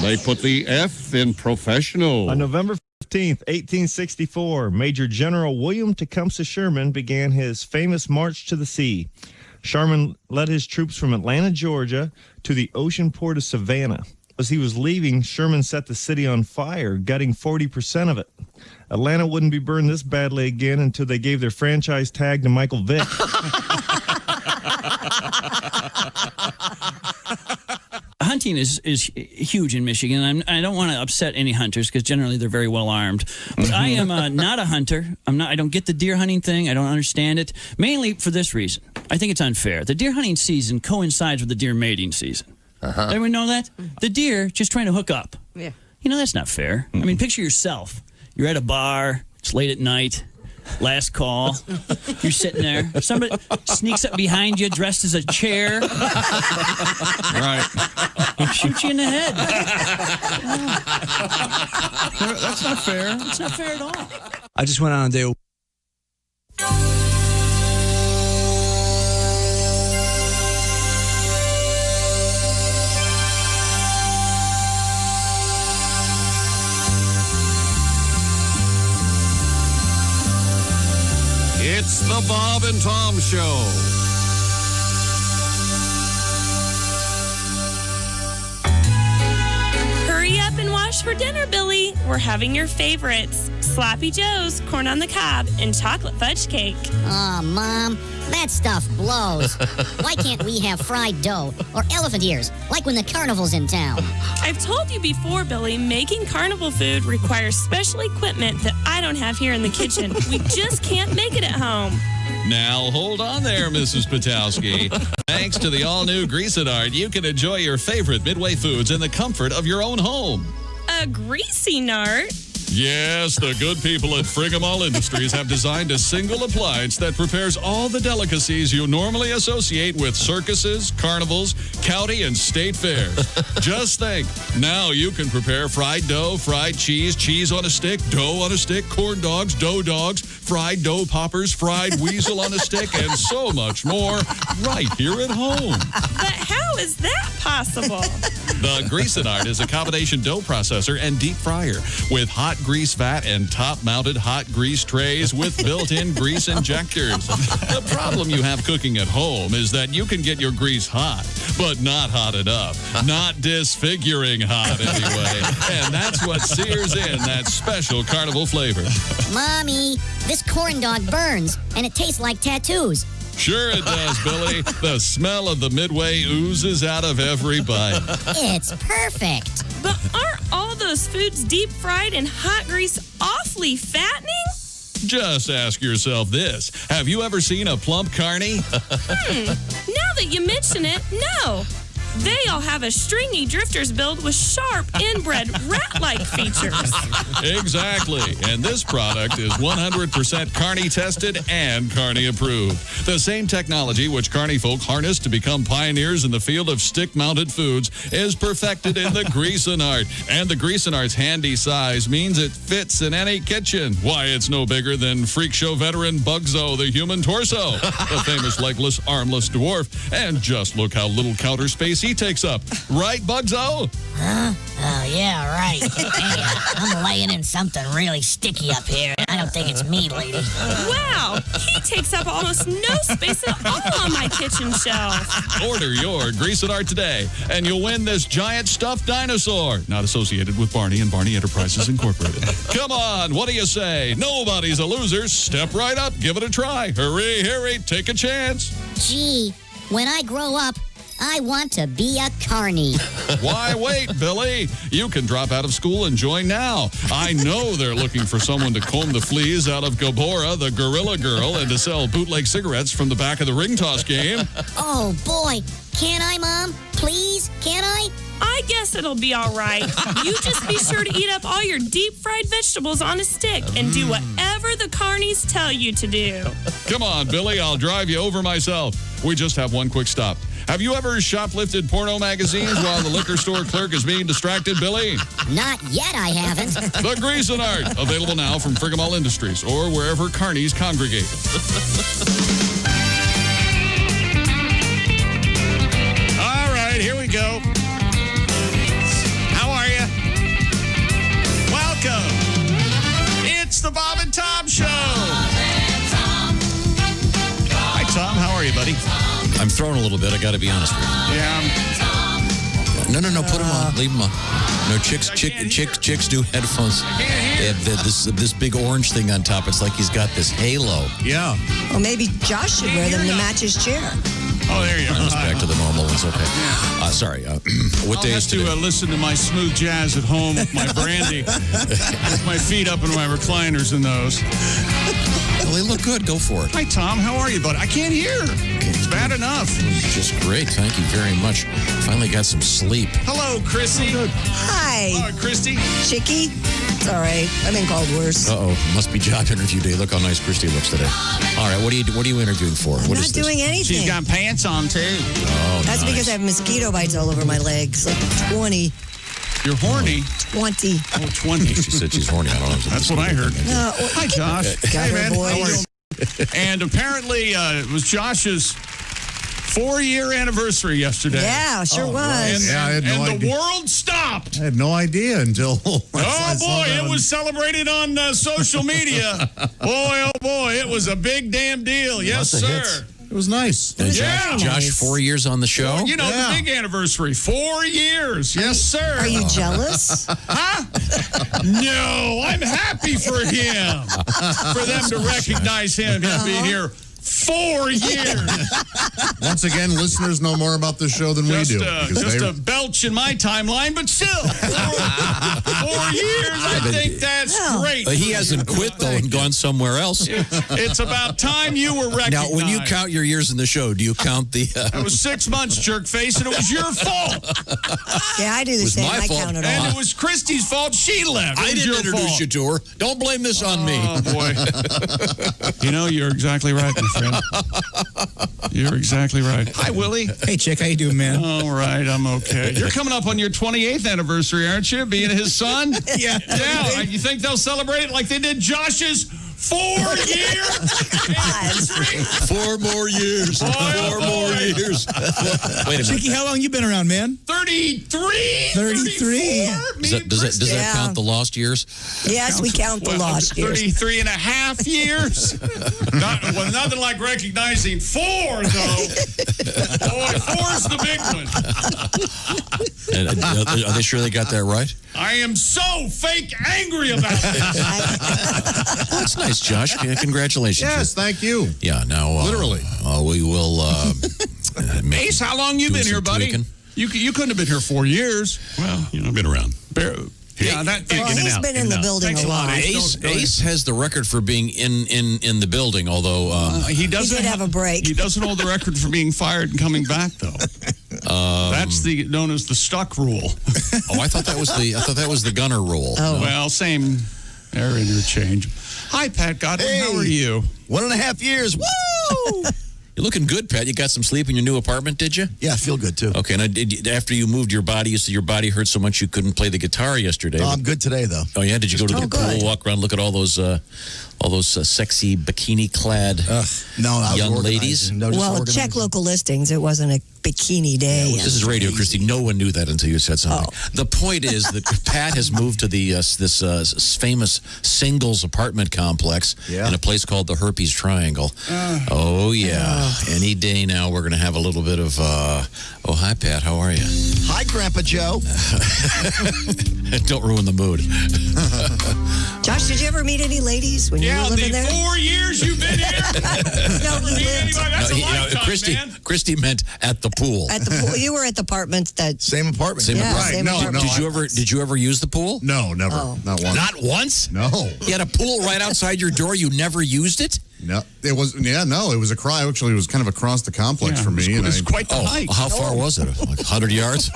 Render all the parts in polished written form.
They put the F in professional. On November 15th, 1864, Major General William Tecumseh Sherman began his famous March to the Sea. Sherman led his troops from Atlanta, Georgia, to the ocean port of Savannah. As he was leaving, Sherman set the city on fire, gutting 40% of it. Atlanta wouldn't be burned this badly again until they gave their franchise tag to Michael Vick. Hunting is huge in Michigan, and I don't want to upset any hunters because generally they're very well armed. But I am not a hunter. I don't get the deer hunting thing. I don't understand it, mainly for this reason. I think it's unfair. The deer hunting season coincides with the deer mating season. Everyone know that? The deer just trying to hook up. Yeah. You know, that's not fair. I mean, picture yourself. You're at a bar. It's late at night. Last call. You're sitting there. Somebody sneaks up behind you dressed as a chair. Right. Shoot you in the head. That's not fair. It's not fair at all. I just went on a day. It's the Bob and Tom Show. Hurry up and wash for dinner, Billy. We're having your favorites. Sloppy Joe's, corn on the cob, and chocolate fudge cake. Oh, Mom, that stuff blows. Why can't we have fried dough or elephant ears, like when the carnival's in town? I've told you before, Billy, making carnival food requires special equipment that I don't have here in the kitchen. We just can't make it at home. Now, hold on there, Mrs. Patowski. Thanks to the all-new Greasinart, you can enjoy your favorite Midway foods in the comfort of your own home. A greasy nart? Yes, the good people at Frigamall Industries have designed a single appliance that prepares all the delicacies you normally associate with circuses, carnivals, county, and state fairs. Just think, now you can prepare fried dough, fried cheese, cheese on a stick, dough on a stick, corn dogs, dough dogs, fried dough poppers, fried weasel on a stick, and so much more right here at home. But how is that possible? The Greasinart is a combination dough processor and deep fryer with hot grease vat and top-mounted hot grease trays with built-in grease injectors. The problem you have cooking at home is that you can get your grease hot, but not hot enough. Not disfiguring hot, anyway. And that's what sears in that special carnival flavor. Mommy, this corn dog burns, and it tastes like tattoos. Sure it does, Billy. The smell of the Midway oozes out of every bite. It's perfect. But aren't all those foods deep fried in hot grease awfully fattening? Just ask yourself this. Have you ever seen a plump carny? Now that you mention it, no. They all have a stringy drifter's build with sharp, inbred, rat-like features. Exactly. And this product is 100% Carney tested and Carney approved. The same technology which Carney folk harnessed to become pioneers in the field of stick-mounted foods is perfected in the Greasinart. And the Greasinart's handy size means it fits in any kitchen. Why, it's no bigger than freak show veteran Bugzo, the human torso, the famous legless, armless dwarf. And just look how little counter space he takes up. Right, Bugzo? Huh? Oh, yeah, right. Hey, I'm laying in something really sticky up here. I don't think it's me, lady. Wow, he takes up almost no space at all on my kitchen shelf. Order your Greasinart today, and you'll win this giant stuffed dinosaur. Not associated with Barney and Barney Enterprises Incorporated. Come on, what do you say? Nobody's a loser. Step right up, give it a try. Hurry, take a chance. Gee, when I grow up, I want to be a carny. Why wait, Billy? You can drop out of school and join now. I know they're looking for someone to comb the fleas out of Gabora, the Gorilla Girl, and to sell bootleg cigarettes from the back of the ring toss game. Oh, boy. Can I, Mom? Please? Can I? I guess it'll be all right. You just be sure to eat up all your deep-fried vegetables on a stick and do whatever the carnies tell you to do. Come on, Billy. I'll drive you over myself. We just have one quick stop. Have you ever shoplifted porno magazines while the liquor store clerk is being distracted, Billy? Not yet, I haven't. The Greasinart, available now from Frigamall Industries or wherever carnies congregate. All right, here we go. I'm thrown a little bit. I got to be honest with you. Yeah. No. Put them on. Leave them on. No, chicks do headphones. They have this big orange thing on top. It's like he's got this halo. Yeah. Well, maybe Josh should wear them to match his chair. Oh, there you go. It's back to the normal ones. Okay. Sorry. What day is today? I'll have to listen to my smooth jazz at home with my brandy. With my feet up in my recliners in those. Well, they look good. Go for it. Hi, Tom. How are you, bud? I can't hear. It's bad enough. Just great. Thank you very much. Finally got some sleep. Hello, Chrissy. Hi. Hello, Christy. Chicky. It's all right. I've been called worse. Must be job interview day. Look how nice Christy looks today. All right, what are you interviewing for? I'm What not is this? doing anything. She's got pants on, too. Oh, That's nice. because I have mosquito bites all over my legs. Like 20. You're horny. 20. Oh, 20. She said she's horny. I don't know. That's what I heard. No, Hi, Josh. Got her, boys. And apparently it was Josh's 4-year anniversary yesterday. Yeah, sure was. Yeah, I had no and idea. the world stopped. I had no idea until. Oh, boy, it was celebrated on social media. Oh, boy, it was a big damn deal. Yes, Lots of sir. hits. It was nice. And Yeah. Josh, 4 years on the show. You know, Yeah. the big anniversary. 4 years. Yes, sir. Are you jealous? Huh? No, I'm happy for him. For them to recognize him being here 4 years. Once again, listeners know more about this show than we do. because Just they- a belch in my timeline, but still. 4 years, I think that's great. He hasn't quit, though, and gone somewhere else. It's about time you were recognized. Now, when you count your years in the show, do you count the... That was 6 months, jerk face, and it was your fault. Yeah, I do the was same. my I fault. count it And all. it was Christy's fault. She left. I didn't introduce you to her. Don't blame this on me. Oh, boy. You know, you're exactly right, my friend. You're exactly right. Hi, Willie. Hey, Chick, how you doing, man? All right, I'm okay. You're coming up on your 28th anniversary, aren't you? Being his son? Yeah. Yeah. You think they'll celebrate it like they did Josh's 4-year anniversary? 4 more years. Oh, 4 more boy. years. Wait a minute. Chicky, how long you been around, man? 33? 33. 34? Does that Yeah. count the lost years? Yes, we count the Well, lost years. 33 and a half years. Nothing like recognizing 4, though. Boy, 4's the big one. And, are they sure they got that right? I am so fake angry about this. Well, that's nice, Josh. Congratulations. Yes, thank you. Yeah, now... Literally. We will... Ace, how long you Doing been here, some buddy? tweaking. You couldn't have been here 4 years. Well, you know, I've been around. Yeah, that. Well, he's been in the building Thanks a a lot, lot. Ace. Ace has the record for being in the building, although... He doesn't He did have a break. He doesn't hold the record for being fired and coming back, though. That's known as the stuck rule. I thought that was the gunner rule. Oh. Well, same air interchange. Hi, Pat Godwin. Hey. How are you? 1.5 years. Woo! You're looking good, Pat. You got some sleep in your new apartment, did you? Yeah, I feel good, too. Okay, and after you moved your body, you said your body hurt so much you couldn't play the guitar yesterday. I'm good today, though. Oh, yeah? Did you go to the Oh, pool, good. walk around, look at all those sexy bikini-clad No, I was young organizing. ladies? No, just Well, organizing. check local listings. It wasn't a bikini day. This is radio, Christy. No one knew that until you said something. Oh. The point is that Pat has moved to the this famous singles apartment complex Yeah. in a place called the Herpes Triangle. Oh, yeah. Any day now, we're going to have a little bit of... oh, hi, Pat. How are you? Hi, Grandpa Joe. Don't ruin the mood. Josh, did you ever meet any ladies when you Yeah, were the living there? 4 years you've been here. No, we Meet lived anybody? That's a No, lifetime, man. Christy meant at the pool. at the pool. You were at the apartment that. Same apartment. Same Yeah, apartment. same No, apartment. no. Did you ever use the pool? No, never. Oh. Not once. Not once? No. You had a pool right outside your door. You never used it? No. It was, it was a cry. Actually, it was kind of across the complex for me. It was quite the hike. How far was it? Like 100 yards?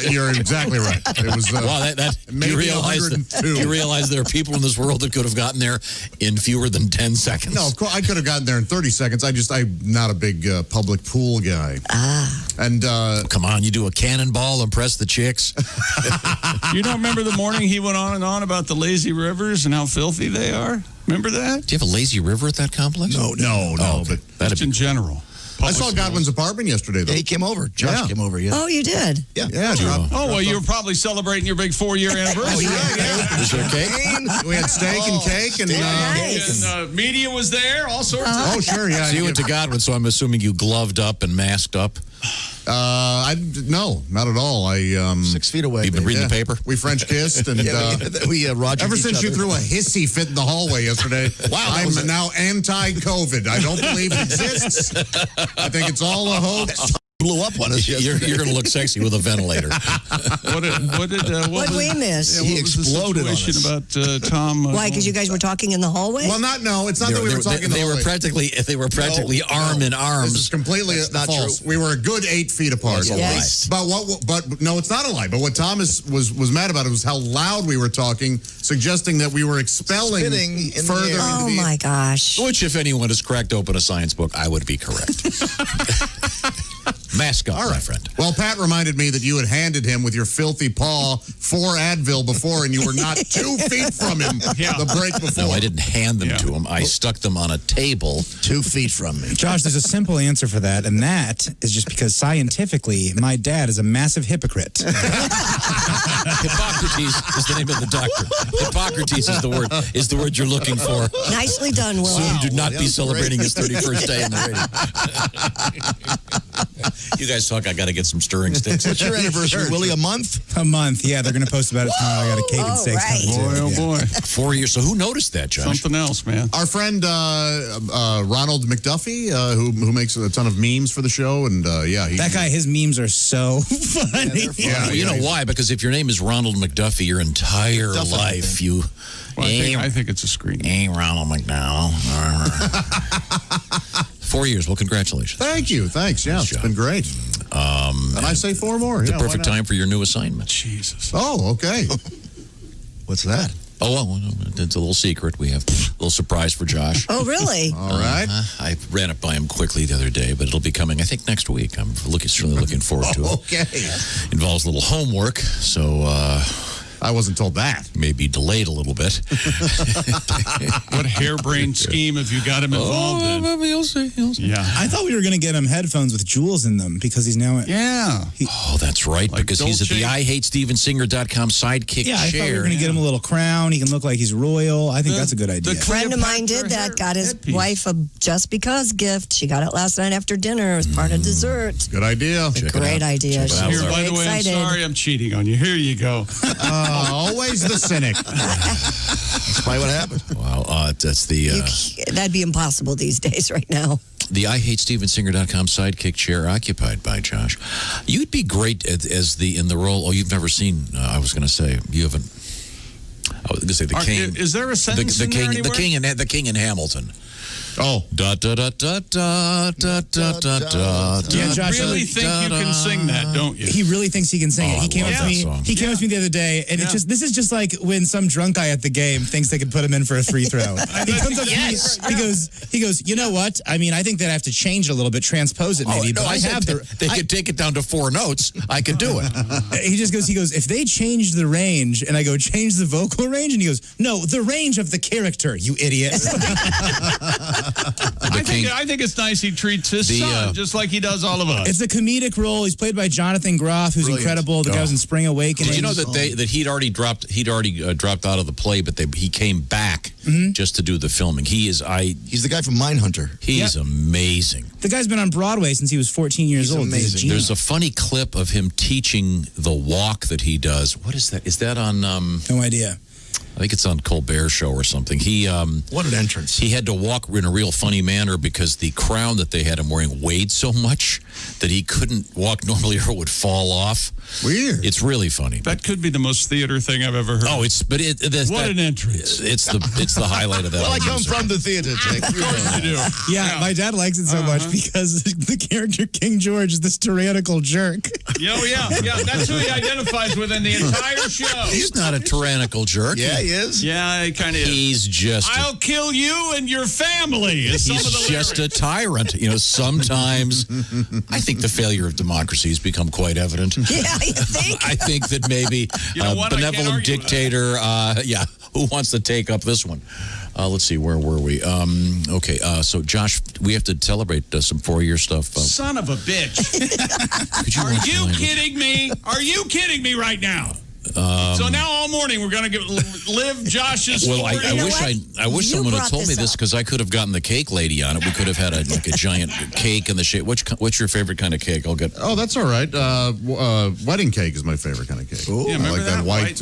You're exactly right. It was Wow, that maybe you realize 102. you realize there are people in this world that could have gotten there in fewer than 10 seconds. No, of course, I could have gotten there in 30 seconds. I'm not a big public pool guy. And Come on, you do a cannonball, impress the chicks. You don't remember the morning he went on and on about the lazy rivers and how filthy they are? Remember that? Do you have a lazy river at that complex? no, okay. but That'd Just be in general. I saw Godwin's apartment yesterday, though. Yeah, he came over. Josh came over, yeah. Oh, you did? Yeah. Oh, well, you were probably celebrating your big 4-year anniversary. Is there cake? We had steak and cake, and Media was there, all sorts of. oh, sure, yeah. So you went to Godwin, so I'm assuming you gloved up and masked up. No, not at all. 6 feet away. You've been reading the paper? We French kissed, and we Roger. ever since you threw a hissy fit in the hallway yesterday, I'm now anti-COVID. I don't believe it exists. I think it's all a hoax. Blew up on us You're yesterday. going to look sexy with a ventilator. What we miss? He exploded on Situation us. about Tom? Why? Because you guys were talking in the hallway? Well, it's not that we were talking. They were practically arm in arms. This is completely That's not false. true. We were a good 8 feet apart. Yes. But But no, it's not a lie. But what Thomas was mad about was how loud we were talking, suggesting that we were expelling Spinning in the further. air. Oh, into the my gosh. Which, if anyone has cracked open a science book, I would be correct. Mask up, my friend. Well, Pat reminded me that you had handed him with your filthy paw 4 Advil before, and you were not 2 feet from him the break before. No, I didn't hand them to him. I stuck them on a table. 2 feet from me. Josh, there's a simple answer for that, and that is just because scientifically, my dad is a massive hypocrite. Hippocrates is the name of the doctor. Hippocrates is the word you're looking for. Nicely done, Will. Soon do not that be was celebrating great. his 31st day in the radio. You guys talk, I got to get some stirring sticks. What's your anniversary, Willie? A month? A month, yeah. They're going to post about it tomorrow. I got a cake and steaks coming too. Boy. 4 years. So who noticed that, Josh? Something else, man. Our friend Ronald McDuffie, who makes a ton of memes for the show, and That guy, his memes are so funny. Well, you know why? Because if your name is Ronald McDuffie, your entire life, you... I think it's a screen. Ain't Ronald McDonald. 4 years. Well, congratulations. Thank you. Thanks. Yeah, Nice it's job. been great. And I say 4 more. It's Yeah, a perfect time for your new assignment. Jesus. Oh, okay. What's that? Oh, well, it's a little secret. We have a little surprise for Josh. Oh, really? All right. I ran it by him quickly the other day, but it'll be coming, I think, next week. I'm certainly looking forward to it. Okay. Involves a little homework, so I wasn't told that. maybe delayed a little bit. What harebrained scheme have you got him involved in? You'll see. Yeah. I thought we were going to get him headphones with jewels in them because he's now... Yeah. Oh, that's right, Like because he's at the IHateStevensinger.com sidekick Yeah, I chair. thought we were going to get him a little crown. He can look like he's royal. I think that's a good idea. A friend of mine did that, got his wife a Just Because gift. She got it last night after dinner. It was part of dessert. Good idea. Check it Great out. idea. Check it out. She's Here, by very the way, I'm excited. sorry I'm cheating on you. Here you go. Always the cynic. That's probably what happened. Wow, that's the That'd be impossible these days right now. IHateStevenSinger.com sidekick chair occupied by Josh. You'd be great in the role. Oh, you've never seen. I was going to say you haven't. I was going to say the king. Is there a sentence in there anywhere? the king in Hamilton. Oh. Da da da da da da da da da. Yeah, Josh, You really think you can sing that, don't you? He really thinks he can sing it. I He came love up to that me. song. He came up to me the other day, and this is just like when some drunk guy at the game thinks they could put him in for a free throw. He comes up to me. He goes. You know what? I mean, I think that I have to change it a little bit, transpose it maybe. no, but I have the. They could take it down to 4 notes. I could do it. He just goes. He goes. If they change the range, and I go change the vocal range, and he goes, no, the range of the character. You idiot. I think it's nice he treats his son just like he does all of us. It's a comedic role. He's played by Jonathan Groff, who's incredible. The guy was in Spring Awakening. Did you know that he'd already dropped out of the play, but he came back just to do the filming. He's the guy from Mindhunter. He's amazing. The guy's been on Broadway since he was 14 years old. Amazing. There's a funny clip of him teaching the walk that he does. What is that? Is that on? No idea. I think it's on Colbert Show or something. What an entrance. He had to walk in a real funny manner because the crown that they had him wearing weighed so much that he couldn't walk normally or it would fall off. Weird. It's really funny. That could be the most theater thing I've ever heard. Oh, an entrance. It's the highlight of that. Well, I come from the theater, Jake. Of course you do. Yeah, my dad likes it so much because the character King George is this tyrannical jerk. Yeah, that's who he identifies with in the entire show. He's not a tyrannical jerk. Yeah, he is. Yeah, he kind of is. He's just. I'll kill you and your family. Is some of the He's just a lyrics. tyrant. Sometimes I think the failure of democracy has become quite evident. Yeah, you think? I think that maybe You know what? I can't benevolent argue with that. dictator, who wants to take up this one? Let's see, where were we? Okay, so Josh, we have to celebrate some 4-year stuff. Son of a bitch. Are you kidding me? Are you kidding me right now? So now all morning we're going to live Josh's. Well, I wish someone had told me this because I could have gotten the cake lady on it. We could have had a giant cake in the shape. What's your favorite kind of cake? I'll get. Oh, that's all right. Wedding cake is my favorite kind of cake. Ooh, I like that white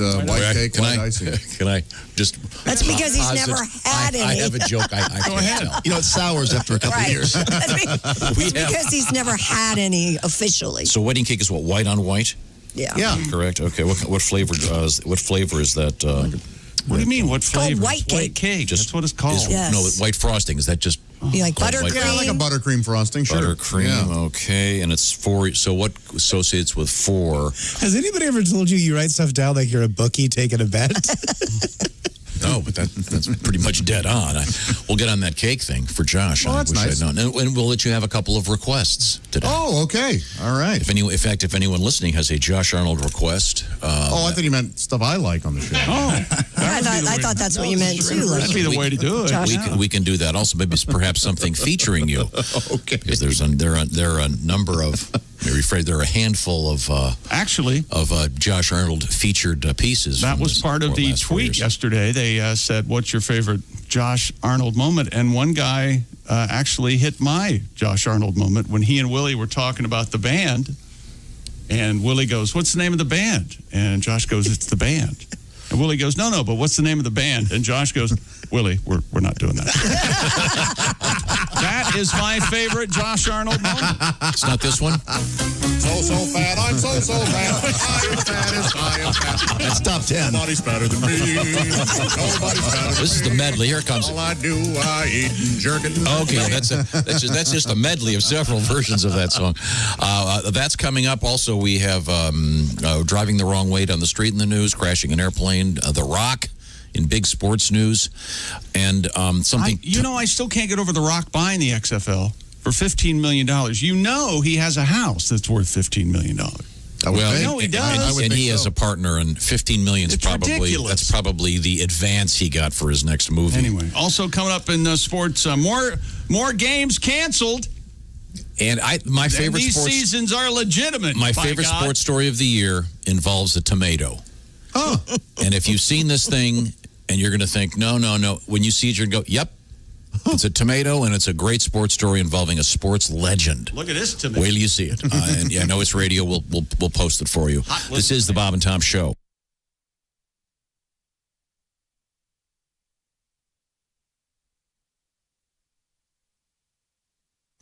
cake, white icing. Can I just? That's because he's never had any. I have a joke. I Go ahead. Tell. You know, it sours after a couple of years. It's because he's never had any officially. So wedding cake is what, white on white? Yeah. Correct. Okay. What flavor? What flavor is that? What do you mean? What flavor? White cake. White cake. That's what it's called. Yes. No, white frosting. Is that just? You like buttercream? Yeah, I like a buttercream frosting. Sure. Buttercream. Yeah. Okay, and it's 4. So what associates with 4? Has anybody ever told you write stuff down like you're a bookie taking a bet? No, but that's pretty much dead on. We'll get on that cake thing for Josh. Well, that's nice. And we'll let you have a couple of requests today. Oh, okay. All right. If anyone listening has a Josh Arnold request. I thought you meant stuff I like on the show. I thought that's what you meant too. That'd be the way to do it. We can do that. Also, maybe perhaps something featuring you. Okay. Because there are a number of. There are a handful of Josh Arnold featured pieces. That was part of the tweet yesterday. They said, "What's your favorite Josh Arnold moment?" And one guy actually hit my Josh Arnold moment when he and Willie were talking about the band. And Willie goes, "What's the name of the band?" And Josh goes, "It's the band." And Willie goes, "No, but what's the name of the band?" And Josh goes, "Willie, we're not doing that." That is my favorite Josh Arnold moment. It's not this one? So fat, I'm so fat. I am fat, I am fat. That's top 10. Nobody's fatter than me. Nobody's fatter than This is the medley. Here it comes. All I do, I eat and jerk it. Okay, that's just a medley of several versions of that song. That's coming up. Also, we have driving the wrong way down the street in the news, crashing an airplane, The Rock in big sports news, and something. I still can't get over The Rock buying the XFL for $15 million. You know he has a house that's worth $15 million. Well, he does. And he has a partner, and $15 million is ridiculous. probably the advance he got for his next movie. Anyway, also coming up in sports, more games canceled. And my favorite these seasons are legitimate. My favorite sports story of the year involves a tomato. Oh. And if you've seen this thing and you're going to think, no, when you see it, you're going to go, yep. It's a tomato, and it's a great sports story involving a sports legend. Look at this tomato. Wait till you see it. And I know it's radio. We'll post it for you. This is the Bob and Tom Show.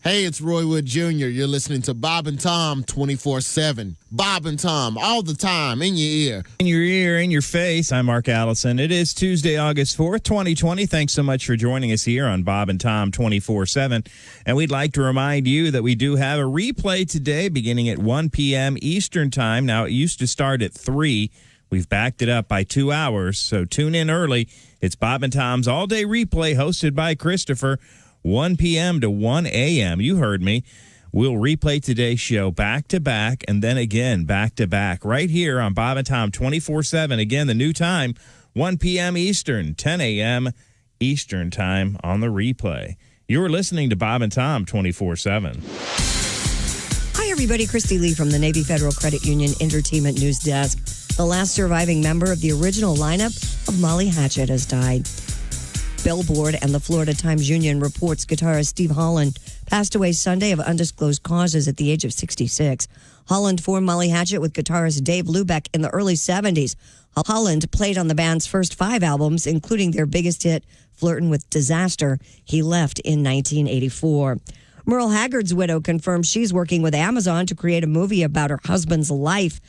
Hey, it's Roy Wood Jr. You're listening to Bob and Tom 24/7. Bob and Tom, all the time, in your ear. In your ear, in your face. I'm Mark Allison. It is Tuesday, August 4th, 2020. Thanks so much for joining us here on Bob and Tom 24/7. And we'd like to remind you that we do have a replay today beginning at 1 p.m. Eastern Time. Now, it used to start at 3. We've backed it up by 2 hours, so tune in early. It's Bob and Tom's all-day replay hosted by Christopher, 1 p.m. to 1 a.m. You heard me. We'll replay today's show back to back and then again back to back right here on Bob and Tom 24/7. Again, the new time, 1 p.m. Eastern, 10 a.m. Eastern Time on the replay. You're listening to Bob and Tom 24/7. Hi, everybody. Christy Lee from the Navy Federal Credit Union Entertainment News Desk. The last surviving member of the original lineup of Molly Hatchet has died. Billboard and the Florida Times Union reports guitarist Steve Holland passed away Sunday of undisclosed causes at the age of 66. Holland formed Molly Hatchet with guitarist Dave Lubeck in the early 70s. Holland played on the band's first 5 albums, including their biggest hit, Flirtin' with Disaster. He left in 1984. Merle Haggard's widow confirms she's working with Amazon to create a movie about her husband's life.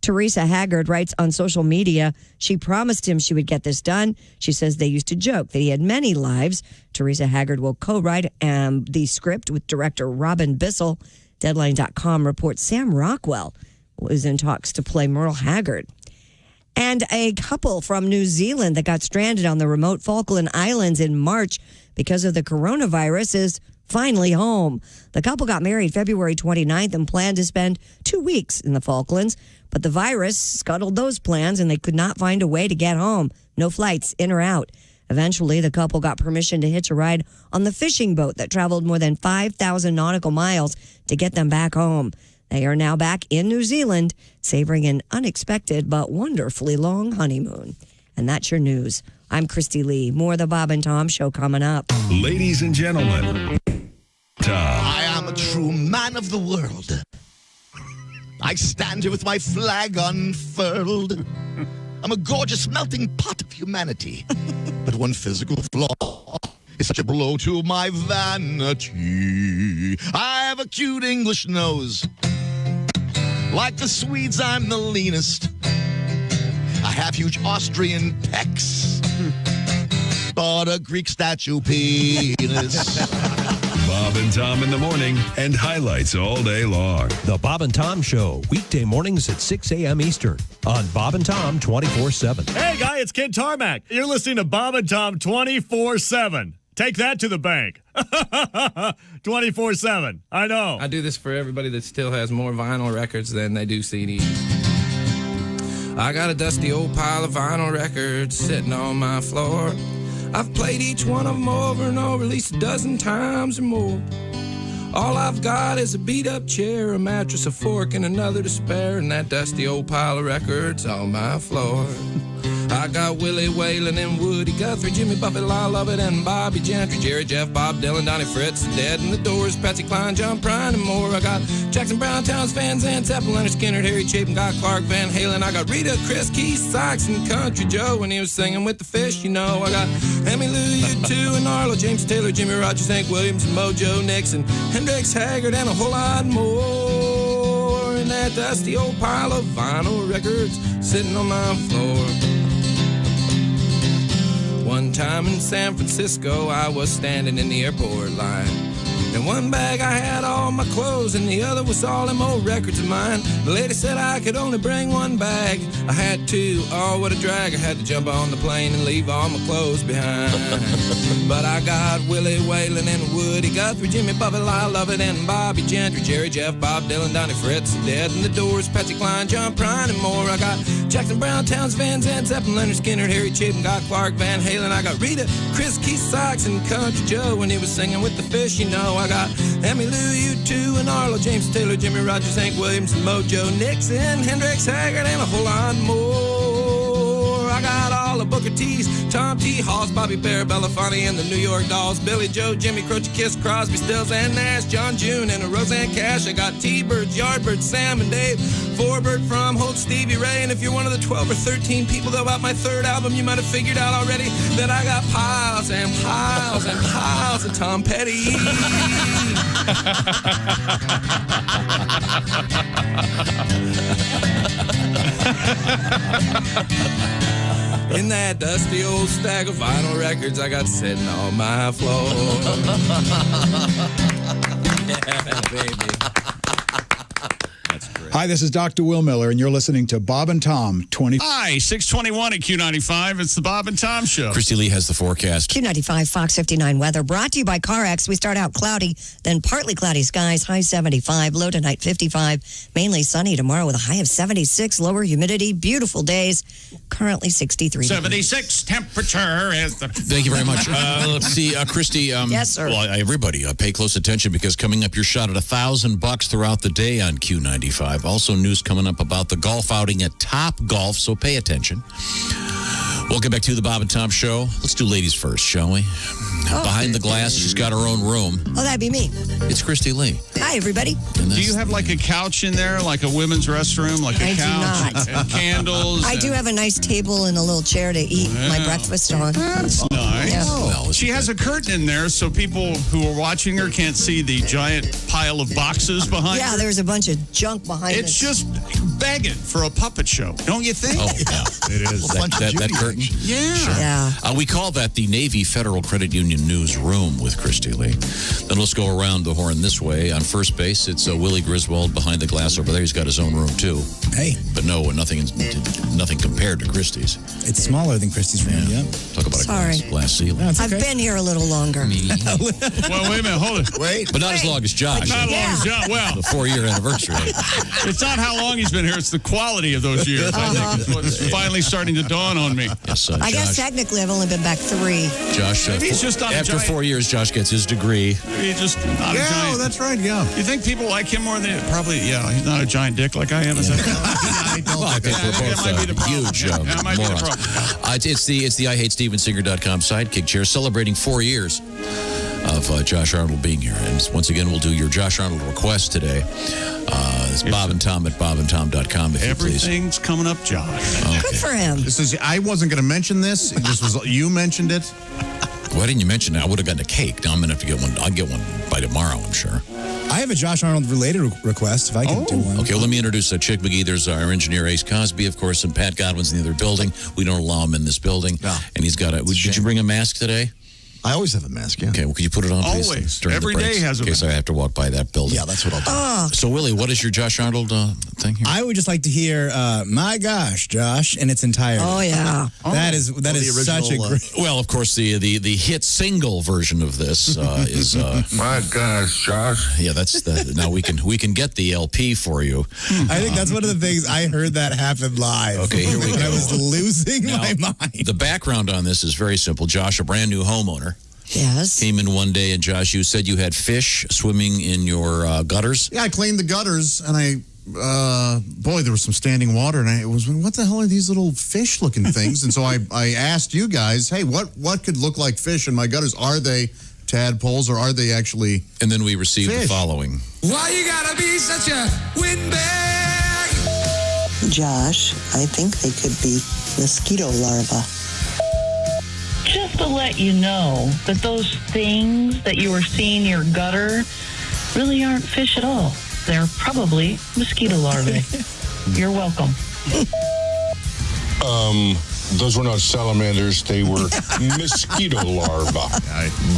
Teresa Haggard writes on social media, she promised him she would get this done. She says they used to joke that he had many lives. Teresa Haggard will co-write the script with director Robin Bissell. Deadline.com reports Sam Rockwell is in talks to play Merle Haggard. And a couple from New Zealand that got stranded on the remote Falkland Islands in March because of the coronavirus is finally home. The couple got married February 29th and planned to spend 2 weeks in the Falklands, but the virus scuttled those plans and they could not find a way to get home. No flights in or out. Eventually, the couple got permission to hitch a ride on the fishing boat that traveled more than 5,000 nautical miles to get them back home. They are now back in New Zealand, savoring an unexpected but wonderfully long honeymoon. And that's your news. I'm Christy Lee. More of the Bob and Tom Show coming up. Ladies and gentlemen, Tom. I am a true man of the world. I stand here with my flag unfurled. I'm a gorgeous melting pot of humanity. But one physical flaw is such a blow to my vanity. I have a cute English nose. Like the Swedes, I'm the leanest. I have huge Austrian pecs. But a Greek statue penis. Bob and Tom in the morning and highlights all day long. The Bob and Tom Show, weekday mornings at 6 a.m. Eastern on Bob and Tom 24/7. Hey, guy, it's Ken Tarmac. You're listening to Bob and Tom 24/7. Take that to the bank. 24/7. I know. I do this for everybody that still has more vinyl records than they do CDs. I got a dusty old pile of vinyl records sitting on my floor. I've played each one of them over and over, at least a dozen times or more. All I've got is a beat-up chair, a mattress, a fork, and another to spare, and that dusty old pile of records on my floor. I got Willie Whalen and Woody Guthrie, Jimmy Buffett, Lyle Lovett, and Bobby Gentry, Jerry, Jeff, Bob Dylan, Donnie Fritz, Dead in the Doors, Patsy Cline, John Prine, and more. I got Jackson Brown, Towns, Van Zandt, Zeppelin, Leonard Skinner, Harry Chapin, Guy Clark, Van Halen. I got Rita, Chris, Keith Sykes, and Country Joe when he was singing with the Fish, you know. I got Emmylou, U2, and Arlo, James Taylor, Jimmy Rogers, Hank Williams, and Mojo Nixon, Hendrix, Haggard, and a whole lot more. And that dusty old pile of vinyl records sitting on my floor. One time in San Francisco, I was standing in the airport line. In one bag I had all my clothes, and the other was all them old records of mine. The lady said I could only bring one bag. I had two, oh what a drag. I had to jump on the plane and leave all my clothes behind. But I got Willie Whalen and Woody Guthrie, Jimmy Buffett, Lyle Lovett, and Bobby Gentry, Jerry, Jeff, Bob Dylan, Donnie Fritz, Dead in the Doors, Patsy Cline, John Prine, and more. I got Jackson Brown, Towns, Van Zandt, Zeppelin, Leonard Skinner, Harry Chapin, Guy Clark, Van Halen. I got Rita, Chris, Keith Sykes, and Country Joe when he was singing with the Fish, you know. I got Emmylou, U2, and Arlo, James Taylor, Jimmy Rogers, Hank Williams, and Mojo Nixon, Hendrix, Haggard, and a whole lot more. I got all the Booker T's, Tom T. Hawes, Bobby Bear, Belafonte, and the New York Dolls, Billy Joe, Jimmy Croce, Kiss, Crosby, Stills, and Nash, John June, and a Roseanne Cash. I got T-Birds, Yardbirds, Sam and Dave, Forbird from Holt, Stevie Ray, and if you're one of the 12 or 13 people that bought my third album, you might have figured out already that I got piles and piles and piles of Tom Petty. In that dusty old stack of vinyl records I got sitting on my floor. Yeah, baby. Hi, this is Dr. Will Miller, and you're listening to Bob and Tom 20. Hi, 621 at Q95. It's the Bob and Tom Show. Christy Lee has the forecast. Q95 Fox 59 weather brought to you by CarX. We start out cloudy, then partly cloudy skies, high 75, low tonight 55, mainly sunny tomorrow with a high of 76, lower humidity, beautiful days, currently 63. 76 temperature is the... Thank you very much. Let's see, Christy. Yes, sir. Well, everybody, pay close attention because coming up, your shot at $1,000 throughout the day on Q95. Also, news coming up about the golf outing at Top Golf, so pay attention. Welcome back to the Bob and Tom Show. Let's do ladies first, shall we? Behind the glass, she's got her own room. Oh, that'd be me. It's Christy Lee. Hi, everybody. Do you have like a couch in there, like a women's restroom, like a I couch do not. and candles? I do have a nice table and a little chair to eat my breakfast on. That's nice. Yeah. Well, she has a curtain in there so people who are watching her can't see the giant pile of boxes behind Yeah, her. there's a bunch of junk behind It's us. just begging for a puppet show, don't you think? Oh, yeah. It is. That curtain? Yeah. Sure. Yeah. We call that the Navy Federal Credit Union newsroom with Christy Lee. Then let's go around the horn this way. On first base, it's Willie Griswold behind the glass over there. He's got his own room, too. Hey. But no, nothing compared to Christy's. It's smaller than Christy's room, yeah. Talk about Sorry. a glass ceiling. No, it's I've okay. been here a little longer. Well, wait a minute, hold it. Wait. But not as long as Josh. Not long as John. Well, The 4-year anniversary. it's not how long he's been here. here, it's the quality of those years. I think is what's finally starting to dawn on me. Yes, I guess technically I've only been back 3. Josh, Maybe he's just not a after giant- 4 years, Josh gets his degree. He's just not a giant. that's right. Yeah. You think people like him more than probably? Yeah, he's not a giant dick like I am. Is that? I think we're that might be the both problem. huge That might be the morons. problem. It's the IHateStevenSinger.com sidekick chair celebrating 4 years of Josh Arnold being here. And once again, we'll do your Josh Arnold request today. It's Bob and Tom at bobandtom.com, if you please. Everything's coming up, Josh. Good for him. This is. I wasn't going to mention this. This was you mentioned it. Why didn't you mention it? I would have gotten a cake. Now I'm going to have to get one. I'll get one by tomorrow, I'm sure. I have a Josh Arnold related request if I can do one. Okay, well, let me introduce Chick McGee. There's our engineer, Ace Cosby, of course, and Pat Godwin's in the other building. We don't allow him in this building. No. And he's got a. Did you bring a mask today? I always have a mask, yeah. Okay, well, can you put it on, please? Always. During Every the breaks, day has a in case I have to walk by that building. Yeah, that's what I'll do. Oh, So, Willie, what is your Josh Arnold thing here? I would just like to hear "My Gosh, Josh" in its entirety. oh yeah. That is the such a original, great. Well, of course, the hit single version of this is. My gosh, Josh. Yeah, that's the. Now we can get the LP for you. I think that's one of the things I heard that happen live. Okay, here we And I go. was losing Now, my mind. The background on this is very simple. Josh, a brand new homeowner, Yes. came in one day, and Josh, you said you had fish swimming in your gutters. Yeah, I cleaned the gutters, and boy, there was some standing water, and I was, what the hell are these little fish-looking things? And so I asked you guys, hey, what could look like fish in my gutters? Are they tadpoles, or are they actually? And then we received the Fish. following. Why you gotta be such a windbag? Josh, I think they could be mosquito larvae. Just to let you know that those things that you were seeing in your gutter really aren't fish at all. They're probably mosquito larvae. You're welcome. Those were not salamanders. They were mosquito larvae.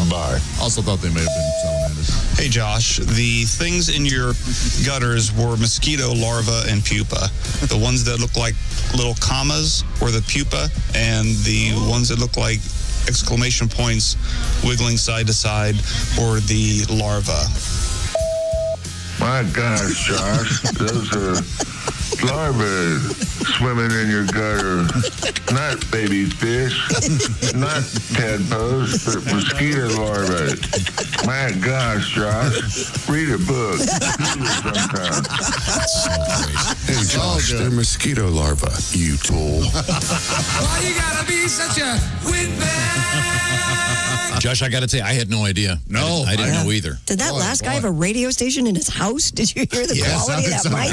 Bye. Also thought they may have been salamanders. Hey, Josh, the things in your gutters were mosquito larvae and pupa. The ones that look like little commas were the pupa, and the ones that look like exclamation points wiggling side to side were the larvae. My gosh, Josh. Those are larvae swimming in your gutter. Not baby fish, not tadpoles, but mosquito larvae. My gosh, Josh. Read a book. Read it sometime. Hey, Josh, they're mosquito larvae, you tool. Why you gotta be such a windbag? Josh, I got to tell you, I had no idea. No, I didn't know either. Did that last guy have a radio station in his house? Did you hear the quality of that mic?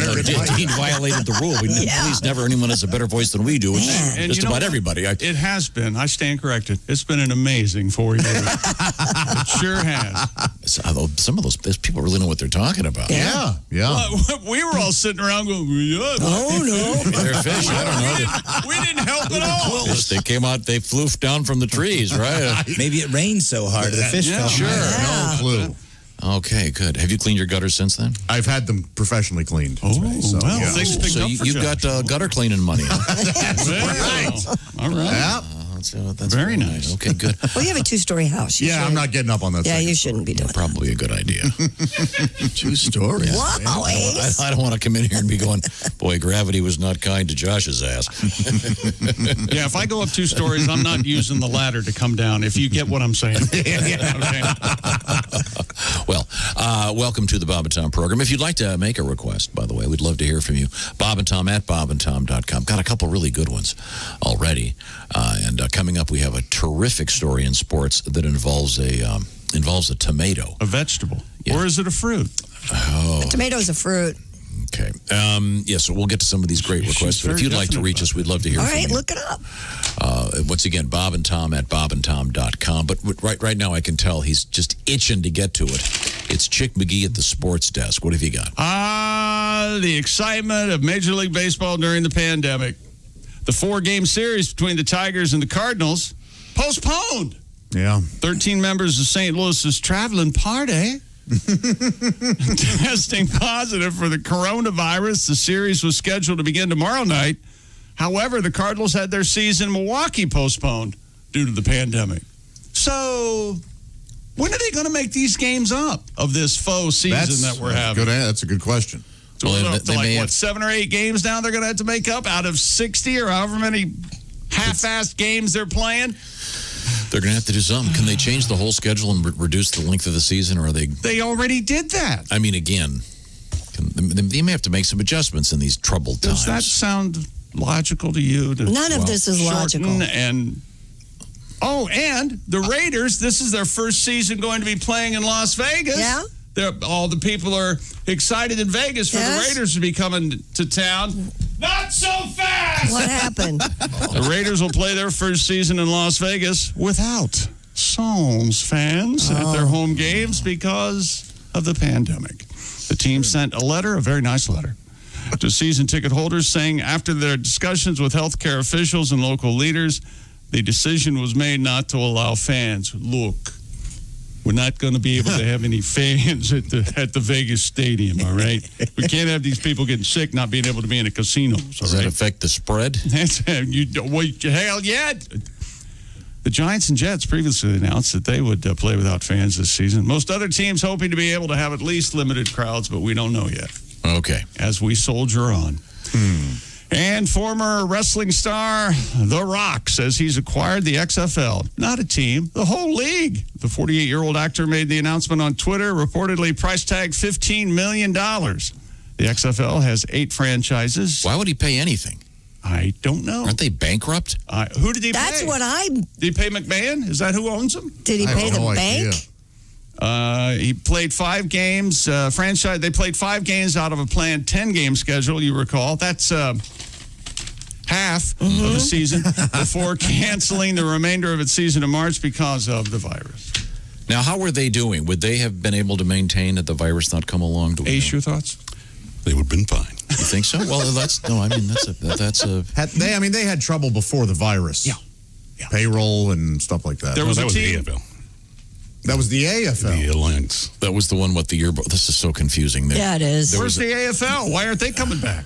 Dean violated the rule. Please, never anyone has a better voice than we do. It's And just you know about what? everybody. It has been. I stand corrected. It's been an amazing 4 years. It sure has. Although some of those people really know what they're talking about. Yeah. Well, we were all sitting around going, yeah, Oh, no. They're fish. I don't know. we didn't help at all. They came out, they flew down from the trees, right? Maybe it rained so hard the fish fell. Sure. No clue. Okay, good. Have you cleaned your gutters since then? I've had them professionally cleaned. Oh, So, well, yeah. things picked So up for you've Josh. got gutter cleaning money. Well, all right. Yeah. That's Very nice. Okay, good. Well, you have a 2-story house. You Yeah, I'm shouldn't- not getting up on that. Yeah, second you shouldn't be doing that. Probably a good idea. 2 stories. Wow, Ace. I don't want to come in here and be going, boy, gravity was not kind to Josh's ass. Yeah, if I go up 2 stories, I'm not using the ladder to come down, if you get what I'm saying. Okay. Well, welcome to the Bob and Tom program. If you'd like to make a request, by the way, we'd love to hear from you. Bob and Tom at bobandtom.com. Got a couple really good ones already. And coming up, we have a terrific story in sports that involves a tomato. A vegetable. Or is it a fruit? Oh. Tomato's a fruit. Okay. So we'll get to some of these great requests. But if you'd like to reach us, we'd love to hear All from you. right, look it up. Once again, Bob and Tom at bobandtom.com. But right now, I can tell he's just itching to get to it. It's Chick McGee at the sports desk. What have you got? The excitement of Major League Baseball during the pandemic. The 4-game series between the Tigers and the Cardinals postponed. Yeah. 13 members of St. Louis's traveling party testing positive for the coronavirus. The series was scheduled to begin tomorrow night. However, the Cardinals had their season in Milwaukee postponed due to the pandemic. So, when are they going to make these games up of this faux season that we're having? That's a good question. So Well, we're up to they may like, have- 7 or 8 games now they're going to have to make up out of 60 or however many half-assed games they're playing? They're going to have to do something. Can they change the whole schedule and reduce the length of the season, or are they? They already did that. I mean, again, they may have to make some adjustments in these troubled times. Does that sound logical to you? None of this is logical. And the Raiders, this is their first season going to be playing in Las Vegas. Yeah. All the people are excited in Vegas for the Raiders to be coming to town. Not so fast! What happened? The Raiders will play their first season in Las Vegas without Psalms fans at their home games because of the pandemic. The team sent a letter, a very nice letter, to season ticket holders saying after their discussions with healthcare officials and local leaders, the decision was made not to allow fans. Look, we're not going to be able to have any fans at the Vegas Stadium, all right? We can't have these people getting sick not being able to be in the casinos, all Does that affect the spread? Hell yeah. The Giants and Jets previously announced that they would play without fans this season. Most other teams hoping to be able to have at least limited crowds, but we don't know yet. Okay. As we soldier on. And former wrestling star The Rock says he's acquired the XFL. Not a team, the whole league. The 48-year-old actor made the announcement on Twitter, reportedly price tag $15 million. The XFL has 8 franchises. Why would he pay anything? I don't know. Aren't they bankrupt? Who did he pay? That's what Did he pay McMahon? Is that who owns them? Did he pay the bank? He played 5 games. They played 5 games out of a planned 10-game schedule, you recall. That's half of the season before canceling the remainder of its season in March because of the virus. Now, how were they doing? Would they have been able to maintain had the virus not come along? Ace, your thoughts? They would have been fine. You think so? Well, they had trouble before the virus. Yeah. Payroll and stuff like that. There was that a was team. the AFL. That was the AFL. The Alliance. That was the one, the year? This is so confusing. Yeah, it is. Where's the AFL? Why aren't they coming back?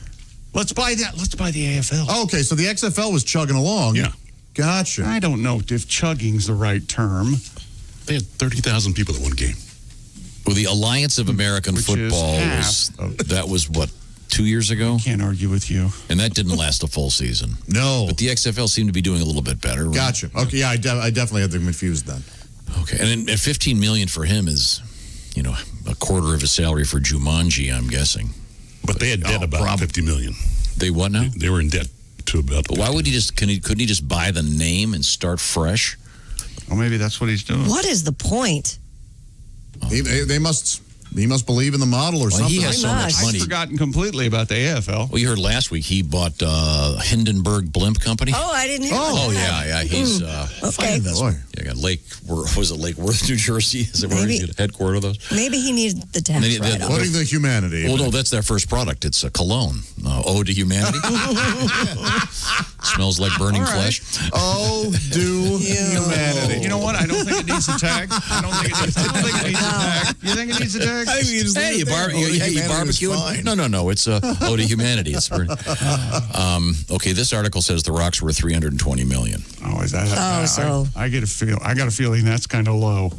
Let's buy that. Let's buy the AFL. Okay, so the XFL was chugging along. Yeah. Gotcha. I don't know if chugging's the right term. They had 30,000 people at one game. Well, the Alliance of American Which Football is that was what, 2 years ago? Can't argue with you. And that didn't last a full season. No. But the XFL seemed to be doing a little bit better. Right? Gotcha. Okay, yeah, I definitely had them confused then. Okay, and $15 million for him is, a quarter of his salary for Jumanji, I'm guessing. But they had debt about $50 million. They what now? They were in debt to about. But why would he couldn't he just buy the name and start fresh? Well, maybe that's what he's doing. What is the point? He must believe in the model or something. He has so much money. I've forgotten completely about the AFL. Well, you heard last week he bought Hindenburg Blimp Company. Oh, I didn't hear Oh, that. yeah. He's Okay. Yeah, got Lake Worth, New Jersey? Is it where he's headquartered those? Maybe he needs the tax write-off. Putting the humanity. Well, no, that's their first product. It's a cologne. Ode to Humanity. Smells like burning flesh. Oh, do humanity. You know what? I don't think it needs a tag. I don't think it needs a tag. You think it needs a tag? I think you just Hey, you barbecue? No. It's Ode to Humanity. It's okay. This article says the Rock's worth $320 million. Oh, is that? I get a feeling that's kind of low.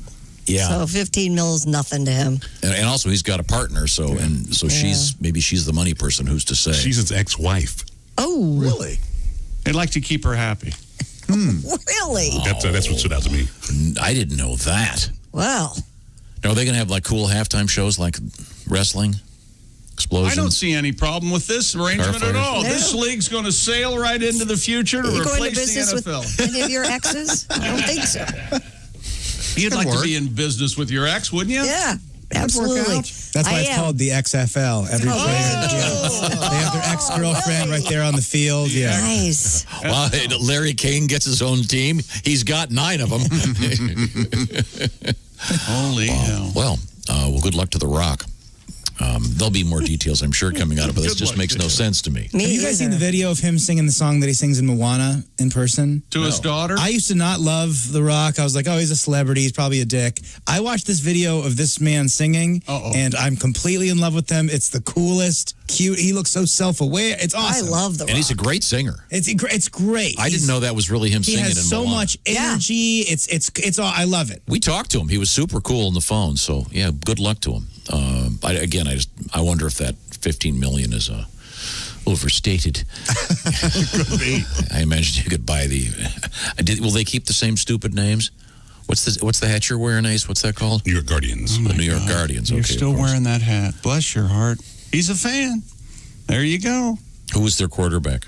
Yeah. So 15 mil is nothing to him. And also he's got a partner, so she's the money person. Who's to say? She's his ex-wife. Oh, really? They'd like to keep her happy. Really? That's what stood out to me. I didn't know that. Well. Now, are they going to have like cool halftime shows like wrestling? Explosions? I don't see any problem with this arrangement at all. No. This league's going to sail right into the future to Are you going to replace business the NFL. with any of your exes? I don't think so. You'd like to be in business with your ex, wouldn't you? Yeah, absolutely. That's why it's called the XFL. Every player, they have their ex-girlfriend right there on the field. Yeah, nice. Well, Larry Kane gets his own team. He's got 9 of them. Holy hell! Well, good luck to The Rock. There'll be more details, I'm sure, coming out of it. This just makes no sense to me. Have you guys seen the video of him singing the song that he sings in Moana in person? To his daughter? I used to not love The Rock. I was like, oh, he's a celebrity. He's probably a dick. I watched this video of this man singing, and I'm completely in love with him. It's the coolest, cute. He looks so self-aware. It's awesome. I love The Rock. And he's a great singer. It's great. I didn't know that was really him He singing in has so Moana. much energy. It's all. I love it. We talked to him. He was super cool on the phone. So, yeah, good luck to him. I wonder if that 15 million is overstated. Could be. I imagine you could buy the. Will they keep the same stupid names? What's the hat you're wearing, Ace? What's that called? New York Guardians. The New York Guardians. You're Okay, still of course. wearing that hat. Bless your heart. He's a fan. There you go. Who was their quarterback?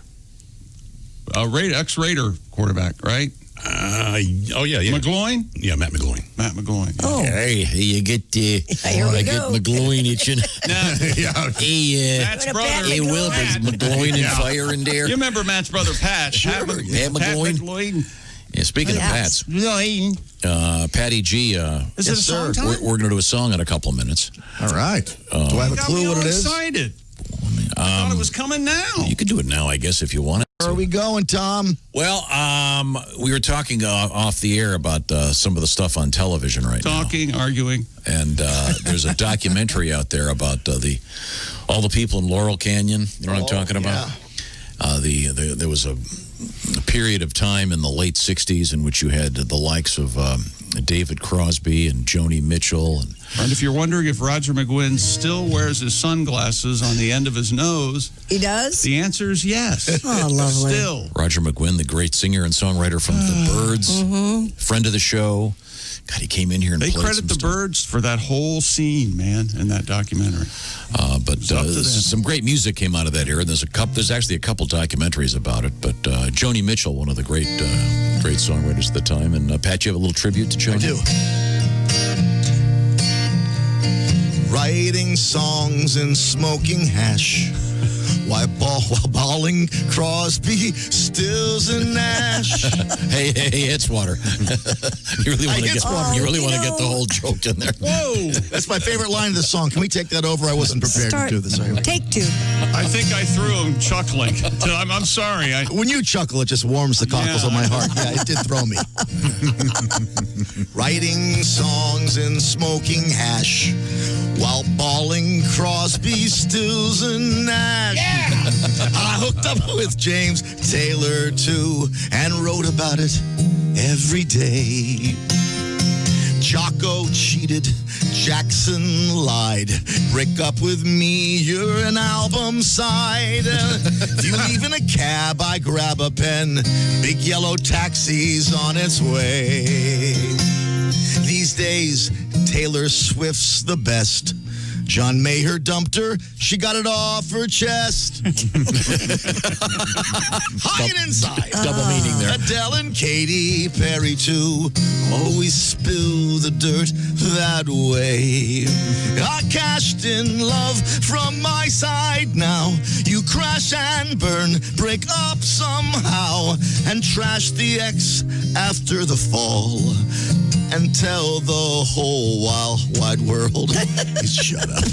Ex-Raider quarterback, right? Yeah. McGloin? Yeah, Matt McGloin. Matt McGloin. Oh. Hey, you get Here we I go. get McGloin itching. Hey, Matt's brother. hey, Wilbur's McGloin and fire and dare. You remember Matt's brother, Pat? Sure. Pat McGloin. Yeah, speaking of Pats, Patty G. Is it a song time? We're going to do a song in a couple of minutes. All right. Do I have a Got clue me what all it is? excited. I thought it was coming now. You could do it now, I guess, if you want it. Where are we going, Tom? Well, we were talking off the air about some of the stuff on television right now. Talking, arguing. And there's a documentary out there about all the people in Laurel Canyon. You know what I'm talking about? There was a period of time in the late 60s in which you had the likes of David Crosby and Joni Mitchell. And if you're wondering if Roger McGuinn still wears his sunglasses on the end of his nose, he does? The answer is yes. Oh, lovely. Still. Roger McGuinn, the great singer and songwriter from The Byrds, friend of the show. God, he came in here and They played credit some the stuff. Byrds for that whole scene, man, in that documentary. But some great music came out of that era. There's actually a couple documentaries about it. But Joni Mitchell, one of the great songwriters at the time. And Pat, you have a little tribute to Joni? I do. Writing songs and smoking hash. While bawling Crosby, Stills, and Nash. hey, it's water. You really want to get the whole joke in there. Whoa! That's my favorite line of the song. Can we take that over? I wasn't prepared to do this. Take two. I think I threw him chuckling. I'm sorry. When you chuckle, it just warms the cockles of my heart. Yeah, it did throw me. Writing songs and smoking hash while bawling Crosby, Stills, and Nash. Yeah! I hooked up with James Taylor, too, and wrote about it every day. Jocko cheated, Jackson lied. Break up with me, you're an album side. If you leave in a cab, I grab a pen. Big yellow taxi's on its way. These days, Taylor Swift's the best. John Mayer dumped her. She got it off her chest. High and inside. Double meaning there. Adele and Katy Perry, too. Always spill the dirt that way. I cashed in love from my side now. You crash and burn, break up somehow, and trash the ex after the fall. And tell the whole wide world he's shut up.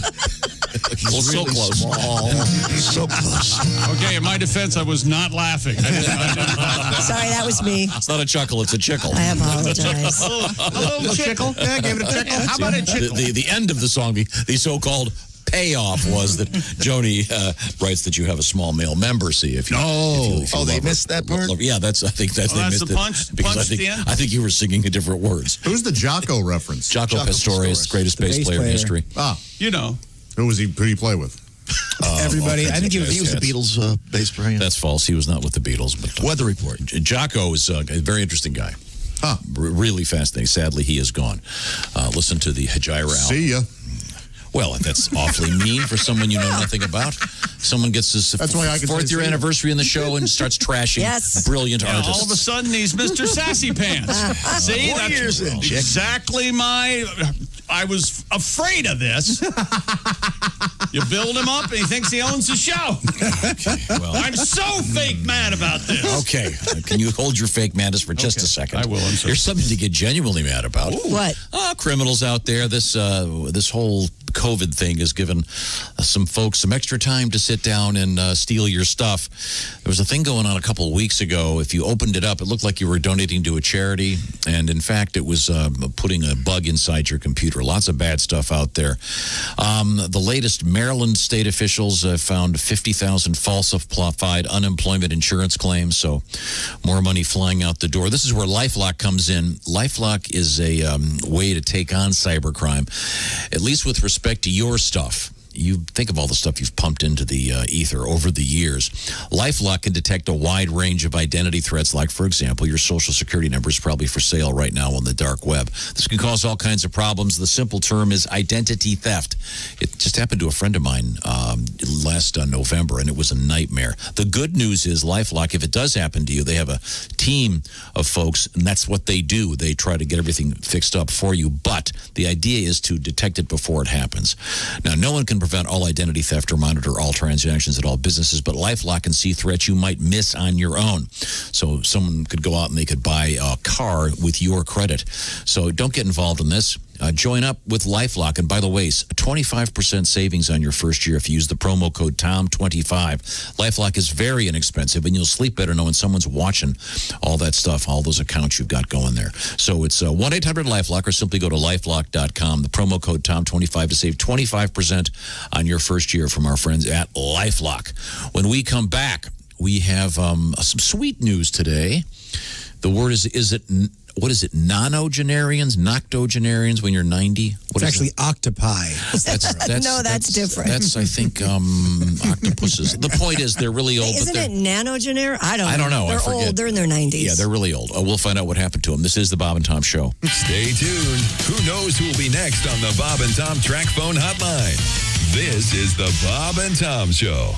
He's Well, so really close. small. So close. Okay, in my defense, I was not laughing. Sorry, that was me. It's not a chuckle, it's a chickle. I apologize. Hello, chickle. Yeah, gave it a tickle. How about a chickle? The end of the song, the so-called payoff was that Joni writes that you have a small male member. See if you. They missed that part. Yeah, I think they that's missed the it punch because at the end? I think you were singing the different words. Who's the Jocko reference? Jocko Pastorius, greatest bass player in history. Ah, You know. who did he play with? Everybody, I think He was the Beatles bass player. Yeah. That's false. He was not with the Beatles. But Weather Report. Jocko is a very interesting guy. Huh. Really fascinating. Sadly, he is gone. Listen to the Hajira. See ya. Well, that's awfully mean for someone you know nothing about. Someone gets his That's why I can fourth say year see ya. anniversary in the show and starts trashing brilliant artists. All of a sudden, he's Mr. Sassy Pants. See, 4 years in, chick. exactly my. I was afraid of this. You build him up, and he thinks he owns the show. Well, I'm so fake mad about this. okay. Can you hold your fake madness for just a second? I will. I'm sorry. Here's something to get genuinely mad about. What? Criminals out there. This whole COVID thing has given some folks some extra time to sit down and steal your stuff. There was a thing going on a couple of weeks ago. If you opened it up, it looked like you were donating to a charity. And in fact, it was putting a bug inside your computer. Lots of bad stuff out there. The latest Maryland state officials found 50,000 falsified unemployment insurance claims. So more money flying out the door. This is where LifeLock comes in. LifeLock is a way to take on cybercrime, at least with respect respect to your stuff, you think of all the stuff you've pumped into the ether over the years. LifeLock can detect a wide range of identity threats, like, for example, your social security number is probably for sale right now on the dark web. This can cause all kinds of problems. The simple term is identity theft. It just happened to a friend of mine last November, and it was a nightmare. The good news is LifeLock, if it does happen to you, they have a team of folks, and that's what they do. They try to get everything fixed up for you, but the idea is to detect it before it happens. Now, no one can prevent all identity theft or monitor all transactions at all businesses, but LifeLock can see threats you might miss on your own. So someone could go out and they could buy a car with your credit. So don't get involved in this. Join up with LifeLock. And by the way, 25% savings on your first year if you use the promo code TOM25. LifeLock is very inexpensive, and you'll sleep better knowing someone's watching all that stuff, all those accounts you've got going there. So it's 1-800-LifeLock, or simply go to LifeLock.com. The promo code TOM25 to save 25% on your first year from our friends at LifeLock. When we come back, we have some sweet news today. The word what is it? Nonogenarians, noctogenarians when you're 90? It's actually octopi. That's different. That's, I think, octopuses. The point is they're really old. Isn't it nanogener? I don't know. I They're forget. old. They're in their 90s. Yeah, they're really old. We'll find out what happened to them. This is the Bob and Tom Show. Stay tuned. Who knows who will be next on the Bob and Tom Track Phone Hotline? This is the Bob and Tom Show.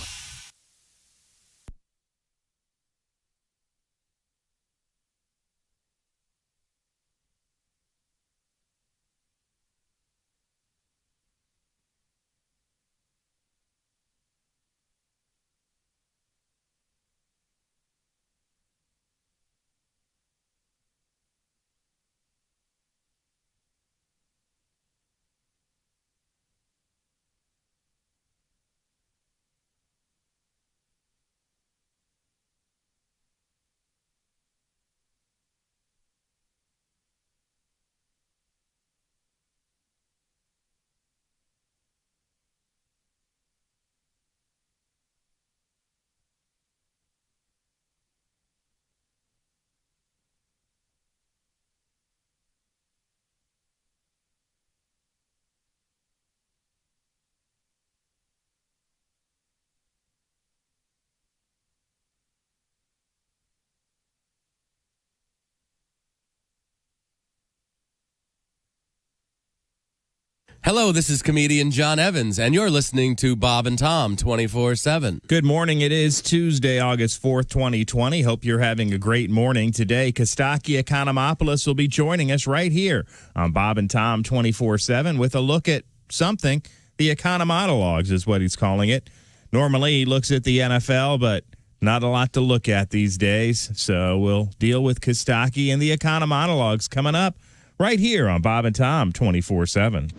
Hello, this is comedian John Evans, and you're listening to Bob and Tom 24/7. Good morning. It is Tuesday, August 4th, 2020. Hope you're having a great morning today. Kostaki Economopoulos will be joining us right here on Bob and Tom 24/7 with a look at something. The Economonologues is what he's calling it. Normally, he looks at the NFL, but not a lot to look at these days. So we'll deal with Kostaki and the Economonologues coming up right here on Bob and Tom 24/7.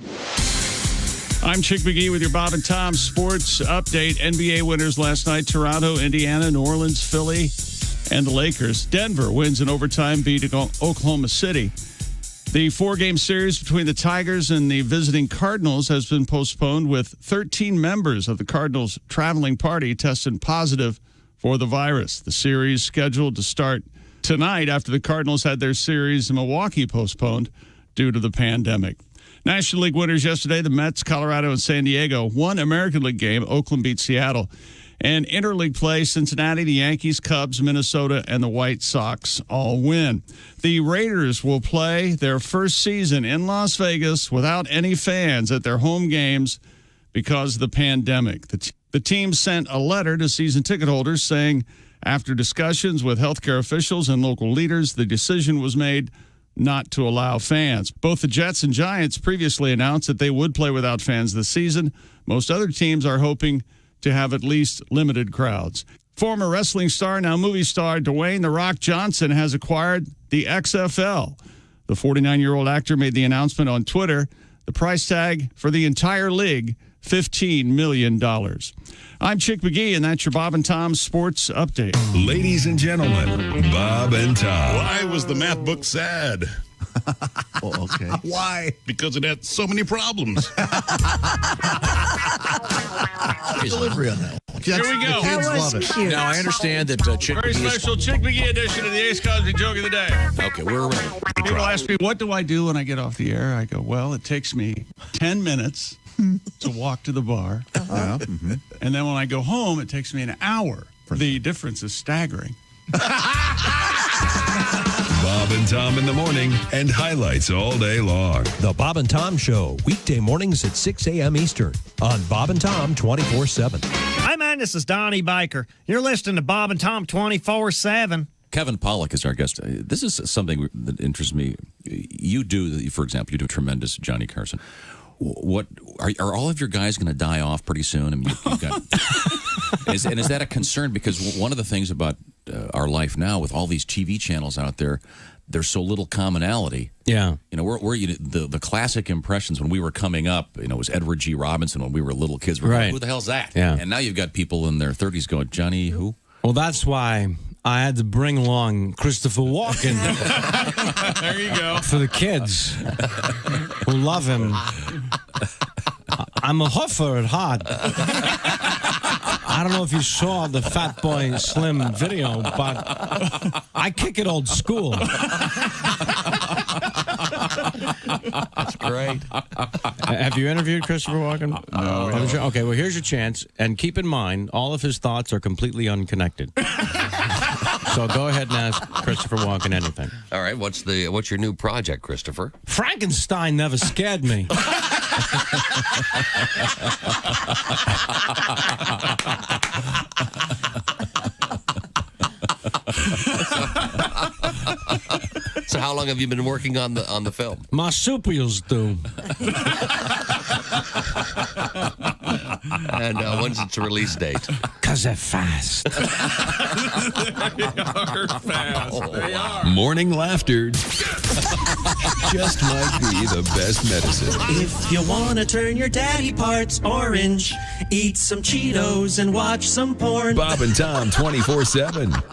I'm Chick McGee with your Bob and Tom Sports Update. NBA winners last night: Toronto, Indiana, New Orleans, Philly, and the Lakers. Denver wins in overtime, beating Oklahoma City. The 4-game series between the Tigers and the visiting Cardinals has been postponed, with 13 members of the Cardinals' traveling party tested positive for the virus. The series scheduled to start tonight after the Cardinals had their series in Milwaukee postponed due to the pandemic. National League winners yesterday: the Mets, Colorado, and San Diego. One American League game: Oakland beat Seattle. And interleague play: Cincinnati, the Yankees, Cubs, Minnesota, and the White Sox all win. The Raiders will play their first season in Las Vegas without any fans at their home games because of the pandemic. The team sent a letter to season ticket holders saying, after discussions with healthcare officials and local leaders, the decision was made not to allow fans. Both the Jets and Giants previously announced that they would play without fans this season. Most other teams are hoping to have at least limited crowds. Former wrestling star, now movie star, Dwayne "The Rock" Johnson has acquired the XFL. The 49-year-old actor made the announcement on Twitter. The price tag for the entire league, $15 million. I'm Chick McGee, and that's your Bob and Tom Sports Update. Ladies and gentlemen, Bob and Tom. Why was the math book sad? Well, okay. Why? Because it had so many problems. Delivery on that. Here we go. That was cute. Now, I understand that Chick Very McGee is- special Chick McGee edition of the Ace Cosby Joke of the Day. Okay, we're ready. People ask me, what do I do when I get off the air? I go, well, it takes me 10 minutes to walk to the bar. Yeah. And then when I go home, it takes me an hour. The difference is staggering. Bob and Tom in the morning and highlights all day long. The Bob and Tom Show, weekday mornings at 6 a.m. Eastern on Bob and Tom 24/7. Hi, man. This is Donnie Baker. You're listening to Bob and Tom 24/7. Kevin Pollak is our guest. This is something that interests me. You do, for example, you do tremendous Johnny Carson. What are all of your guys going to die off pretty soon? I mean, you've got, is that a concern? Because one of the things about our life now, with all these TV channels out there, there's so little commonality. Yeah, you know, we're the classic impressions when we were coming up. You know, it was Edward G. Robinson when we were little kids. We're like, who the hell's that? Yeah. And now you've got people in their 30s going, Johnny who? Well, that's why I had to bring along Christopher Walken. There you go. For the kids who love him. I'm a huffer at heart. I don't know if you saw the Fat Boy Slim video, but I kick it old school. That's great. Have you interviewed Christopher Walken? No. Okay, well, here's your chance. And keep in mind, all of his thoughts are completely unconnected. So go ahead and ask Christopher Walken anything. All right, what's your new project, Christopher? Frankenstein never scared me. So how long have you been working on the film? Marsupials do. And when's its release date? 'Cause they're fast. They are fast. They are. Morning laughter just might be the best medicine. If you want to turn your daddy parts orange, eat some Cheetos and watch some porn. Bob and Tom 24/7.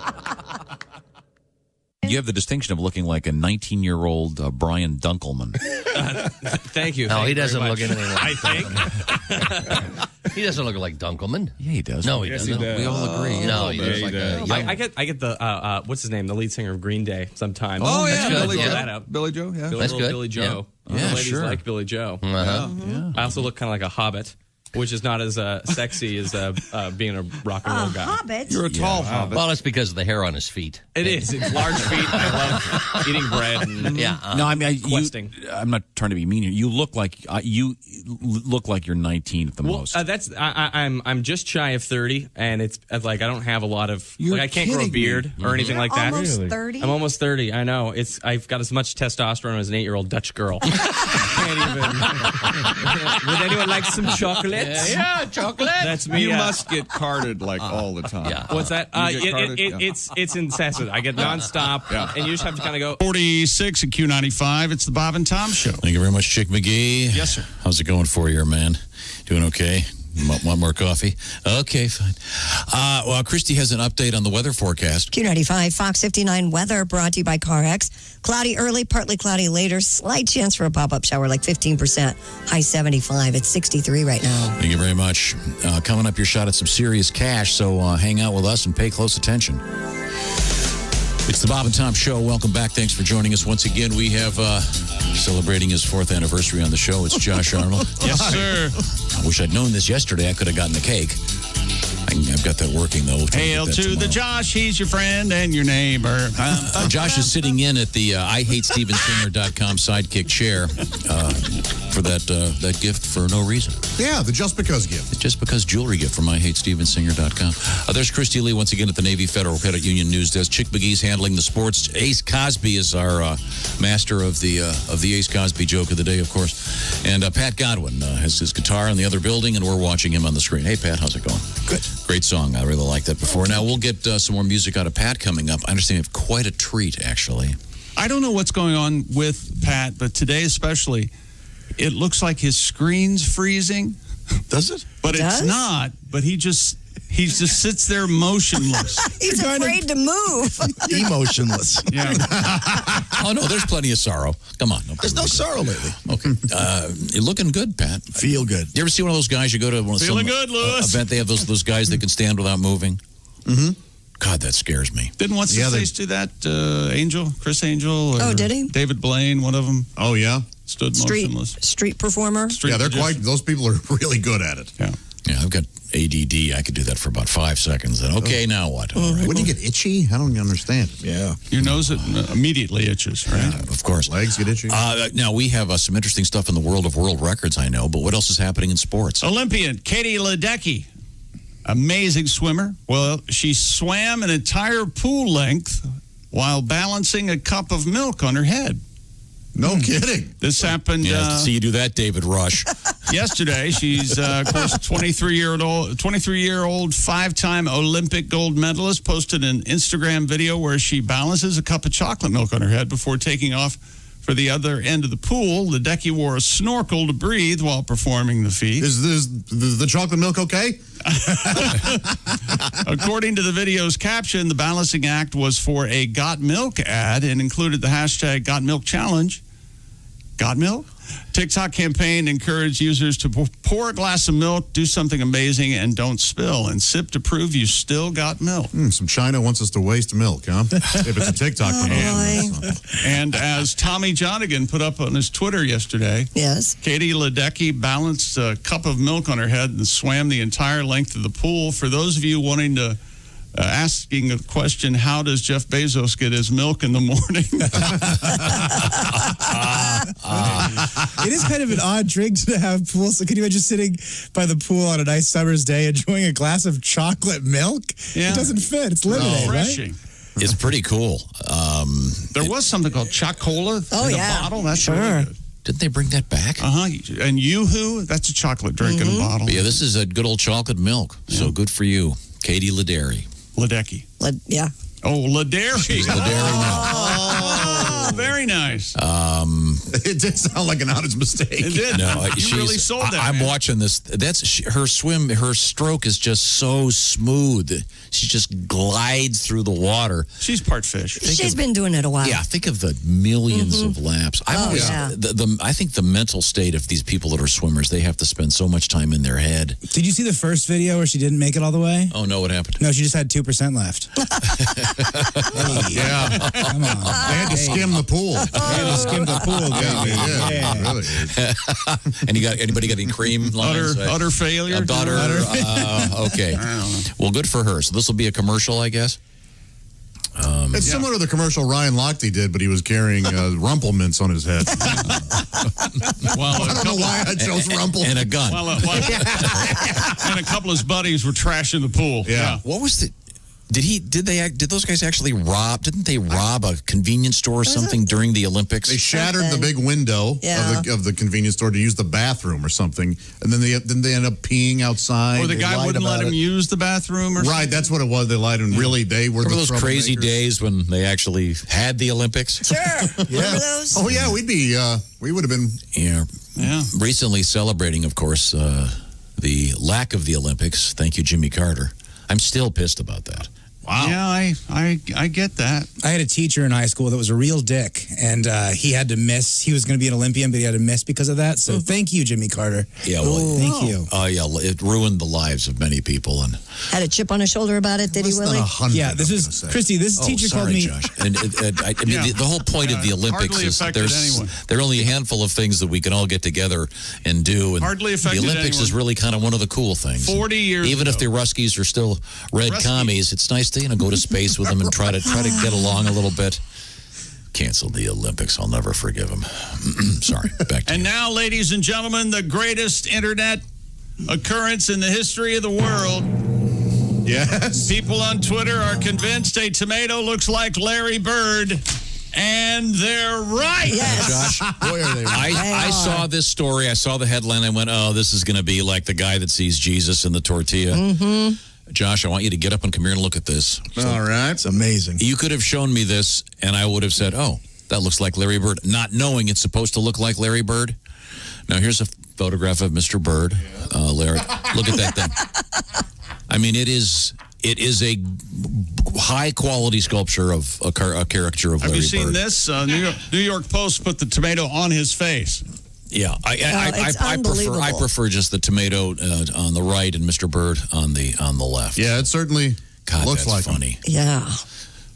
You have the distinction of looking like a 19-year-old Brian Dunkelman. Thank you. No, Thank he you doesn't very look much. anything like I think. He doesn't look like Dunkelman. Yeah, he does. No, he Yes, doesn't. he does. We all agree. No, he looks he like does. a young... I get the what's his name, the lead singer of Green Day sometimes. Oh, yeah, That's Billy Joe. Joe. That out. Billy Joe, yeah. Billy, That's little good. Billy Joe. Yeah. The Yeah, ladies sure. like Billy Joe. Uh-huh. I also look kind of like a hobbit, which is not as sexy as being a rock and roll guy. Hobbit. You're a tall hobbit. Well, it's because of the hair on his feet. It is. It's large feet. I love eating bread and Yeah. No, I mean, questing. I'm not trying to be mean here. You look like you're 19 at the most. That's I'm just shy of 30, and it's like I don't have a lot of You're I can't grow a kidding me. beard or anything like that. Almost 30? I'm almost 30. I know. I've got as much testosterone as an 8-year-old Dutch girl. Can't even. Would anyone like some chocolate? Yeah, chocolate. That's me. You must get carded like all the time. Yeah. What's that? You get carded? It's incessant. I get nonstop, and you just have to kind of go. 46 at Q95. It's the Bob and Tom Show. Thank you very much, Chick McGee. Yes, sir. How's it going for you, man? Doing okay? Want more coffee? Okay, fine. Well, Christy has an update on the weather forecast. Q95, Fox 59 weather brought to you by CarX. Cloudy early, partly cloudy later. Slight chance for a pop-up shower, like 15%. High 75. It's 63 right now. Thank you very much. Coming up, your shot at some serious cash, so hang out with us and pay close attention. It's the Bob and Tom Show. Welcome back. Thanks for joining us once again. We have celebrating his 4th anniversary on the show. It's Josh Arnold. Yes, sir. I wish I'd known this yesterday. I could have gotten the cake. I've got that working, though. We'll try Hail get that to the tomorrow. Josh. He's your friend and your neighbor. Josh is sitting in at the IHateStevensinger.com sidekick chair for that gift for no reason. Yeah, the Just Because gift. Just because jewelry gift from IHateStevensinger.com. There's Christy Lee once again at the Navy Federal Credit Union News Desk. Chick McGee's handling the sports. Ace Cosby is our master of the Ace Cosby joke of the day, of course. And Pat Godwin has his guitar in the other building, and we're watching him on the screen. Hey, Pat, how's it going? Good. Great song. I really liked that before. Now, we'll get some more music out of Pat coming up. I understand you have quite a treat, actually. I don't know what's going on with Pat, but today especially, it looks like his screen's freezing. Does it? But it's not. But he just sits there motionless. He's afraid to move. Emotionless. Yeah. Oh, no, there's plenty of sorrow. Come on. There's no sorrow lately. Okay. You're looking good, Pat. Feel good. You ever see one of those guys, you go to one of Feeling some good, Louis. event, they have those guys that can stand without moving? Mm-hmm. God, that scares me. Didn't what's his face do that? Angel? Chris Angel? Or Oh, did he? David Blaine, one of them. Oh, yeah? stood motionless. Street performer. Yeah, those people are really good at it. Yeah, I've got ADD. I could do that for about 5 seconds. Then, okay, now what? All right. Wouldn't you get itchy? I don't understand. Yeah. Your nose immediately itches, right? Yeah, of course. Legs get itchy. Now, we have some interesting stuff in the world of world records, I know, but what else is happening in sports? Olympian Katie Ledecky, amazing swimmer. Well, she swam an entire pool length while balancing a cup of milk on her head. No kidding. This happened. Yeah, to see you do that, David Rush. Yesterday, she's, of course, 23-year-old five-time Olympic gold medalist, posted an Instagram video where she balances a cup of chocolate milk on her head before taking off for the other end of the pool. Ledecky wore a snorkel to breathe while performing the feat. Is the chocolate milk okay? According to the video's caption, the balancing act was for a Got Milk ad and included the hashtag Got Milk Challenge. Got milk? TikTok campaign encouraged users to pour a glass of milk, do something amazing, and don't spill, and sip to prove you still got milk. Some China wants us to waste milk, huh? If it's a TikTok promotion. And as Tommy Johnigan put up on his Twitter yesterday, yes, Katie Ledecky balanced a cup of milk on her head and swam the entire length of the pool. For those of you wanting to asking a question, how does Jeff Bezos get his milk in the morning? It is kind of an odd drink to have pool. So can you imagine sitting by the pool on a nice summer's day enjoying a glass of chocolate milk? Yeah. It doesn't fit. It's limited, Refreshing. right? It's pretty cool. There was something called Choc-Cola in a bottle. That's really good. Didn't they bring that back? And Yoo-Hoo, that's a chocolate drink in a bottle. But yeah, this is a good old chocolate milk. So good for you, Katie Ledecky. Ledecky. Yeah. Oh, Ledecky. She's Ledecky now. Oh, very nice. It did sound like an honest mistake. It did. No, you really sold that. I'm man. watching this. Her swim. Her stroke is just so smooth. She just glides through the water. She's part fish. She's been doing it a while. Yeah, think of the millions of laps. I think the mental state of these people that are swimmers, they have to spend so much time in their head. Did you see the first video where she didn't make it all the way? Oh no, what happened? No, she just had 2% left. Yeah. Come on. They had to skim the pool. They had to skim the pool, baby. Yeah. Really. And anybody got any cream lines? Utter failure? Okay. Well, good for her. So this will be a commercial, I guess? It's similar to the commercial Ryan Lochte did, but he was carrying Rumple mints on his head. Well, I don't know why I chose Rumple. And a gun. And a couple of his buddies were trashing the pool. Yeah. What was the... Did those guys actually rob? Didn't they rob a convenience store or something during the Olympics? They shattered the big window of the convenience store to use the bathroom or something, and then they end up peeing outside. Or the guy wouldn't let him use the bathroom or something? Right, that's what it was. They lied, and really they were Remember the those crazy troublemakers? days when they actually had the Olympics? Sure. Remember those? Oh yeah, we would have been. Yeah. Yeah. Recently celebrating, of course, the lack of the Olympics. Thank you, Jimmy Carter. I'm still pissed about that. Wow. Yeah, I get that. I had a teacher in high school that was a real dick, and he had to miss. He was going to be an Olympian, but he had to miss because of that. So thank you, Jimmy Carter. Yeah, well, thank you. It ruined the lives of many people. And Had a chip on his shoulder about it, did he, Willie? Yeah, this is Christy. This teacher called me. Josh. And the whole point of the Olympics is there are only a handful of things that we can all get together and do. And Hardly the affected Olympics is really kind of one of the cool things. 40 years Even if the Ruskies are still red commies, it's nice to go to space with them and try to get along a little bit. Canceled the Olympics. I'll never forgive him. Sorry. Back to And you. now, ladies and gentlemen, the greatest internet occurrence in the history of the world. Yes. People on Twitter are convinced a tomato looks like Larry Bird, and they're right. Yes. Josh, Boy, are they I saw this story. I saw the headline. I went, oh, this is going to be like the guy that sees Jesus in the tortilla. Mm-hmm. Josh, I want you to get up and come here and look at this. All right. It's amazing. You could have shown me this, and I would have said, oh, that looks like Larry Bird, not knowing it's supposed to look like Larry Bird. Now, here's a photograph of Mr. Bird. Larry, look at that thing. I mean, it is a high-quality sculpture of a caricature of Larry Bird. Have you seen this? New York Post put the tomato on his face. Yeah, I prefer just the tomato on the right and Mr. Bird on the left. Yeah, it certainly God, looks that's like funny. Yeah.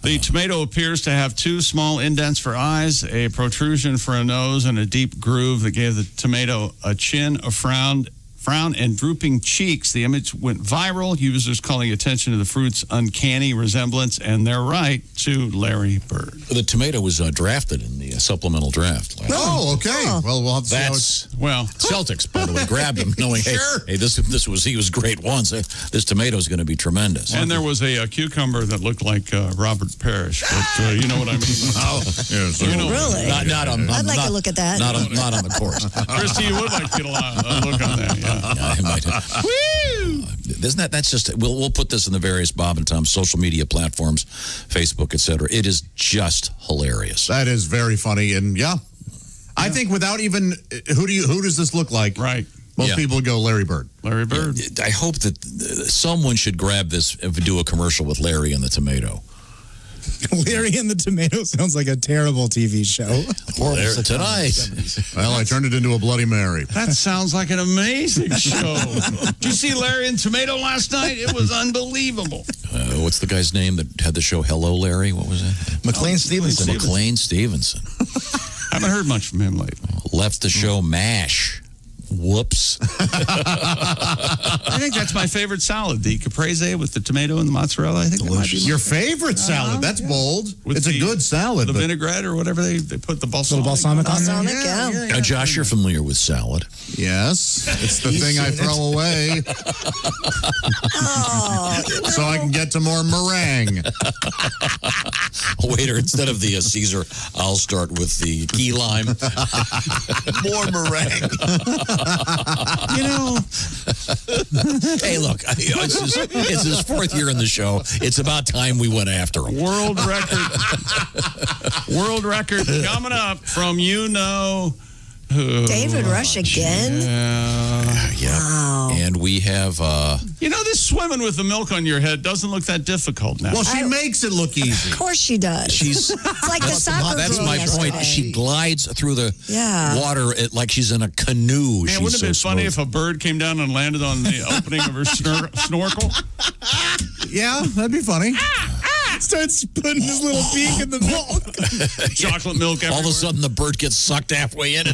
The tomato appears to have 2 small indents for eyes, a protrusion for a nose, and a deep groove that gave the tomato a chin, a frown, and drooping cheeks. The image went viral, users calling attention to the fruit's uncanny resemblance, and they're right, to Larry Bird. The tomato was drafted in the supplemental draft. Oh, okay. Well, we'll have to see how it's... Celtics, by the way, grabbed him knowing, hey, he was great once. This tomato is going to be tremendous. And there was a cucumber that looked like Robert Parrish, but you know what I mean. Yes, Really? Not on, I'd like to look at that. Not on the course. Christy, you would like to get a look on that, yeah. I might. Woo! Isn't that's just, we'll put this in the various Bob and Tom social media platforms, Facebook, etc. It is just hilarious. That is very funny, and I think without even who does this look like? Right. Most people would go Larry Bird. Larry Bird. I hope that someone should grab this and do a commercial with Larry and the tomato. Larry and the Tomato sounds like a terrible TV show. Horrible tonight. Well, I turned it into a Bloody Mary. That sounds like an amazing show. Did you see Larry and Tomato last night? It was unbelievable. What's the guy's name that had the show Hello, Larry? What was it? McLean Stevenson. McLean Stevenson. Haven't heard much from him lately. Left the show MASH. Whoops. I think that's my favorite salad, the caprese with the tomato and the mozzarella. I think that might be your favorite salad. That's bold. With it's a good salad. The vinaigrette or whatever they put the balsamic. Balsamic on there. Yeah. Josh, you're familiar with salad. Yes. It's the thing I throw away. So I can get to more meringue. Waiter, instead of the Caesar, I'll start with the key lime. More meringue. Hey, look, it's his 4th year in the show. It's about time we went after him. World record coming up from David Rush again? Yeah. Wow. And we have... this swimming with the milk on your head doesn't look that difficult now. Well, she makes it look easy. Of course she does. It's like the soccer That's girl my yesterday. point. She glides through the water like she's in a canoe. Man, wouldn't it have been funny if a bird came down and landed on the opening of her snorkel? Yeah, that'd be funny. Starts putting his little beak in the milk. Chocolate milk everywhere. All of a sudden, the bird gets sucked halfway in.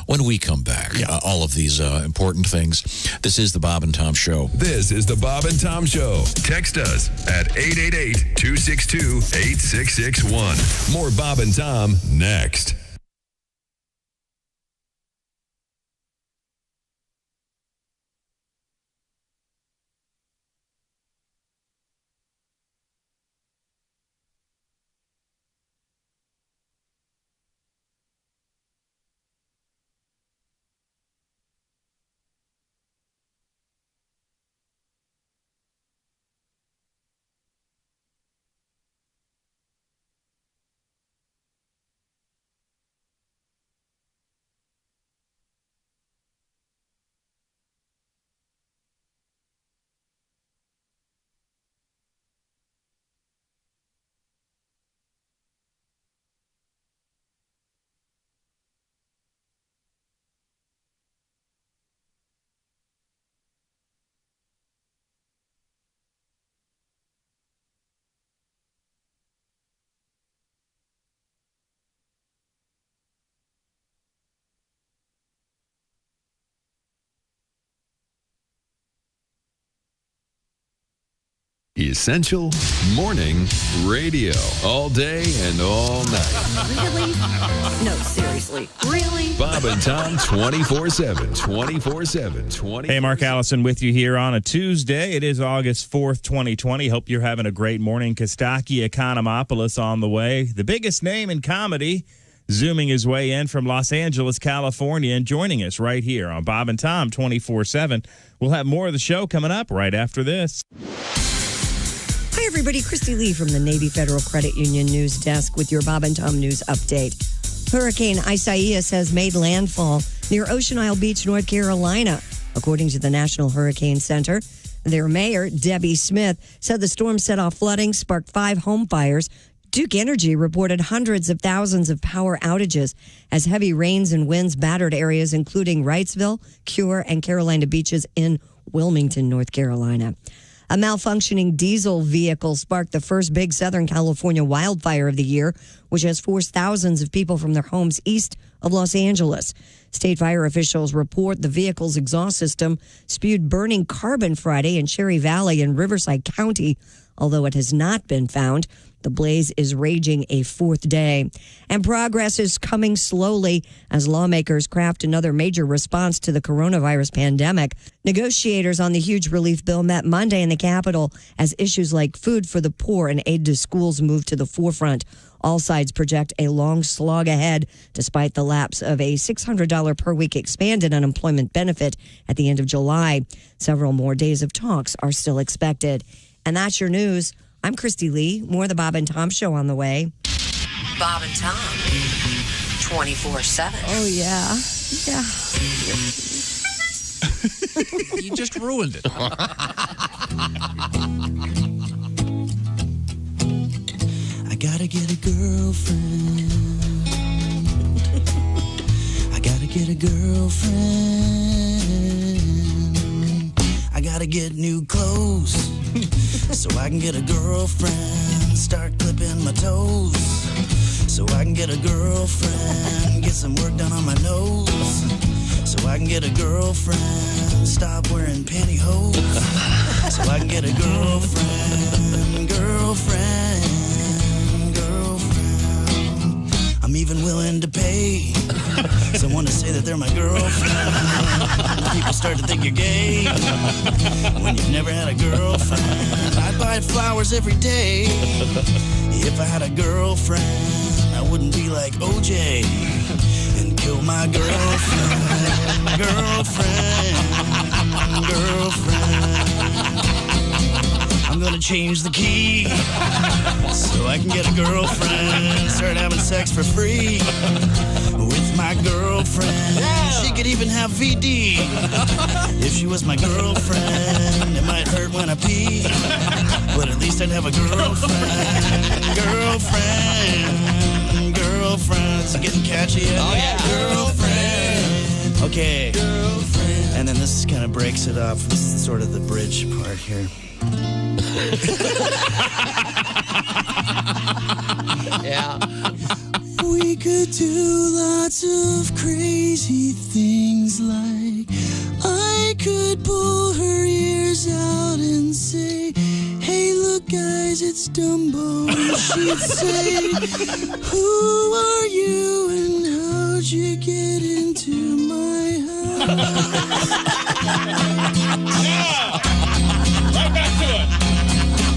When we come back, all of these important things. This is the Bob and Tom Show. This is the Bob and Tom Show. Text us at 888-262-8661. More Bob and Tom next. Essential Morning Radio. All day and all night. Really? No, seriously. Really? Bob and Tom 24/7. 24/7. Hey, Mark Allison with you here on a Tuesday. It is August 4th, 2020. Hope you're having a great morning. Kostaki Economopoulos on the way. The biggest name in comedy, zooming his way in from Los Angeles, California, and joining us right here on Bob and Tom 24/7. We'll have more of the show coming up right after this. Hi, everybody. Christy Lee from the Navy Federal Credit Union News Desk with your Bob and Tom News update. Hurricane Isaias has made landfall near Ocean Isle Beach, North Carolina. According to the National Hurricane Center, their mayor, Debbie Smith, said the storm set off flooding, sparked 5 home fires. Duke Energy reported hundreds of thousands of power outages as heavy rains and winds battered areas including Wrightsville, Cure, and Carolina Beaches in Wilmington, North Carolina. A malfunctioning diesel vehicle sparked the first big Southern California wildfire of the year, which has forced thousands of people from their homes east of Los Angeles. State fire officials report the vehicle's exhaust system spewed burning carbon Friday in Cherry Valley in Riverside County, although it has not been found. The blaze is raging a fourth day. And progress is coming slowly as lawmakers craft another major response to the coronavirus pandemic. Negotiators on the huge relief bill met Monday in the Capitol as issues like food for the poor and aid to schools move to the forefront. All sides project a long slog ahead, despite the lapse of a $600 per week expanded unemployment benefit at the end of July. Several more days of talks are still expected. And that's your news. I'm Christy Lee. More of the Bob and Tom Show on the way. Bob and Tom, 24/7. Oh, yeah. Yeah. You just ruined it. I gotta get a girlfriend. I gotta get a girlfriend. I gotta get new clothes so I can get a girlfriend. Start clipping my toes so I can get a girlfriend. Get some work done on my nose so I can get a girlfriend. Stop wearing pantyhose so I can get a girlfriend. Girlfriend. I'm even willing to pay someone to say that they're my girlfriend. People start to think you're gay when you've never had a girlfriend. I'd buy flowers every day if I had a girlfriend. I wouldn't be like OJ and kill my girlfriend. Girlfriend. I'm gonna change the key so I can get a girlfriend. Start having sex for free with my girlfriend. She could even have VD if she was my girlfriend. It might hurt when I pee, but at least I'd have a girlfriend. Girlfriend. It's getting catchy. Oh yeah. Girlfriend. Okay. Girlfriend. And then this kind of breaks it up. This is sort of the bridge part here. Yeah. We could do lots of crazy things, like I could pull her ears out and say, hey, look, guys, it's Dumbo. And she'd say, who are you and how'd you get into my house? Yeah! Right back to it.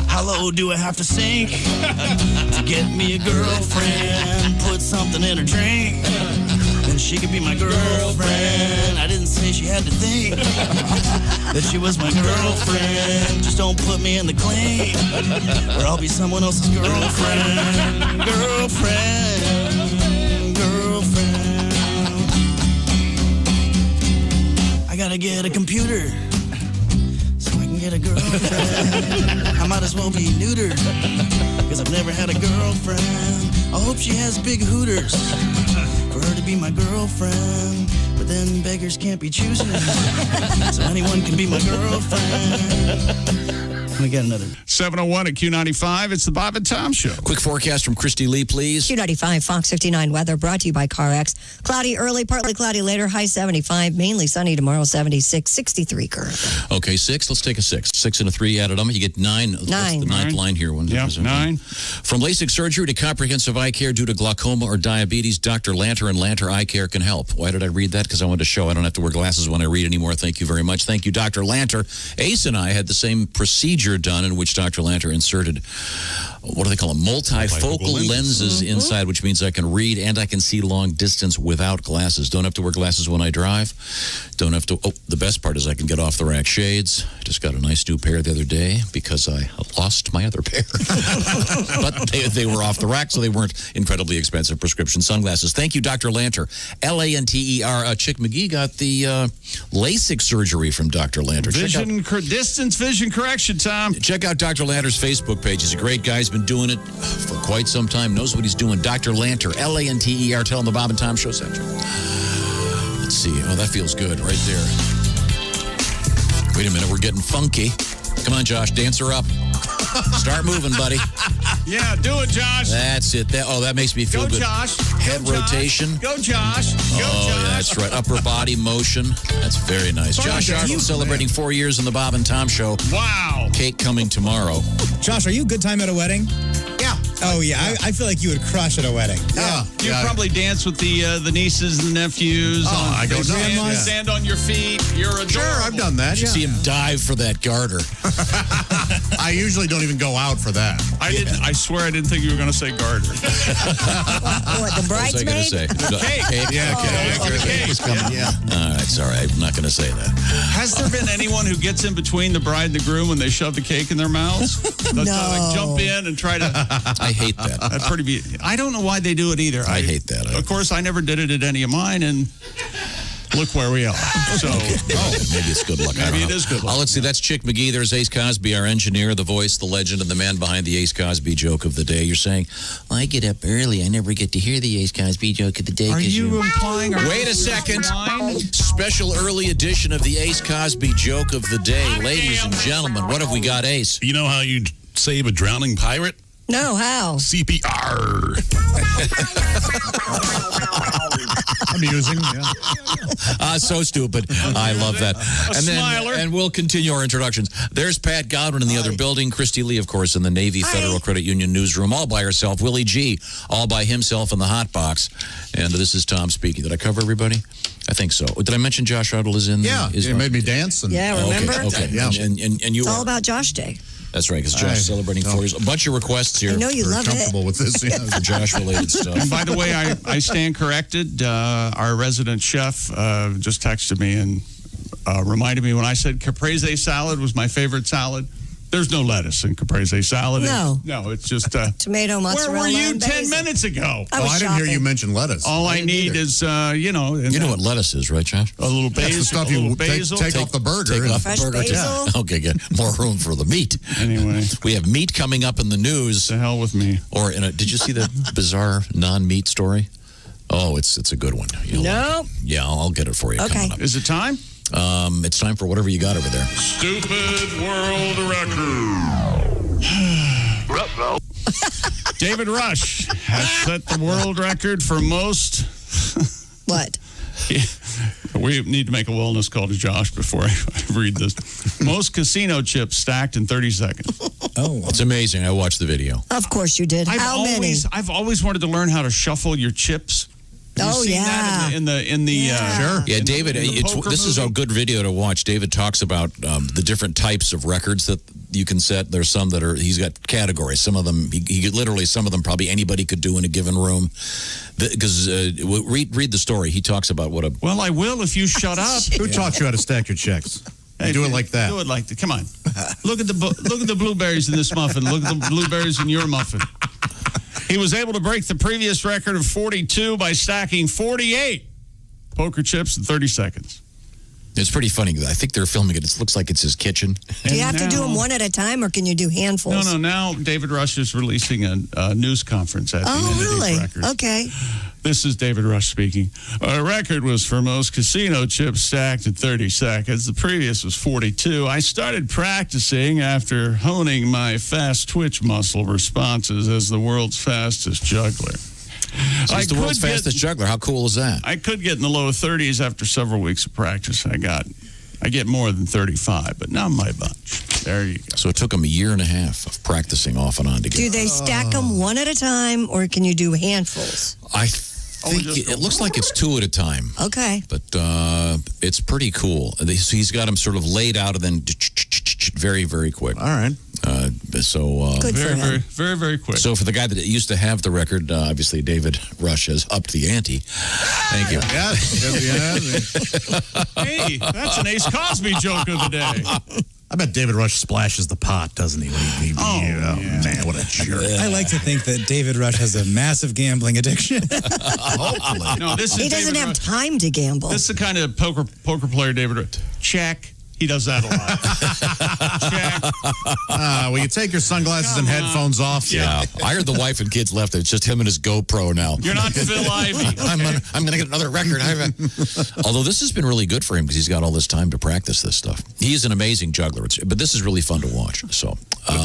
How low do I have to sink to get me a girlfriend? Put something in her drink, and she could be my girlfriend. I didn't say she had to think that she was my girlfriend. Just don't put me in the clean, or I'll be someone else's girlfriend. Girlfriend. I gotta get a computer get a girlfriend. I might as well be neutered, cause I've never had a girlfriend. I hope she has big hooters for her to be my girlfriend. But then beggars can't be choosers, so anyone can be my girlfriend. We got another 7:01 at Q95. It's the Bob and Tom Show. Quick forecast from Christy Lee, please. Q95, Fox 59 weather brought to you by CarX. Cloudy early, partly cloudy later, high 75, mainly sunny tomorrow, 76, 63 currently. Okay, 6. Let's take a 6. 6 and a 3 added on. You get 9. That's the ninth line here. Yep, 9. From LASIK surgery to comprehensive eye care due to glaucoma or diabetes, Dr. Lanter and Lanter Eye Care can help. Why did I read that? Because I wanted to show I don't have to wear glasses when I read anymore. Thank you very much. Thank you, Dr. Lanter. Ace and I had the same procedure done in which Dr. Lanter inserted, what do they call them, multifocal lenses inside, which means I can read and I can see long distance without glasses. Don't have to wear glasses when I drive. Don't have to, the best part is I can get off the rack shades. I just got a nice new pair the other day because I lost my other pair. But they were off the rack, so they weren't incredibly expensive prescription sunglasses. Thank you, Dr. Lanter. Lanter. Chick McGee got the LASIK surgery from Dr. Lanter. Distance vision correction, Tom. Check out Dr. Lanter's Facebook page. He's a great guy. He's been doing it for quite some time. Knows what he's doing. Dr. Lanter. Lanter. Tell him the Bob and Tom Show sent you. Let's see. Oh, that feels good right there. Wait a minute. We're getting funky. Come on, Josh, dance her up. Start moving, buddy. Yeah, do it, Josh. That's it. That makes me feel Go, good. Josh. Head Go, Josh. rotation. Go, Josh. Go, Oh, Josh. yeah, that's right. Upper body motion. That's very nice. Josh Arnold celebrating 4 years in the Bob and Tom Show. Wow. Cake coming tomorrow. Josh, are you a good time at a wedding? Yeah. Oh, yeah. I feel like you would crush at a wedding. Yeah. You probably dance with the nieces and the nephews. I go nuts. Stand on your feet. You're adorable. Sure, I've done that. You Yeah. see him dive for that garter. I usually don't even go out for that. I swear I didn't think you were going to say garter. What, the What was I going to bridesmaid? say? Cake. Yeah, Cake is coming. Yeah. All right, sorry. I'm not going to say that. Has there been anyone who gets in between the bride and the groom when they shove the cake in their mouths? No. Like jump in and try to. I hate that. That's pretty. I don't know why they do it either. I hate that. Of course, I never did it at any of mine, and look where we are. So, maybe it's good luck. I don't Maybe know. it is good luck. Let's see. That's Chick McGee. There's Ace Cosby, our engineer, the voice, the legend, and the man behind the Ace Cosby joke of the day. You're saying, well, I get up early. I never get to hear the Ace Cosby joke of the day. Are you implying? Wait a second. Special early edition of the Ace Cosby joke of the day. Ladies and gentlemen, what have we got, Ace? You know how you save a drowning pirate? No, how? CPR. Amusing, yeah. So stupid. I love that. And we'll continue our introductions. There's Pat Godwin in the other building. Christy Lee, of course, in the Navy Federal Credit Union newsroom, all by herself. Willie G, all by himself in the hot box. And this is Tom speaking. Did I cover everybody? I think so. Did I mention Josh Arnold is in? Yeah, you made me dance. And, Yeah, remember? Okay. Yeah. And you It's all are. about Josh Day. That's right, because Josh is celebrating 4 years. A bunch of requests here. I know you Very love comfortable it. with this. Yeah. For Josh-related stuff. And by the way, I stand corrected. Our resident chef just texted me and reminded me when I said caprese salad was my favorite salad. There's no lettuce in caprese salad. No. No, it's just Tomato, mozzarella, where were you and 10 basil. minutes ago? I was I didn't hear shopping. you mention lettuce. All I didn't need either. is, You know what lettuce is, right, Josh? a little That's basil. the stuff a little you basil. take off the burger. Take off Fresh the burger. basil. Yeah. Okay, good. More room for the meat. Anyway, We have meat coming up in the news. the hell with me. Or did you see the bizarre non-meat story? Oh, it's a good one. You'll like Nope. it. Yeah, I'll get it for you. Okay. Coming up. Is it time? It's time for whatever you got over there. Stupid world record. David Rush has set the world record for most. What? We need to make a wellness call to Josh before I read this. Most casino chips stacked in 30 seconds. Oh. It's amazing. I watched the video. Of course you did. How many? I've always wanted to learn how to shuffle your chips. Have you Oh, seen yeah. that in the Sure. Yeah, in David, the poker this is a movie? good video to watch. David talks about the different types of records that you can set. There's some that he's got categories. Some of them, he literally, some of them probably anybody could do in a given room. Because read the story. He talks about what a... Well, I will if you shut up. Who taught you how to stack your checks? You do it like that. Do it like that. Come on. Look at the blueberries in this muffin. Look at the blueberries in your muffin. He was able to break the previous record of 42 by stacking 48 poker chips in 30 seconds. It's pretty funny. I think they're filming it. It looks like it's his kitchen. Do you have to do them one at a time, or can you do handfuls? No. Now David Rush is releasing a news conference at the end of really? these records. Okay. This is David Rush speaking. Our record was for most casino chips stacked in 30 seconds. The previous was 42. I started practicing after honing my fast twitch muscle responses as the world's fastest juggler. So he's the world's fastest juggler. How cool is that? I could get in the low 30s after several weeks of practice. I get more than 35, but not my bunch. There you go. So it took him a year and a half of practicing off and on to get Do they stack them one at a time, or can you do handfuls? I think it looks like it's 2 at a time. Okay. But it's pretty cool. He's got them sort of laid out and then very, very quick. All right. Good for him. Very, very quick. So for the guy that used to have the record, obviously David Rush has upped the ante. Thank you. Hey, that's an Ace Cosby joke of the day. I bet David Rush splashes the pot, doesn't he? Man, what a jerk. I like to think that David Rush has a massive gambling addiction. No, this is He doesn't David have Rush. time to gamble. This is the kind of poker player David Rush. Check, He does that a lot. Will you take your sunglasses and headphones off? Yeah. I heard the wife and kids left. It's just him and his GoPro now. You're not Phil Ivey. I'm going to get another record. Although this has been really good for him because he's got all this time to practice this stuff. He is an amazing juggler. But this is really fun to watch. So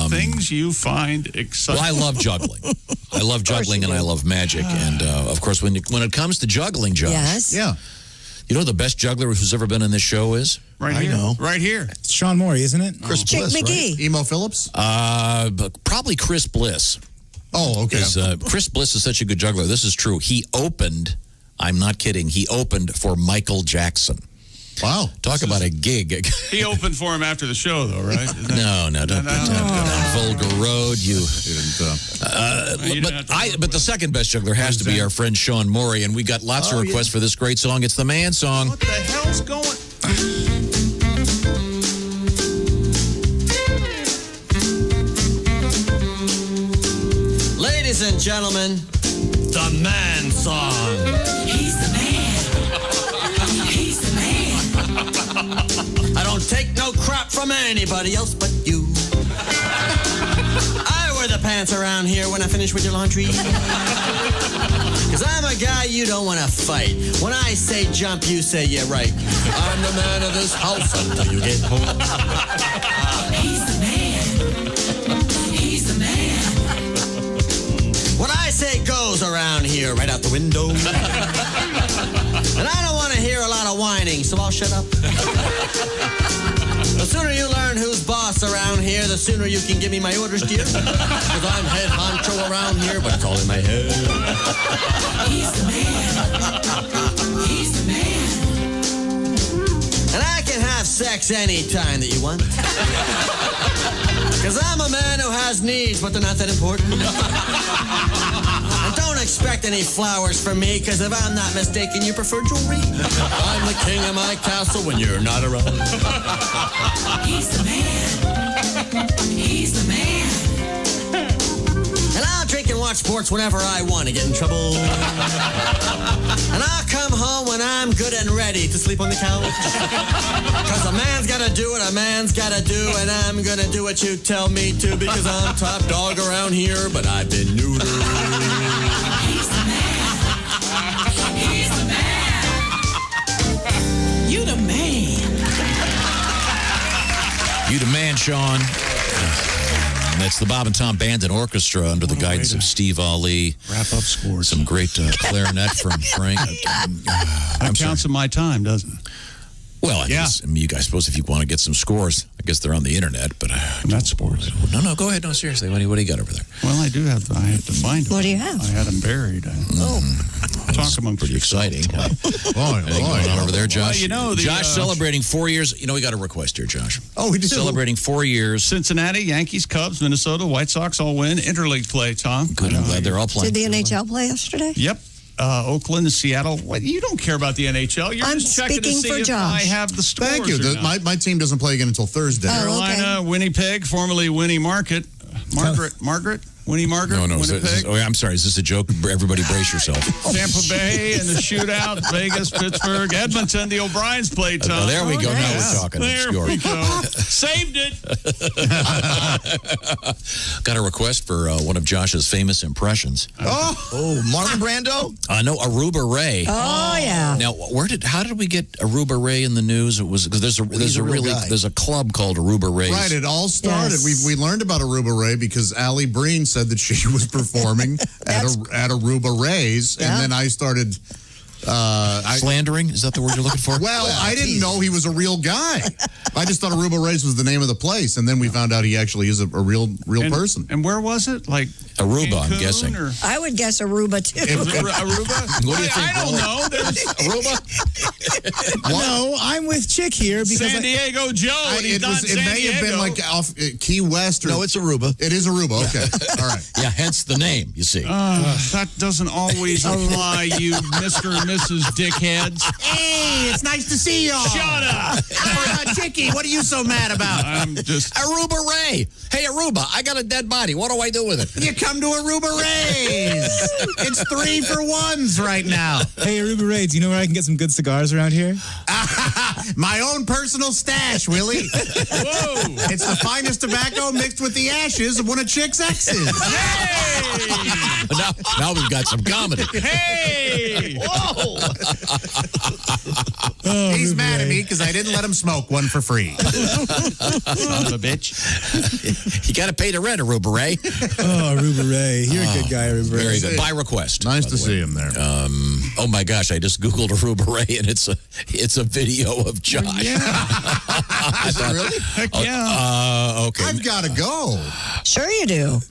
things you find exciting. Well, I love juggling. I love juggling and I love magic. And, of course, when it comes to juggling, Josh. Yes. Yeah. You know who the best juggler who's ever been in this show is? Right here. Right here. It's Sean Morey, isn't it? Chris Chick Bliss, McGee. right? Emo Phillips? Probably Chris Bliss. Oh, okay. Chris Bliss is such a good juggler. This is true. He opened, I'm not kidding, he opened for Michael Jackson. Wow. Talk about a gig. He opened for him after the show, though, right? No, don't go down Vulgar Road. You didn't. But the second best juggler has to be our friend Sean Morey, and we got lots of requests for this great song. It's the man song. What the hell's going? Ladies and gentlemen, the man song. He's the man. He's the man. I don't take no crap from anybody else but you. I wear the pants around here when I finish with your laundry. Because I'm a guy you don't want to fight. When I say jump, you say you're right. I'm the man of this house until you get home. He's the man. He's the man. What I say goes around here, right out the window. And I don't want to hear a lot of whining, so I'll shut up. The sooner you learn who's boss around here, the sooner you can give me my orders, dear. Because I'm head honcho around here, but it's all in my head. He's the man. He's the man. And I can have sex anytime that you want. Because I'm a man who has needs, but they're not that important. And don't expect any flowers from me, because if I'm not mistaken, you prefer jewelry. I'm the king of my castle when you're not around. He's the man. He's the man. And I'll drink and watch sports whenever I want to get in trouble. And I'll come home when I'm good and ready to sleep on the couch. Because a man's got to do what a man's got to do, and I'm going to do what you tell me to, because I'm top dog around here, but I've been neutered. He's the man. He's the man. You the man. You the man, Sean. And that's the Bob and Tom Band and Orchestra under the guidance of Steve Ali. Wrap up scores. Some great clarinet from Frank. That counts in my time, doesn't it? Well, I guess, you guys, suppose if you want to get some scores, I guess they're on the internet, but... Not sports. No, go ahead. No, seriously. What do you got over there? Well, I do have. I have to find them. What do you have? I had them buried. Talk amongst pretty exciting. Anything going on over there, Josh? Well, Josh celebrating 4 years. You know, we got a request here, Josh. Oh, we do. Celebrating 4 years. Cincinnati, Yankees, Cubs, Minnesota, White Sox all win. Interleague play, Tom. Good. I'm glad they're all playing. Did the NHL play yesterday? Yep. Oakland and Seattle. What, you don't care about the NHL. You're I'm just checking to speaking see for if Josh. I have the scores. Thank you. or not. My team doesn't play again until Thursday. Carolina, Winnipeg, formerly Winnie Market. Margaret? Winnie Margaret? No. Winnipeg. I'm sorry. Is this a joke? Everybody brace yourself. Tampa Bay in the shootout. Vegas, Pittsburgh, Edmonton. The O'Briens played, Tom. There we go. Now we're talking. There we go. Saved it. Got a request for one of Josh's famous impressions. Oh, Marlon Brando? No, Aruba Ray. Oh, yeah. Now, how did we get Aruba Ray in the news? It was because there's a club called Aruba Rays. Right, it all started. We learned about Aruba Ray because Allie Breen said that she was performing at Aruba Rays, and then I started slandering. Is that the word you're looking for? Well, I didn't know he was a real guy. I just thought Aruba Rays was the name of the place, and then we found out he actually is a real person. And where was it? Like Aruba, Cancun, I'm guessing. I would guess Aruba too. Aruba? What do you think? I don't know. There's Aruba. No, I'm with Chick here because San Diego Joe. And It may have been like off Key West. Or, No, it's Aruba. It is Aruba. Okay, all right. Yeah, hence the name. You see. That doesn't always apply, you Mr. and Mrs. Dickheads. hey, it's nice to see y'all. Shut up. Chicky, what are you so mad about? I'm just Aruba Ray. Hey, Aruba, I got a dead body. What do I do with it? You come to Aruba Rays. It's 3 for 1s right now. Hey, Aruba Ray, do you know where I can get some good cigars around here? My own personal stash, Willie. Whoa! It's the finest tobacco mixed with the ashes of one of Chick's exes. Now we've got some comedy. Hey! Whoa! Oh, He's Aruba mad at Ray. me because I didn't let him smoke one for free. Son of a bitch. You got to pay the rent, Aruba Ray. Oh, Aruba Ray. You're a good guy, Aruba Ray. Very good. By request. Nice to see him there. Oh my gosh! I just Googled Aruba Ray, and it's a video of Josh. Is it really? Heck yeah. Okay. I've got to go. Sure you do.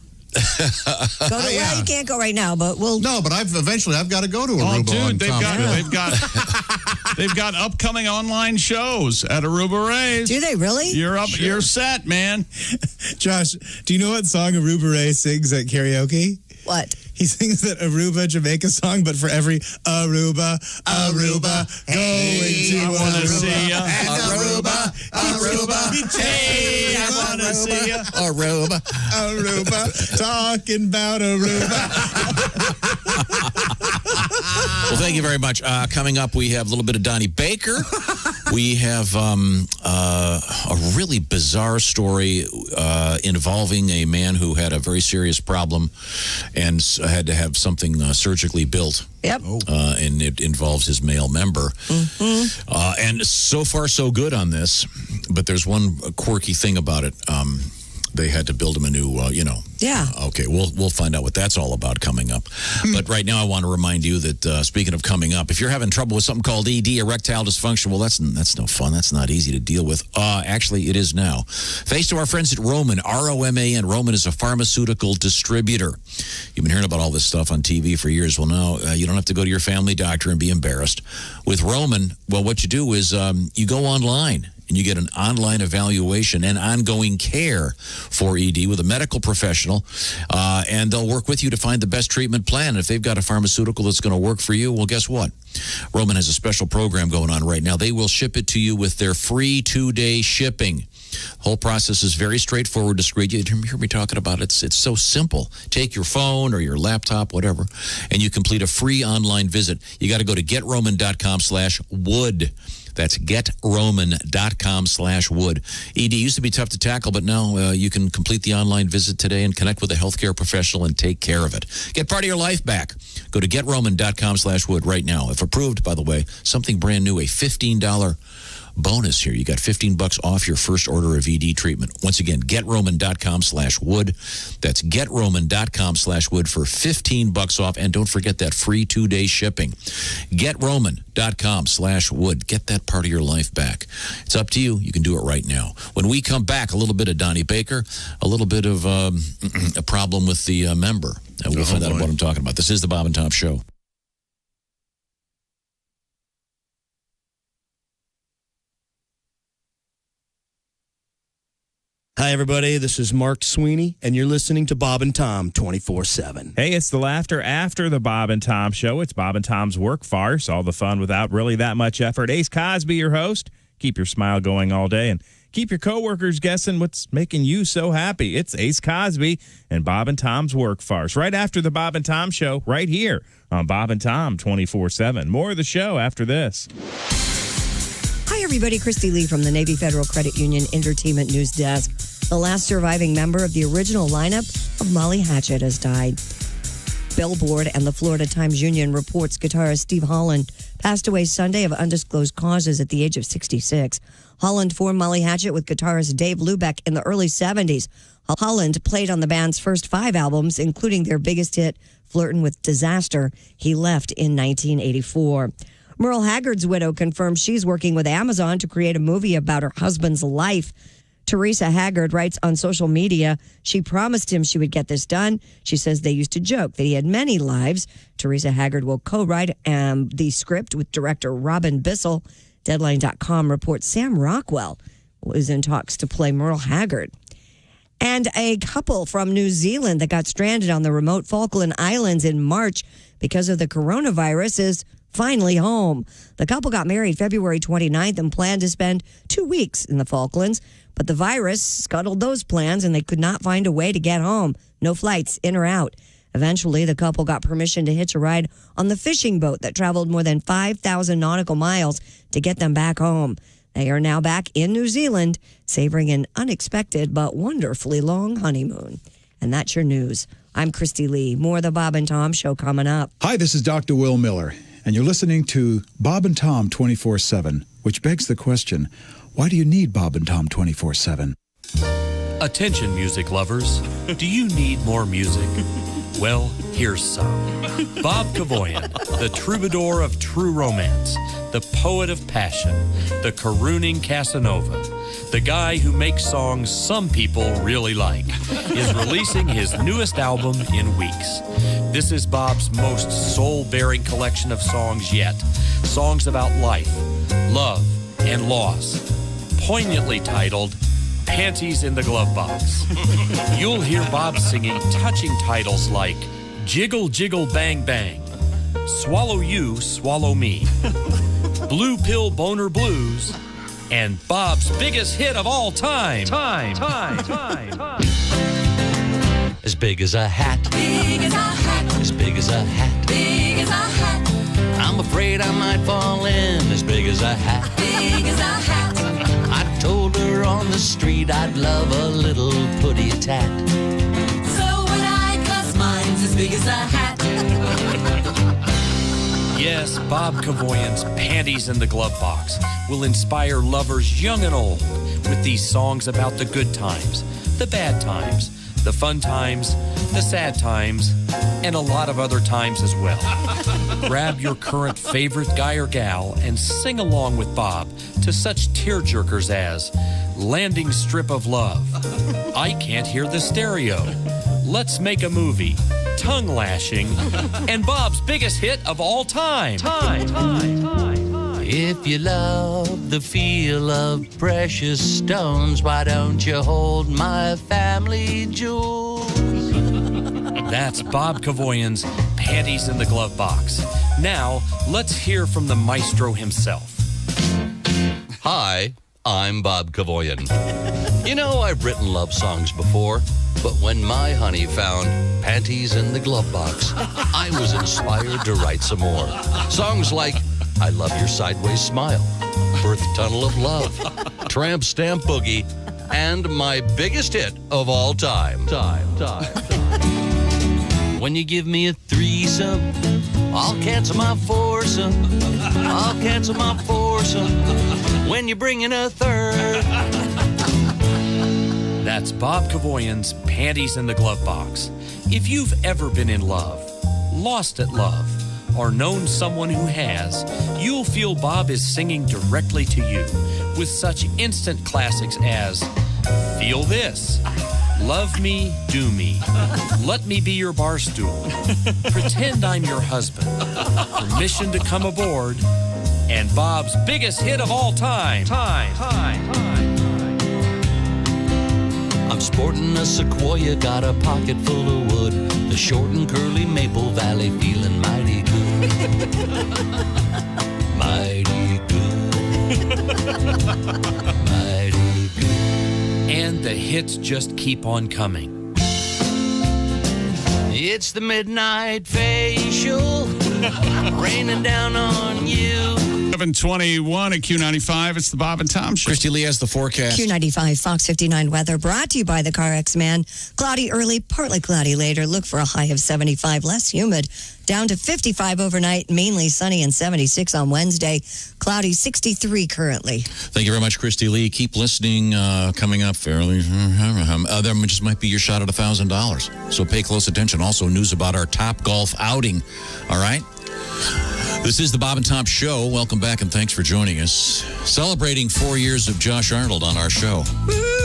Well, you can't go right now, but we'll. No, but I've got to go to Aruba. Oh, dude, on they've Tom got they've got upcoming online shows at Aruba Ray's. Do they really? You're set, man. Josh, do you know what song Aruba Ray sings at karaoke? What? He sings that Aruba Jamaica song, but for every Aruba, Hey, going to I wanna see ya. Aruba. Hey, I wanna see ya. Aruba, talking about Aruba. Well, thank you very much. Coming up, we have a little bit of Donnie Baker. We have a really bizarre story involving a man who had a very serious problem and had to have something surgically built. Yep. And it involves his male member. Mm-hmm. And so far, so good on this. But there's one quirky thing about it. They had to build him a new, Yeah. Okay, we'll find out what that's all about coming up. But right now, I want to remind you that speaking of coming up, if you're having trouble with something called ED, erectile dysfunction, well, that's no fun. That's not easy to deal with. Actually, it is now. Thanks to our friends at Roman, ROMAN. Roman is a pharmaceutical distributor. You've been hearing about all this stuff on TV for years. Well, now you don't have to go to your family doctor and be embarrassed. With Roman, well, what you do is you go online. And you get an online evaluation and ongoing care for ED with a medical professional. And they'll work with you to find the best treatment plan. And if they've got a pharmaceutical that's going to work for you, well, guess what? Roman has a special program going on right now. They will ship it to you with their free 2-day shipping. The whole process is very straightforward, discreet. You hear me talking about it. It's so simple. Take your phone or your laptop, whatever, and you complete a free online visit. You got to go to getroman.com/wood. That's getroman.com/wood. ED used to be tough to tackle, but now you can complete the online visit today and connect with a healthcare professional and take care of it. Get part of your life back. Go to getroman.com/wood right now. If approved, by the way, something brand new, a $15 bonus here. You got $15 off your first order of ED treatment. Once again, getroman.com/wood. That's getroman.com/wood for $15 off. And don't forget that free 2-day shipping. Getroman.com/wood. Get that part of your life back. It's up to you. You can do it right now. When we come back, a little bit of Donnie Baker, a little bit of a problem with the member. And we'll find out what I'm talking about. This is the Bob and Tom Show. Hi, everybody. This is Mark Sweeney, and you're listening to Bob and Tom 24/7. Hey, it's the laughter after the Bob and Tom Show. It's Bob and Tom's work farce, all the fun without really that much effort. Ace Cosby, your host. Keep your smile going all day and keep your coworkers guessing what's making you so happy. It's Ace Cosby and Bob and Tom's work farce. Right after the Bob and Tom Show, right here on Bob and Tom 24/7. More of the show after this. Hi, everybody. Christy Lee from the Navy Federal Credit Union Entertainment News Desk. The last surviving member of the original lineup of Molly Hatchet has died. Billboard and the Florida Times Union reports guitarist Steve Holland passed away Sunday of undisclosed causes at the age of 66. Holland formed Molly Hatchet with guitarist Dave Lubeck in the early 70s. Holland played on the band's first 5 albums, including their biggest hit, Flirtin' with Disaster. He left in 1984. Merle Haggard's widow confirms she's working with Amazon to create a movie about her husband's life. Teresa Haggard writes on social media, she promised him she would get this done. She says they used to joke that he had many lives. Teresa Haggard will co-write the script with director Robin Bissell. Deadline.com reports Sam Rockwell is in talks to play Merle Haggard. And a couple from New Zealand that got stranded on the remote Falkland Islands in March because of the coronavirus is finally home. The couple got married February 29th and planned to spend 2 weeks in the Falklands, but the virus scuttled those plans and they could not find a way to get home. No flights in or out. Eventually, the couple got permission to hitch a ride on the fishing boat that traveled more than 5,000 nautical miles to get them back home. They are now back in New Zealand, savoring an unexpected but wonderfully long honeymoon. And that's your news. I'm Christy Lee. More of the Bob and Tom Show coming up. Hi, this is Dr. Will Miller, and you're listening to Bob and Tom 24/7, which begs the question, why do you need Bob and Tom 24/7? Attention, music lovers. Do you need more music? Well, here's some. Bob Kavoyan, the troubadour of true romance, the poet of passion, the carooning Casanova, the guy who makes songs some people really like, is releasing his newest album in weeks. This is Bob's most soul-bearing collection of songs yet. Songs about life, love, and loss. Poignantly titled, Panties in the Glove Box. You'll hear Bob singing touching titles like Jiggle, Jiggle, Bang, Bang, Swallow You, Swallow Me, Blue Pill Boner Blues, and Bob's biggest hit of all time. As big as a hat. Big as a hat. As big as a hat. Big as a hat. I'm afraid I might fall in. As big as a hat. Big as a hat. I told her on the street I'd love a little putty tat. So would I, 'cause mine's as big as a hat. Yes, Bob Kavoyan's Panties in the Glove Box will inspire lovers young and old with these songs about the good times, the bad times, the fun times, the sad times, and a lot of other times as well. Grab your current favorite guy or gal and sing along with Bob to such tearjerkers as Landing Strip of Love, I Can't Hear the Stereo, Let's Make a Movie, Tongue Lashing, and Bob's biggest hit of all time. If you love the feel of precious stones, why don't you hold my family jewels? That's Bob Kavoyan's Panties in the Glove Box. Now, let's hear from the maestro himself. Hi, I'm Bob Kavoyan. You know, I've written love songs before, but when my honey found Panties in the Glove Box, I was inspired to write some more. Songs like I Love Your Sideways Smile, Birth Tunnel of Love, Tramp Stamp Boogie, and my biggest hit of all time. When you give me a threesome, I'll cancel my foursome. I'll cancel my foursome. When you bring in a third. That's Bob Kavoyan's Panties in the Glove Box. If you've ever been in love, lost at love, or known someone who has, you'll feel Bob is singing directly to you with such instant classics as Feel This, Love Me, Do Me, Let Me Be Your Bar Stool, Pretend I'm Your Husband, Permission to Come Aboard, and Bob's biggest hit of all time. I'm sporting a sequoia, got a pocket full of wood. The short and curly Maple Valley feeling mighty good. Mighty good. Mighty good. And the hits just keep on coming. It's the midnight facial, raining down on you. 7:21 at Q95. It's the Bob and Tom Show. Christy Lee has the forecast. Q95 Fox 59 weather brought to you by the CarX Man. Cloudy early, partly cloudy later. Look for a high of 75, less humid. Down to 55 overnight, mainly sunny and 76 on Wednesday. Cloudy 63 currently. Thank you very much, Christy Lee. Keep listening. Coming up fairly. There just might be your shot at $1,000. So pay close attention. Also, news about our Top Golf outing. All right? This is the Bob and Tom Show. Welcome back and thanks for joining us. Celebrating 4 years of Josh Arnold on our show.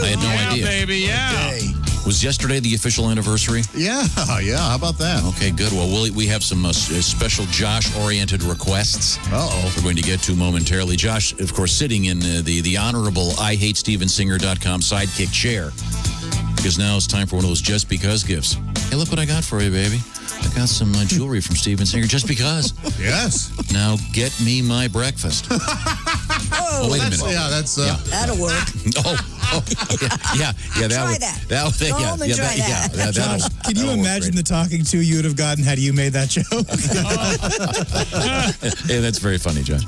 I had no idea. Baby, yeah. Was yesterday the official anniversary? Yeah. How about that? Okay, good. Well, we have some special Josh-oriented requests. We're going to get to momentarily. Josh, of course, sitting in the honorable IHateStevenSinger.com sidekick chair. Because now it's time for one of those Just Because gifts. Hey, look what I got for you, baby. I got some jewelry from Steven Singer just because. Yes. Now get me my breakfast. Oh, wait a minute. Yeah, that's... That'll work. Yeah. Try that. Go home and try that. Josh, can you imagine the talking to you would have gotten had you made that joke? Yeah, that's very funny, John.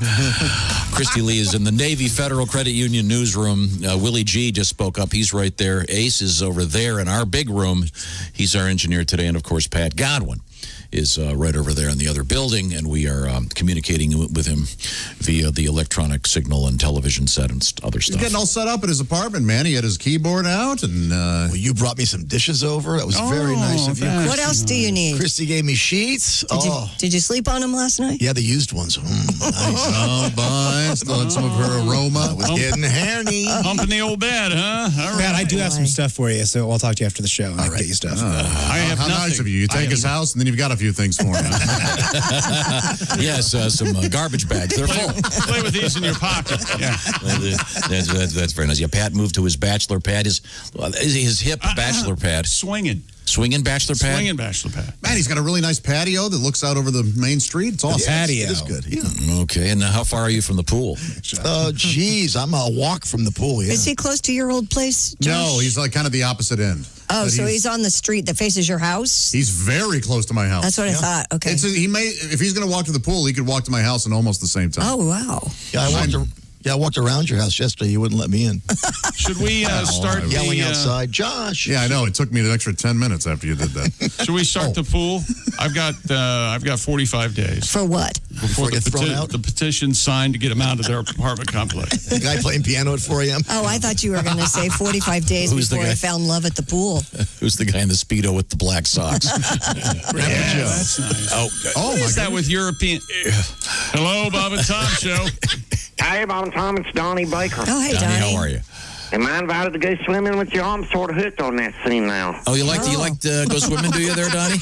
Christy Lee is in the Navy Federal Credit Union newsroom. Willie G just spoke up. He's right there. Ace is over there in our big room. He's our engineer today. And, of course, Pat Godwin is right over there in the other building, and we are communicating with him via the electronic signal and television set and other stuff. He's getting all set up at his apartment, man. He had his keyboard out, and well, you brought me some dishes over. That was very nice of you. What else do you need? Christy gave me sheets. Did you sleep on them last night? Yeah, the used ones. Nice. Oh, boy. Still had some of her aroma. It was getting handy. Humping the old bed, huh? All right. Pat, I do have some stuff for you, so I'll talk to you after the show. I'll get you stuff. I have how nothing. nice of you. You take his house, and then you've got a few things for him. Yes, some garbage bags. They're full. Play with these in your pocket. Yeah. That's very nice. Yeah, Pat moved to his bachelor pad, his hip bachelor pad. Swinging bachelor pad? Swinging bachelor pad. Man, he's got a really nice patio that looks out over the main street. It's awesome. Patio. It is good. Yeah. Okay, and how far are you from the pool? Geez, I'm a walk from the pool, yeah. Is he close to your old place, Josh? No, he's like kind of the opposite end. Oh, But so he's on the street that faces your house? He's very close to my house. That's what I thought. Okay. If he's going to walk to the pool, he could walk to my house in almost the same time. Oh, wow. Yeah, I walked around your house yesterday. You wouldn't let me in. Should we start yelling outside, Josh? Yeah, I know. It took me an extra 10 minutes after you did that. Should we start the pool? I've got 45 days. For what? Before get thrown out? The petition signed to get them out of their apartment complex. The guy playing piano at 4 a.m.? Oh, I thought you were going to say 45 days before I found love at the pool. Who's the guy in the Speedo with the black socks? That's nice. What is that with European? Hello, Bob and Tom Show. Hey, Bob and Tom, it's Donnie Baker. Oh, hey, Donnie. How are you? Am I invited to go swimming with you? I'm sort of hooked on that scene now. Oh, you like to go swimming, do you there, Donnie?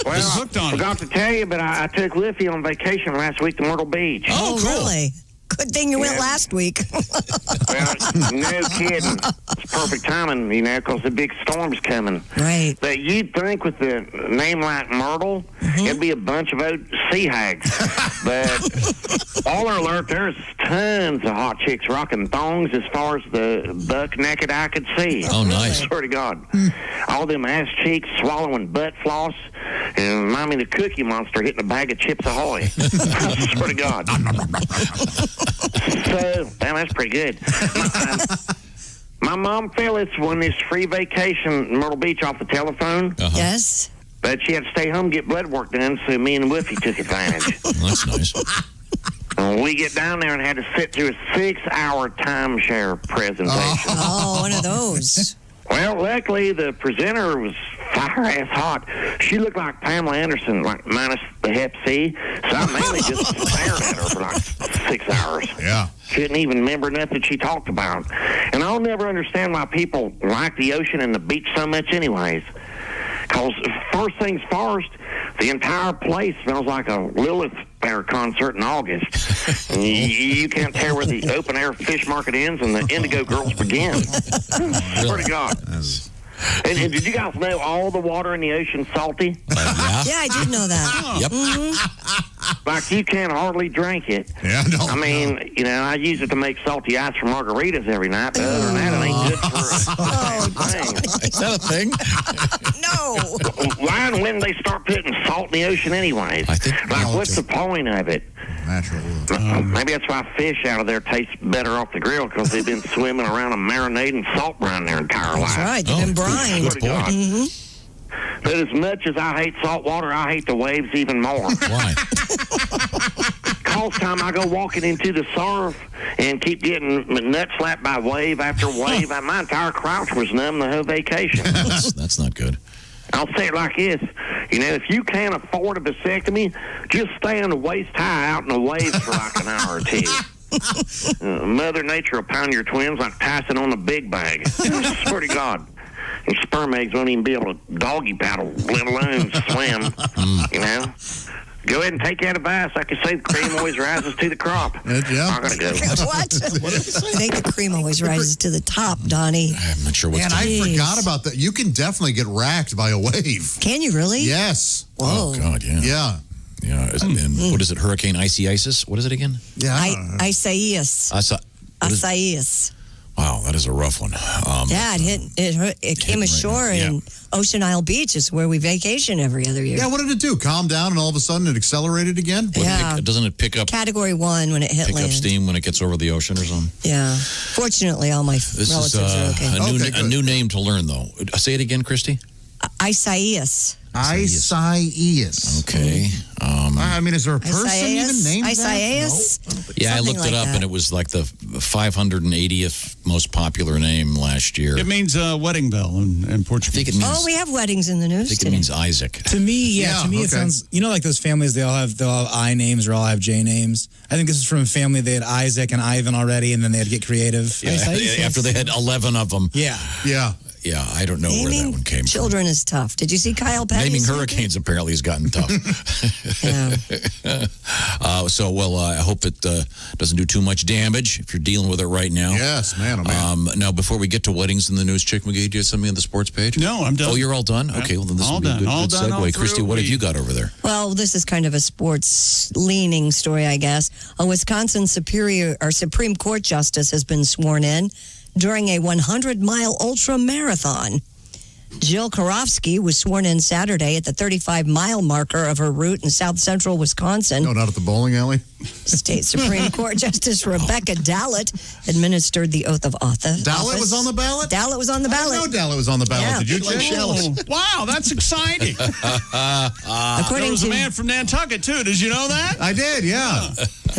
Well, hooked on I forgot to tell you, but I took Liffy on vacation last week to Myrtle Beach. Oh, cool. Really? Good thing you went last week. Well, no kidding. It's perfect timing, because the big storm's coming. Right. But you'd think with the name like Myrtle, it'd be a bunch of old sea hags. But baller alert, there's tons of hot chicks rocking thongs as far as the buck naked eye could see. Oh, nice. I swear to God. All them ass cheeks swallowing butt floss and remind me of the Cookie Monster hitting a bag of Chips Ahoy. I swear to God. So, man, that's pretty good. My mom Phyllis won this free vacation in Myrtle Beach off the telephone. Yes. But she had to stay home and get blood work done, so me and Woofy took advantage. That's nice. We get down there and had to sit through a 6-hour timeshare presentation. Oh, one of those. Well, luckily, the presenter was fire-ass hot. She looked like Pamela Anderson, like minus the Hep C. So I mainly just stared at her for like 6 hours. Yeah. Couldn't even remember nothing she talked about. And I'll never understand why people like the ocean and the beach so much anyways. Because first things first, the entire place smells like a Lilith Fair concert in August. You can't tell where the open-air fish market ends and the Indigo Girls begin. Swear to God. And did you guys know all the water in the ocean's salty? Yeah, I did know that. Yep. Like, you can hardly drink it. Yeah, no. I mean, I use it to make salty ice for margaritas every night, but other than that, it ain't good for a thing. Is that a thing? No. Why and when they start putting salt in the ocean anyways? What's the point of it? Natural. Maybe that's why fish out of there taste better off the grill, because they've been swimming around a marinating salt brine their entire life. That's right. They've been brined. Swear to God. But as much as I hate salt water, I hate the waves even more. Why? Calls time I go walking into the surf and keep getting nut slapped by wave after wave. My entire crouch was numb the whole vacation. That's not good. I'll say it like this. If you can't afford a vasectomy, just stay on the waist high out in the waves for like an hour or two. Mother Nature will pound your twins like Tyson on the big bag. I swear to God. And sperm eggs won't even be able to doggy paddle, let alone swim. Go ahead and take that advice. Like I say, the cream always rises to the crop. Yeah. I gotta go. What? I think the cream always rises to the top, Donnie. I'm not sure what's Man, I forgot about that. You can definitely get racked by a wave. Can you really? Yes. Whoa. Oh, God, yeah. Yeah. Yeah. And what is it? Hurricane Isis? What is it again? Yeah. Isaias. Isaias. Wow, that is a rough one. Yeah, it came ashore in Ocean Isle Beach. Is where we vacation every other year. Yeah, what did it do? Calm down, and all of a sudden it accelerated again? Doesn't it pick up Category 1 when it hit land? Pick up steam when it gets over the ocean or something? Yeah. Fortunately, all my relatives are okay. A new name to learn, though. Say it again, Christy. Isaias. Isaias. Okay. I mean, is there a person even named Isaias? that? No. Yeah, I looked it up, and it was like the 580th most popular name last year. It means wedding bell in Portuguese. I think it means, we have weddings in the news I think today. it means Isaac. To me, it sounds, like those families, they all have I names or all have J names. I think this is from a family, they had Isaac and Ivan already, and then they had to get creative. Yeah, after they had 11 of them. Yeah. Yeah. Yeah, I don't know where that one came from. Children is tough. Did you see Kyle Petty? Naming hurricanes apparently has gotten tough. I hope it doesn't do too much damage if you're dealing with it right now. Yes, man. Now, before we get to weddings in the news, Chick McGee, do you have something on the sports page? No, I'm done. Oh, you're all done? Okay, well, then this will be a good segue. Christy, what have you got over there? Well, this is kind of a sports-leaning story, I guess. A Wisconsin Supreme Court justice has been sworn in during a 100-mile ultra marathon. Jill Karofsky was sworn in Saturday at the 35-mile marker of her route in south central Wisconsin. No, not at the bowling alley. State Supreme Court Justice Rebecca Dallett administered the oath of office. Dallett was on the ballot? Dallett was on the ballot. I didn't know Dallett was on the ballot. Yeah. Did you, Chick? Wow, that's exciting. There was a man from Nantucket, too. Did you know that? I did, yeah.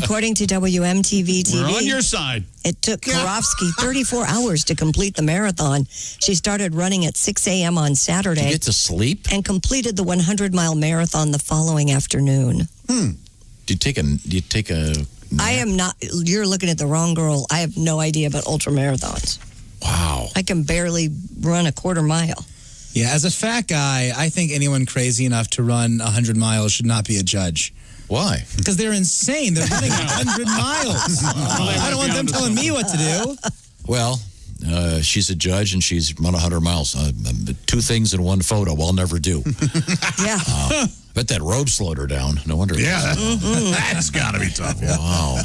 According to WMTV TV, we're on your side. It took Karofsky 34 hours to complete the marathon. She started running at 6 a.m. on Saturday. Did you get to sleep? And completed the 100-mile marathon the following afternoon. Do you take a I am not. You're looking at the wrong girl. I have no idea about ultra marathons. Wow. I can barely run a quarter mile. Yeah, as a fat guy, I think anyone crazy enough to run 100 miles should not be a judge. Why? Because they're insane. They're running 100 miles. I don't want them telling me what to do. Well, she's a judge and she's run 100 miles. Two things in one photo I'll never do. Yeah. Bet that robe slowed her down. No wonder. Yeah, that's got to be tough. Yeah. Wow.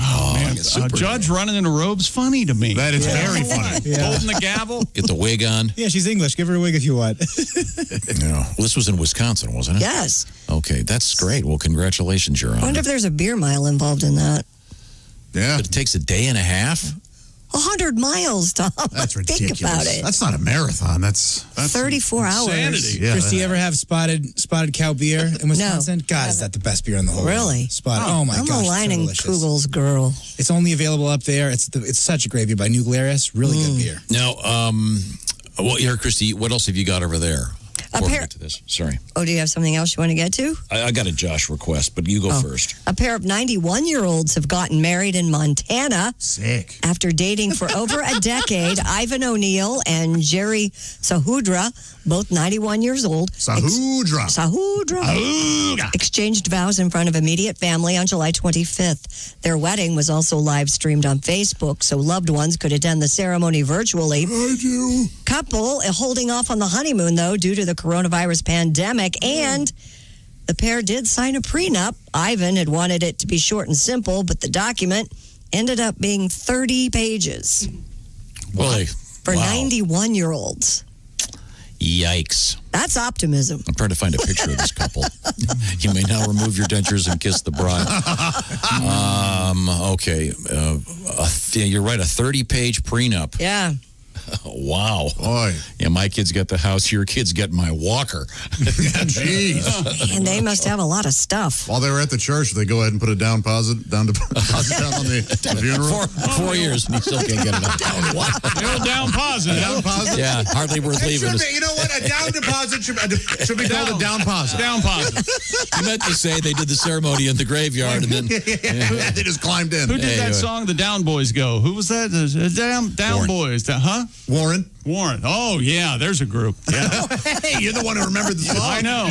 A judge running in a robe's funny to me. That is very funny. Yeah. Holding the gavel. Get the wig on. Yeah, she's English. Give her a wig if you want. Yeah. Well, this was in Wisconsin, wasn't it? Yes. Okay, that's great. Well, congratulations, Your I Honor. wonder if there's a beer mile involved in that. Yeah. But it takes a day and a half? 100 miles, Tom. That's ridiculous. Think about it. That's not a marathon. That's 34 hours. insanity. Yeah. Christy, you ever have spotted cow beer in Wisconsin? No. God, is that the best beer in the whole Really? world? Spotted. Oh, my I'm gosh. a Lining it's so delicious. Kugel's girl. It's only available up there. It's such a great beer by New Glarus. Really good beer. Now, well, here, Christy, what else have you got over there? Before we get to this. Sorry. Oh, do you have something else you want to get to? I got a Josh request, but you go first. A pair of 91-year-olds have gotten married in Montana. sick. After dating for over a decade. Ivan O'Neill and Jerry Sahudra, both 91 years old. Sahudra. Exchanged vows in front of immediate family on July 25th. Their wedding was also live streamed on Facebook, so loved ones could attend the ceremony virtually. I do. Couple holding off on the honeymoon, though, due to the coronavirus pandemic, and the pair did sign a prenup. Ivan had wanted it to be short and simple, but the document ended up being 30 pages. Boy, For 91-year-olds. Yikes. That's optimism. I'm trying to find a picture of this couple. You may now remove your dentures and kiss the bride. Okay. Yeah, you're right. A 30-page prenup. Yeah. Wow. Boy. Yeah, my kids get the house. Your kids get my walker. Jeez. And they must have a lot of stuff. While they were at the church, they go ahead and put a down deposit down on the funeral. 4 years, and you still can't get it up. Down what? Down deposit. Down deposit? Yeah, hardly worth leaving. You know what? A down deposit should be called a down deposit. Down deposit. You meant to say they did the ceremony in the graveyard, and then they just climbed in. Who did that song, The Down Boys Go? Who was that? Down Warren. Boys. Huh? Warren. Oh, yeah, there's a group. Yeah. Hey, you're the one who remembered the song. I know.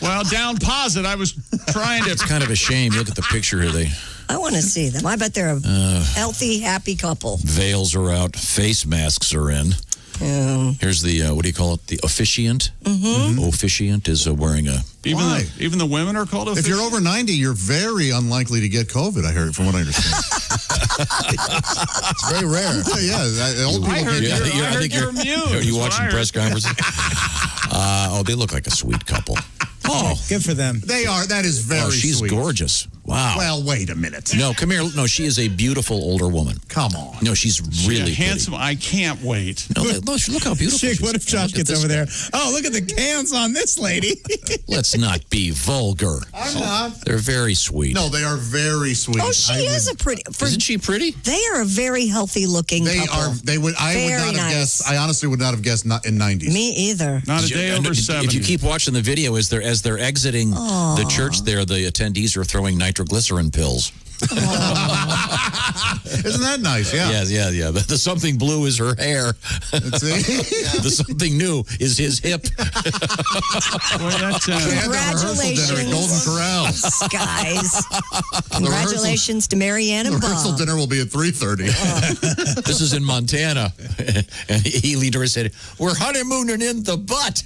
Well, down posit, I was trying to. It's kind of a shame. Look at the picture here. I want to see them. I bet they're a healthy, happy couple. Veils are out. Face masks are in. Yeah. Here's the, what do you call it? The officiant. Mm-hmm. Officiant is wearing a... Even the women are called officiant? If you're over 90, you're very unlikely to get COVID, I heard, from what I understand. It's very rare. Yeah, old people. I heard you're immune. Are you watching press conferences? They look like a sweet couple. Oh, good for them. They are. That is very she's sweet. gorgeous. Wow. Well, wait a minute. No, come here. No, she is a beautiful older woman. Come on. No, she's really handsome. I can't wait. No, look how beautiful she is. What if Josh gets over there? Oh, look at the cans on this lady. Let's not be vulgar. I'm not. They're very sweet. No, they are very sweet. Oh, she is a pretty. Isn't she pretty? They are a very healthy looking couple. Are. They would. I would not have guessed. I honestly would not have guessed. Not in 90s. Me either. Not a day over 70. If you keep watching the video, as they're exiting the church, there the attendees are throwing nitroglycerin pills. Isn't that nice? Yeah. Yeah. The something blue is her hair. The something new is his hip. Congratulations, dinner at Golden Corral, guys! Congratulations to Marianne and the Bob. rehearsal dinner will be at 3:30. This is in Montana, and he leaned her and said, "We're honeymooning in the butt,"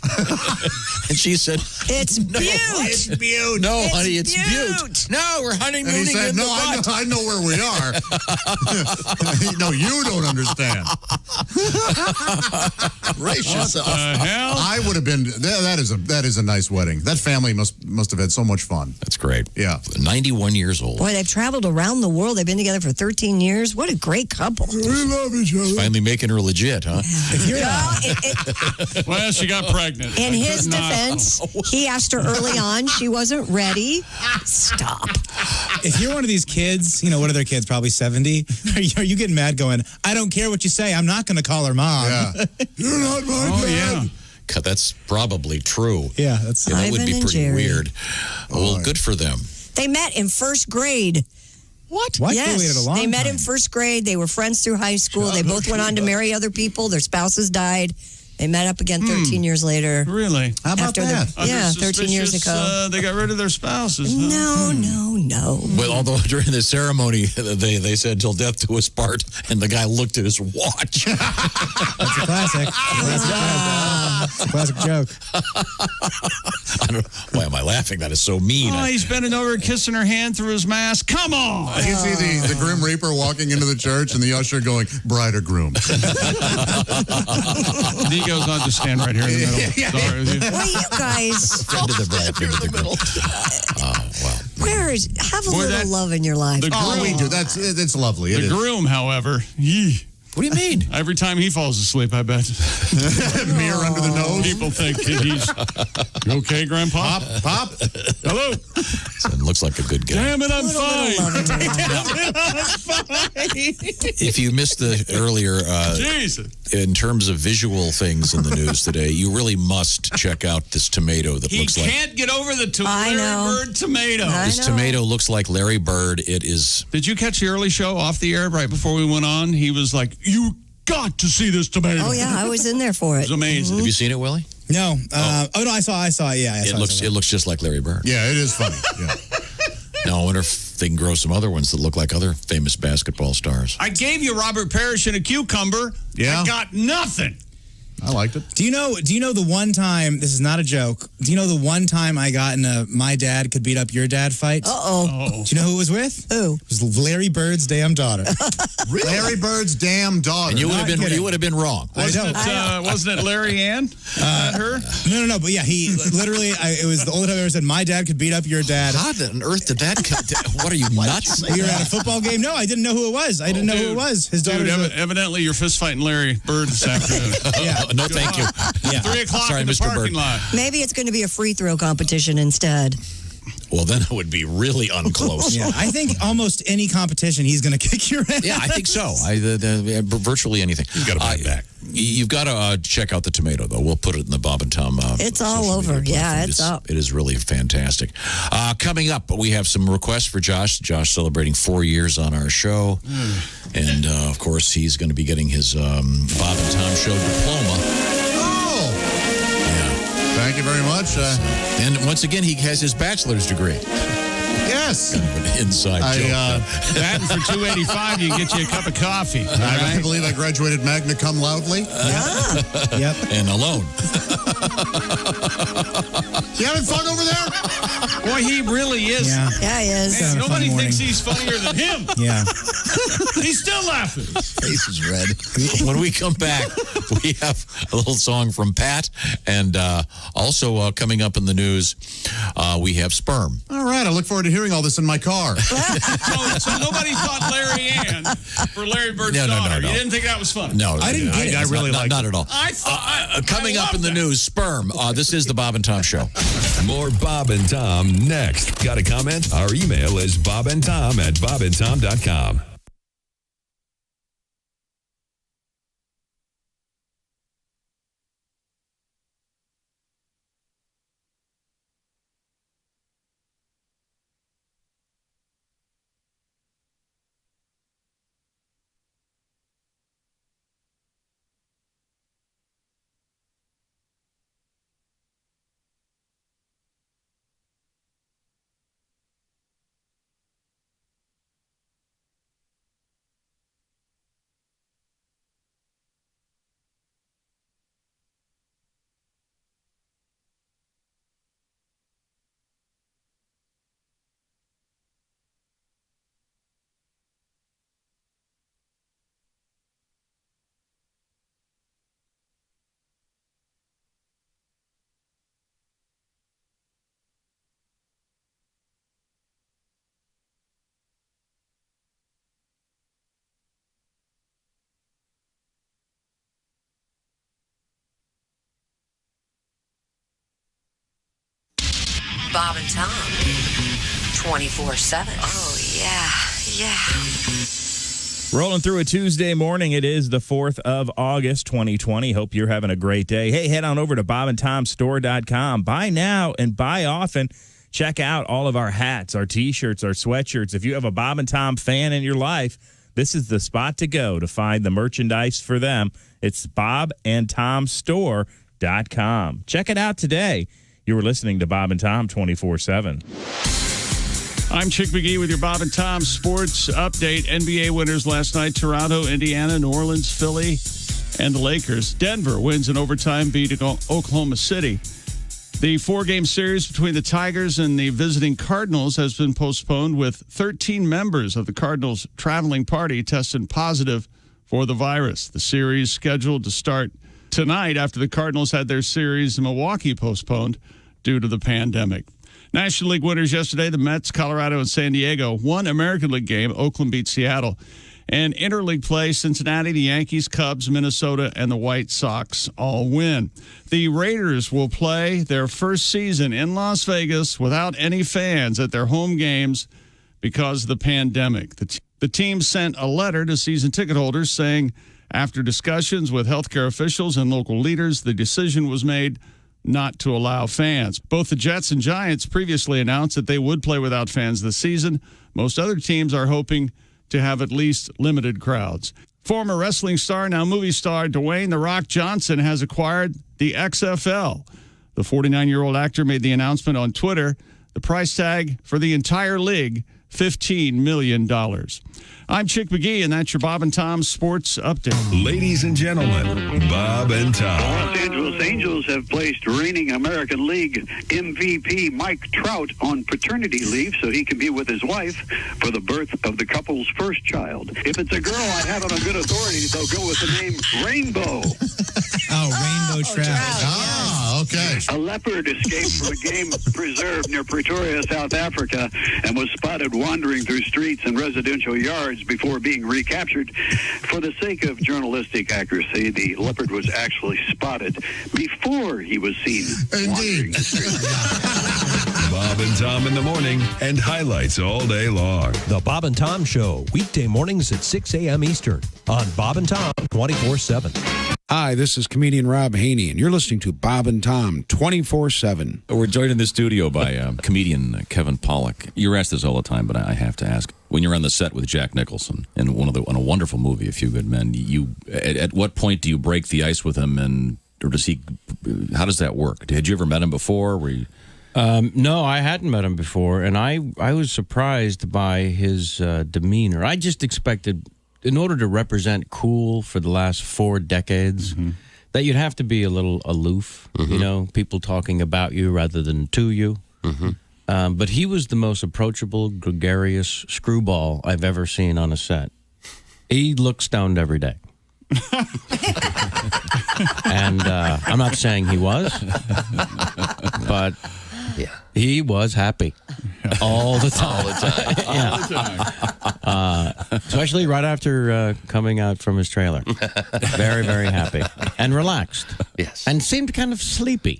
and she said, "It's Butte. It's Butte. No, honey, it's Butte. No, we're honeymooning and he said, in the butt. I know where we are. No, you don't understand. Gracious. What the hell? I would have been. That is a nice wedding. That family must have had so much fun. That's great. Yeah. 91 years old. Boy, they've traveled around the world. They've been together for 13 years. What a great couple. We love each other. Finally making her legit, huh? Well, she got pregnant. In his defense, he asked her early on. She wasn't ready. Stop. If you're one of these kids, what are their kids, probably 70? Are you getting mad going, I don't care what you say, I'm not going to call her mom. Yeah. You're not my dad. Yeah. God, that's probably true. Yeah, that would be Ivan and pretty Jerry. weird. Well, good for them. They met in first grade. What? Yes. They waited a long They met time. in first grade. They were friends through high school. They both went on to marry other people. Their spouses died. They met up again 13 years later. Really? How about that? 13 years ago. They got rid of their spouses. Huh? No. Well, although during the ceremony, they said till death do us part, and the guy looked at his watch. That's a classic. Classic joke. I don't know. Why am I laughing? That is so mean. Oh, he's bending over, kissing her hand through his mask. Come on! You see the Grim Reaper walking into the church and the usher going, bride or groom. He goes on to stand right here in the middle. Sorry. Well, you guys. Friend of the bride, friend of the groom. Have a little love in your life. We do. It's lovely. The groom, however, what do you mean? Every time he falls asleep, I bet. Mirror under the nose. People think he's, you okay, Grandpa? Pop. Hello. So it looks like a good guy. Damn it, I'm fine. If you missed the earlier, in terms of visual things in the news today, you really must check out this tomato that looks like. He can't get over the Larry Bird tomato. This tomato looks like Larry Bird. It is. Did you catch the early show off the air right before we went on? He was like, you got to see this tomato. Oh, yeah, I was in there for it. It was amazing. Have you seen it, Willie? No. No, I saw it. Yeah, it looks just like Larry Bird. Yeah, it is funny. Yeah. Now, I wonder if they can grow some other ones that look like other famous basketball stars. I gave you Robert Parrish and a cucumber. Yeah. I got nothing. I liked it. Do you know the one time, this is not a joke, do you know the one time I got in a my dad could beat up your dad fight? Uh-oh. Do you know who it was with? Who? It was Larry Bird's damn daughter. Really? Larry Bird's damn daughter. And you would have been wrong. Wasn't it Larry Ann? Her? No. But yeah, he literally, it was the only time I ever said, my dad could beat up your dad. How on earth did that come? What are you, nuts? We were at a football game. No, I didn't know who it was. I didn't know who it was. His daughter. Evidently, you're fist fighting Larry Bird this afternoon. Yeah. No, thank you. Yeah. 3 o'clock Sorry, in the Mr. parking Bird. lot. Maybe it's going to be a free throw competition instead. Well, then it would be really unclose. Yeah, I think almost any competition he's going to kick your ass. Yeah, I think so. Virtually anything. You've got to buy it back. You've got to check out the tomato, though. We'll put it in the Bob and Tom. It's all over. Yeah, it's up. It is really fantastic. Coming up, we have some requests for Josh. Josh celebrating 4 years on our show. And, of course, he's going to be getting his Bob and Tom show diploma. Thank you very much. And once again, he has his bachelor's degree. Yes. Kind of an inside joke. That and for $2.85, you can get you a cup of coffee. I believe I graduated magna cum loudly. Yep. And alone. You having fun over there? Boy, he really is. Yeah. Yeah, he is. Man, nobody thinks he's funnier than him. Yeah. He's still laughing. Face is red. When we come back, we have a little song from Pat, and also coming up in the news, we have sperm. All right, I look forward to hearing all this in my car. So nobody thought Larry Ann for Larry Bird's No. daughter. You didn't think that was funny? No, I didn't get it. I really liked not it. at all. I thought Coming up in the news, sperm. This is the Bob and Tom Show. More Bob and Tom next. Got a comment? Our email is bobandtom@bobandtom.com. Bob and Tom. 24/7. Oh, yeah. Rolling through a Tuesday morning. It is the 4th of August, 2020. Hope you're having a great day. Hey, head on over to bobandtomstore.com. Buy now and buy often. Check out all of our hats, our T-shirts, our sweatshirts. If you have a Bob and Tom fan in your life, this is the spot to go to find the merchandise for them. It's bobandtomstore.com. Check it out today. You were listening to Bob and Tom 24/7. I'm Chick McGee with your Bob and Tom Sports Update. NBA winners last night: Toronto, Indiana, New Orleans, Philly, and the Lakers. Denver wins in overtime, beating Oklahoma City. The 4-game series between the Tigers and the visiting Cardinals has been postponed, with 13 members of the Cardinals' traveling party tested positive for the virus. The series scheduled to start tonight after the Cardinals had their series in Milwaukee postponed due to the pandemic. National League winners yesterday: the Mets, Colorado, and San Diego. One American League game: Oakland beat Seattle. And interleague play: Cincinnati, the Yankees, Cubs, Minnesota, and the White Sox all win. The Raiders will play their first season in Las Vegas without any fans at their home games because of the pandemic. The team sent a letter to season ticket holders saying, after discussions with healthcare officials and local leaders, the decision was made not to allow fans. Both the Jets and Giants previously announced that they would play without fans this season. Most other teams are hoping to have at least limited crowds. Former wrestling star, now movie star, Dwayne "The Rock" Johnson has acquired the XFL. The 49-year-old actor made the announcement on Twitter. The price tag for the entire league, $15 million. I'm Chick McGee, and that's your Bob and Tom Sports Update. Ladies and gentlemen, Bob and Tom. The Los Angeles Angels have placed reigning American League MVP Mike Trout on paternity leave so he can be with his wife for the birth of the couple's first child. If it's a girl, I have it on good authority. They'll go with the name Rainbow. Rainbow Trout. Okay. A leopard escaped from a game preserve near Pretoria, South Africa, and was spotted wandering through streets and residential yards before being recaptured. For the sake of journalistic accuracy, the leopard was actually spotted before he was seen wandering the streets. Bob and Tom in the morning, and highlights all day long. The Bob and Tom Show, weekday mornings at 6 a.m. Eastern on Bob and Tom 24/7. Hi, this is comedian Rob Haney, and you're listening to Bob and Tom 24/7. We're joined in the studio by comedian Kevin Pollak. You're asked this all the time, but I have to ask. When you're on the set with Jack Nicholson in on a wonderful movie, A Few Good Men, at what point do you break the ice with him, or does he? How does that work? Had you ever met him before? Were you? No, I hadn't met him before, and I was surprised by his demeanor. I just expected, in order to represent cool for the last 4 decades, that you'd have to be a little aloof, you know, people talking about you rather than to you. But he was the most approachable, gregarious screwball I've ever seen on a set. He looks stoned every day. And I'm not saying he was, but he was happy all the time. Especially right after coming out from his trailer. Very, very happy and relaxed. Yes. And seemed kind of sleepy.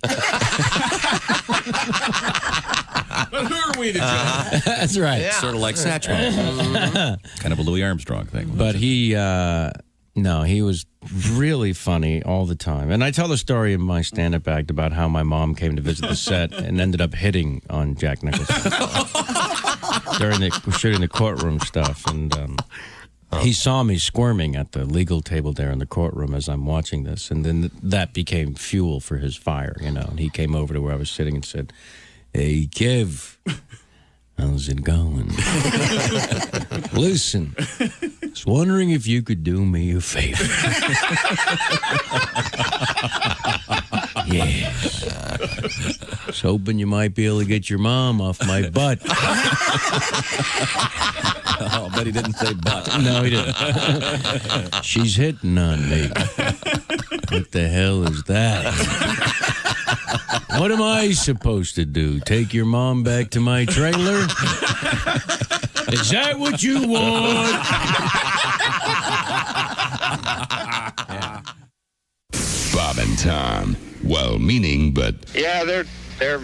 But who are we to judge? That's right. Sort of like Satchmo. Kind of a Louis Armstrong thing. But he, no, he was really funny all the time. And I tell the story in my stand-up act about how my mom came to visit the set and ended up hitting on Jack Nicholson during shooting the courtroom stuff. And he saw me squirming at the legal table there in the courtroom as I'm watching this. And then that became fuel for his fire, you know. And he came over to where I was sitting and said, "Hey, Kev, how's it going? Listen, I was wondering if you could do me a favor." Yes. I was hoping you might be able to get your mom off my butt. Oh, but he didn't say butt. No, he didn't. She's hitting on me. What the hell is that? What am I supposed to do? Take your mom back to my trailer? Is that what you want? Bob and Tom, well-meaning, but yeah, they're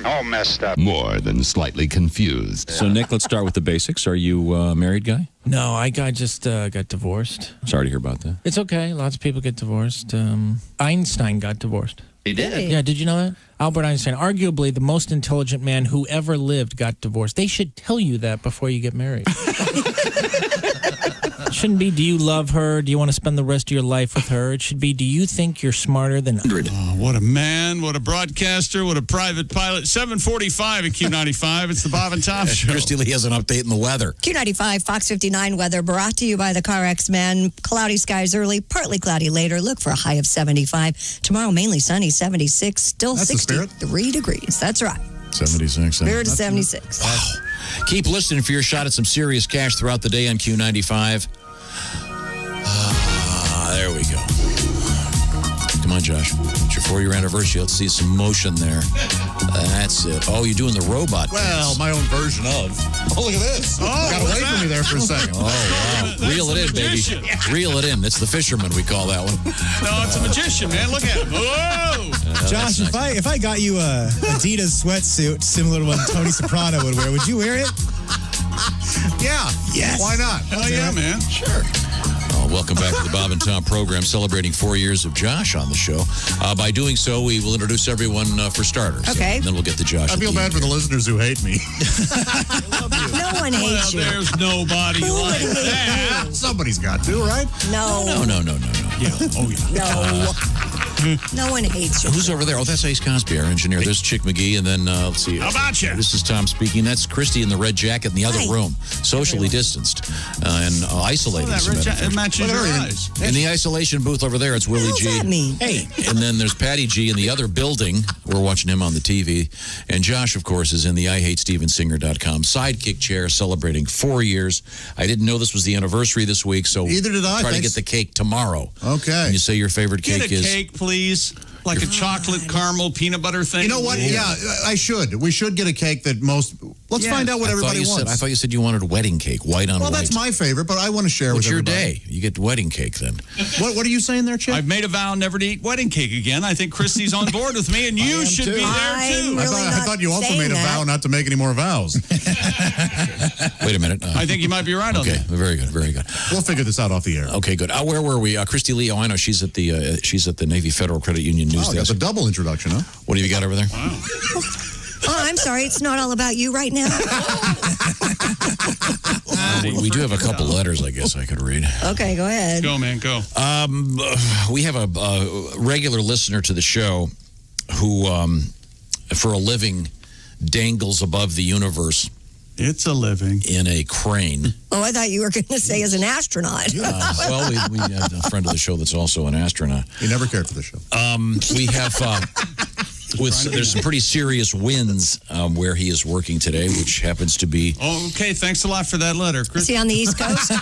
all messed up. More than slightly confused. So, Nick, let's start with the basics. Are you a married guy? No, I just got divorced. Sorry to hear about that. It's okay. Lots of people get divorced. Einstein got divorced. He did? Yeah, did you know that? Albert Einstein, arguably the most intelligent man who ever lived, got divorced. They should tell you that before you get married. It shouldn't be, do you love her? Do you want to spend the rest of your life with her? It should be, do you think you're smarter than... Oh, what a man, what a broadcaster, what a private pilot. 7:45 at Q95. It's the Bob and Tom Show. Christy Lee has an update in the weather. Q95, Fox 59 weather brought to you by the CarX Man. Cloudy skies early, partly cloudy later. Look for a high of 75. Tomorrow, mainly sunny, 76. Still That's the spirit. 63 degrees. That's right. 76. Spirit is 76. Wow. Keep listening for your shot at some serious cash throughout the day on Q95. There we go. Come on, Josh. It's your 4-year anniversary. Let's see some motion there. That's it. Oh, you're doing the robot Well, dance. my own version of. Oh, look at this. Got away from me there for a second. Oh, wow. Reel it in, baby. Reel it in. It's the fisherman, we call that one. No, it's a magician, man. Look at him. Whoa! Josh, if I got you a Adidas sweatsuit similar to one Tony Soprano would wear, would you wear it? Yeah. Yes. Why not? Hell yeah, man. Sure. Welcome back to the Bob and Tom program, celebrating 4 years of Josh on the show. By doing so, we will introduce everyone for starters. Okay. And then we'll get to Josh. I feel bad for the listeners who hate me. No one hates you. There's nobody like that. Somebody's got to, right? No. No. Yeah. Oh, yeah. No. No one hates you. Who's over there? Oh, that's Ace Cosby, our engineer. There's Chick McGee, and then let's see. How about you? This is Tom speaking. That's Christy in the red jacket in the other room, socially distanced and isolated. That red jacket matches your eyes. In the isolation booth over there, it's Willie G. What does that mean? Hey. And then there's Patty G in the other building. We're watching him on the TV. And Josh, of course, is in the IHateStevenSinger.com sidekick chair celebrating 4 years. I didn't know this was the anniversary this week, so Either did I. try Thanks. to get the cake tomorrow. Okay. And you say your favorite Get cake a is... cake, please. Like a chocolate caramel peanut butter thing. You know what? Yeah, I should. We should get a cake that most... Let's find out what everybody wants. I thought you said you wanted a wedding cake, white on Well, white. that's my favorite, but I want to share What's with your everybody. day? You get wedding cake then. What are you saying there, Chip? I've made a vow never to eat wedding cake again. I think Christy's on board with me, and you should be there, too. I thought you also made a vow not to make any more vows. Wait a minute. I think you might be right on that. Very good, very good. We'll figure this out off the air. Okay, good. Where were we? Christy Lee. Oh, I know she's at the Navy Federal Credit Union news Oh, desk. that's a double introduction, huh? What have you got over there? Wow. Oh, I'm sorry. It's not all about you right now. We do have a couple letters, I guess I could read. Okay, go ahead. Go, man, go. We have a regular listener to the show who, for a living, dangles above the universe. It's a living. In a crane. Oh, I thought you were going to say as an astronaut. Well, we have a friend of the show that's also an astronaut. He never cared for the show. We have There's some pretty serious winds where he is working today, which happens to be Okay, thanks a lot for that letter, Chris. Is he on the East Coast?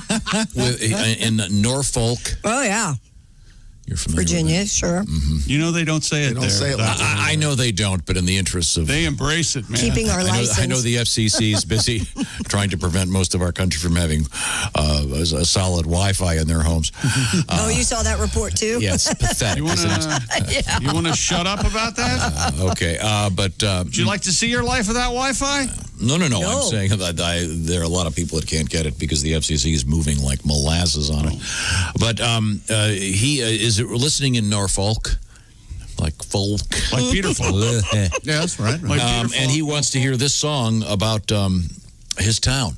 in Norfolk. Oh, yeah. You're familiar Virginia, with sure. You know they don't say it there. I know they don't, but in the interests of... They embrace it, man. Keeping our license. I know the FCC is busy trying to prevent most of our country from having a solid Wi-Fi in their homes. Oh, you saw that report, too? Yeah, it's pathetic. You want to shut up about that? Okay, but... Would you like to see your life without Wi-Fi? No. I'm saying that there are a lot of people that can't get it because the FCC is moving like molasses on it. But he is listening in Norfolk, like folk. Like Peter Folk. Yeah, that's right. Like and he wants to hear this song about his town,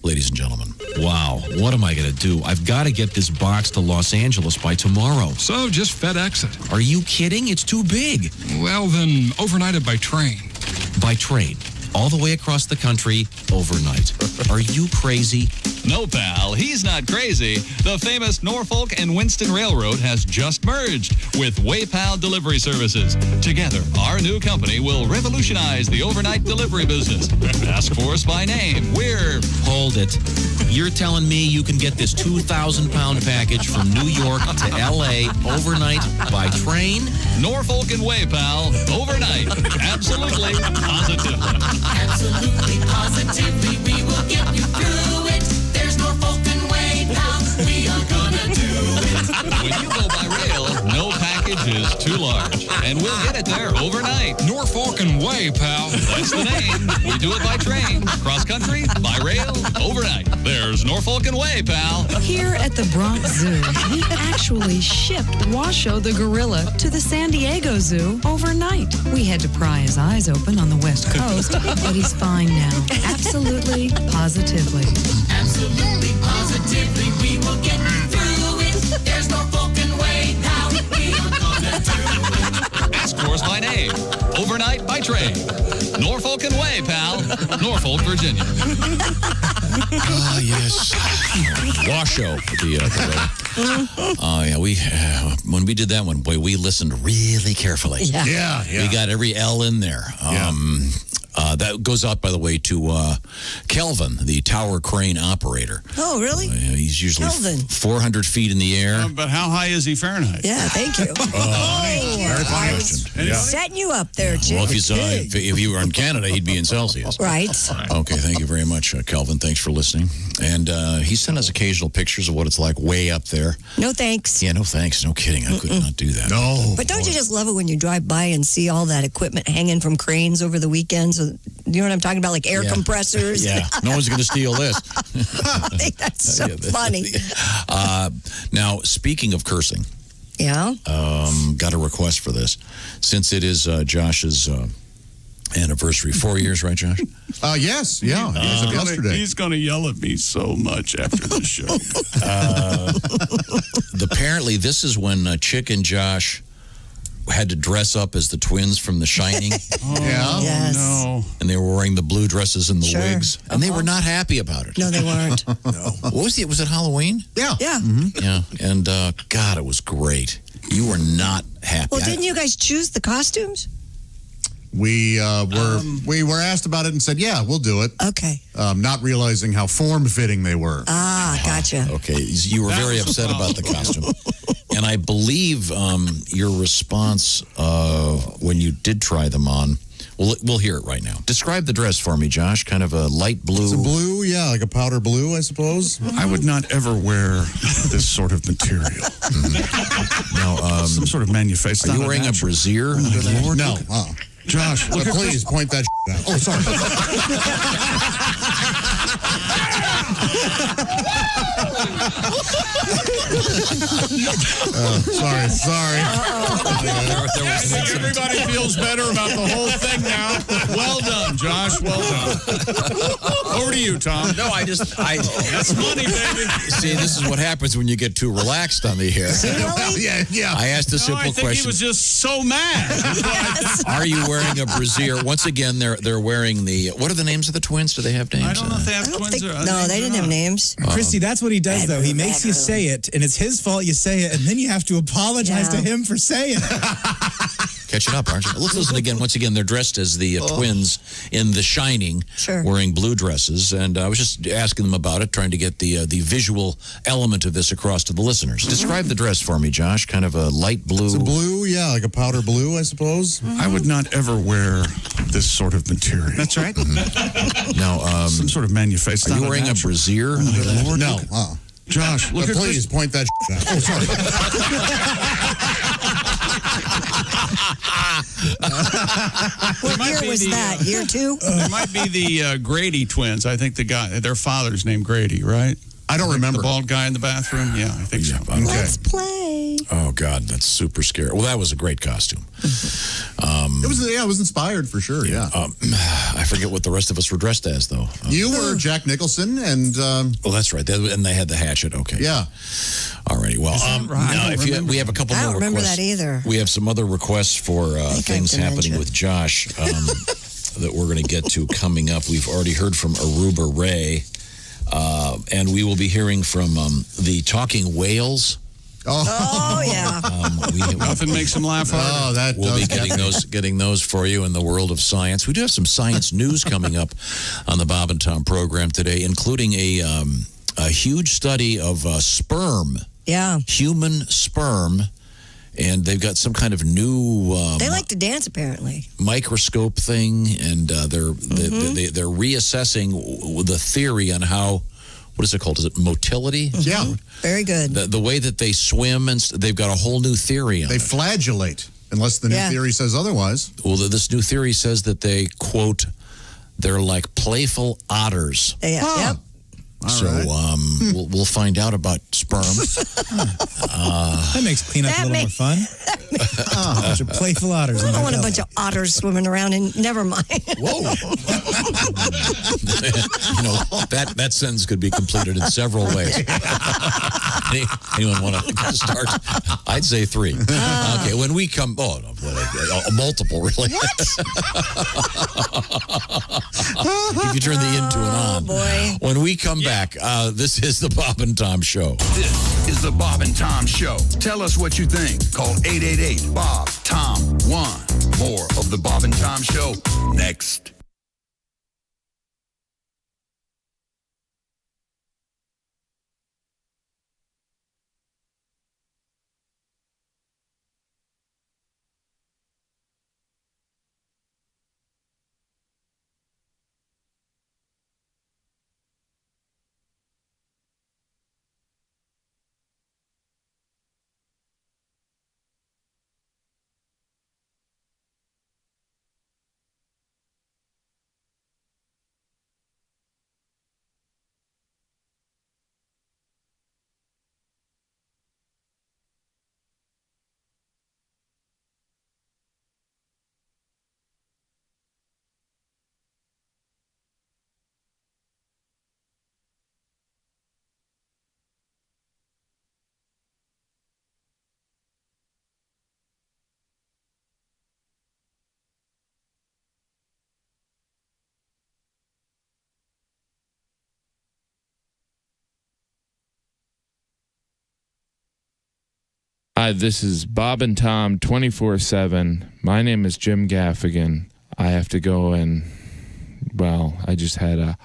ladies and gentlemen. Wow, what am I going to do? I've got to get this box to Los Angeles by tomorrow. So just FedEx it. Are you kidding? It's too big. Well, then overnight it by train. By train. All the way across the country overnight. Are you crazy? No, pal, he's not crazy. The famous Norfolk and Winston Railroad has just merged with WayPal delivery services. Together, our new company will revolutionize the overnight delivery business. Ask for us by name. We're... Hold it. You're telling me you can get this 2,000-pound package from New York to L.A. overnight by train? Norfolk and WayPal, overnight. Absolutely, positively. Absolutely, positively, we will get you through it. There's Norfolk and WayPal, we are gonna do it. When you go by rail, no package is too large, and we'll get it there overnight. Norfolk and WayPal. That's the name. We do it by train, cross country, by rail, overnight. There's Norfolk and WayPal. Here at the Bronx Zoo, we actually shipped Washoe the gorilla to the San Diego Zoo overnight. We had to pry his eyes open on the West Coast, but he's fine now. Absolutely, positively. Absolutely, positively, we will get you through it. There's Norfolk and WayPal, we are gonna do it. Ask for us by name, overnight by train. Norfolk and WayPal, Norfolk, Virginia. Yes. Washoe. Yeah, when we did that one, boy, we listened really carefully. Yeah. We got every L in there. That goes out, by the way, to Kelvin, the tower crane operator. Oh, really? He's usually Kelvin. 400 feet in the air. But how high is he Fahrenheit? Yeah, thank you. Very I was setting you up there, Jim. Well, if you were in Canada, he'd be in Celsius. Right. Okay, thank you very much, Kelvin. Thanks for listening. And he sent us occasional pictures of what it's like way up there. No thanks. Yeah, no thanks. No kidding. I could not do that. No. But don't you just love it when you drive by and see all that equipment hanging from cranes over the weekends? You know what I'm talking about? Like air compressors? Yeah, no one's going to steal this. I think that's so funny. Now, speaking of cursing. Yeah? Got a request for this. Since it is Josh's anniversary, 4 years, right, Josh? Yes, yeah. As of yesterday. He's going to yell at me so much after the show. Apparently, this is when Chick and Josh had to dress up as the twins from The Shining. Yes. No. And they were wearing the blue dresses and the Sure. wigs. And they were not happy about it. No, they weren't. What was it? Was it Halloween? Yeah. Yeah. Yeah. And God, it was great. You were not happy. Well, didn't you guys choose the costumes? We were asked about it and said, yeah, we'll do it. Okay. Not realizing how form-fitting they were. Ah, gotcha. Okay, you were very upset about the costume. And I believe your response when you did try them on, we'll hear it right now. Describe the dress for me, Josh. Kind of a light blue. It's a blue, yeah, like a powder blue, I suppose. I would not ever wear this sort of material. No, some sort of manufacturing. Are you wearing a brassiere under that? Lord, No. Josh, look at Please point that out. Oh, sorry. Sorry. I think everybody feels better about the whole thing now. Well done, Josh. Well done. Over to you, Tom. No, that's money, baby. See, this is what happens when you get too relaxed on the air. Yeah. I asked a simple I think question. he was just so mad. Are you wearing a brassiere? Once again, they're wearing the. What are the names of the twins? Do they have names? I don't know if they have twins. No, they didn't have names. Christy, that's what he does, though. He makes you say it, and it's his fault you say it, and then you have to apologize to him for saying it. catching up, aren't you? Let's listen again. Once again, they're dressed as the twins in The Shining, wearing blue dresses. And I was just asking them about it, trying to get the visual element of this across to the listeners. Describe the dress for me, Josh. Kind of a light blue. It's a blue, yeah, like a powder blue, I suppose. I would not ever wear this sort of material. That's right. Now, some sort of manufacturer. Are you wearing a brassiere? No. Josh, look at please point that out. Oh, sorry. What year was that? Year 2? It might be the Grady twins. I think their father's named Grady, right? I don't remember. The bald guy in the bathroom? Yeah, I think so. Okay. Let's play. Oh, God, that's super scary. Well, that was a great costume. It was inspired for sure, yeah. I forget what the rest of us were dressed as, though. You were Jack Nicholson, and... oh, that's right. And they had the hatchet, okay. Yeah. All righty, well, now, we have a couple more requests. I don't remember that either. We have some other requests for things happening with Josh that we're going to get to coming up. We've already heard from Aruba Ray, and we will be hearing from the Talking Whales. Oh yeah. Nothing makes him laugh harder. We'll be getting those for you in the world of science. We do have some science news coming up on the Bob and Tom program today, including a huge study of sperm. Yeah. Human sperm. And they've got some kind of new... they like to dance, apparently. Microscope thing, and they're reassessing the theory on how... What is it called? Is it motility? Yeah. Very good. The way that they swim, and they've got a whole new theory on They it. flagellate, unless the new theory says otherwise. Well, this new theory says that they, quote, they're like playful otters. Yep. So we'll find out about sperm. That makes cleanup a little more fun. A bunch of playful otters. I don't want a bunch of otters swimming around, and never mind. Whoa. That sentence could be completed in several ways. Anyone want to start? I'd say 3. Okay, when we come... multiple, really. What? If you turn the in to an on. Boy. When we come back, this is the Bob and Tom Show. This is the Bob and Tom Show. Tell us what you think. Call 888-BOB-TOM-1. More of the Bob and Tom Show next. Hi, this is Bob and Tom 24/7. My name is Jim Gaffigan. I have to go and, I just had a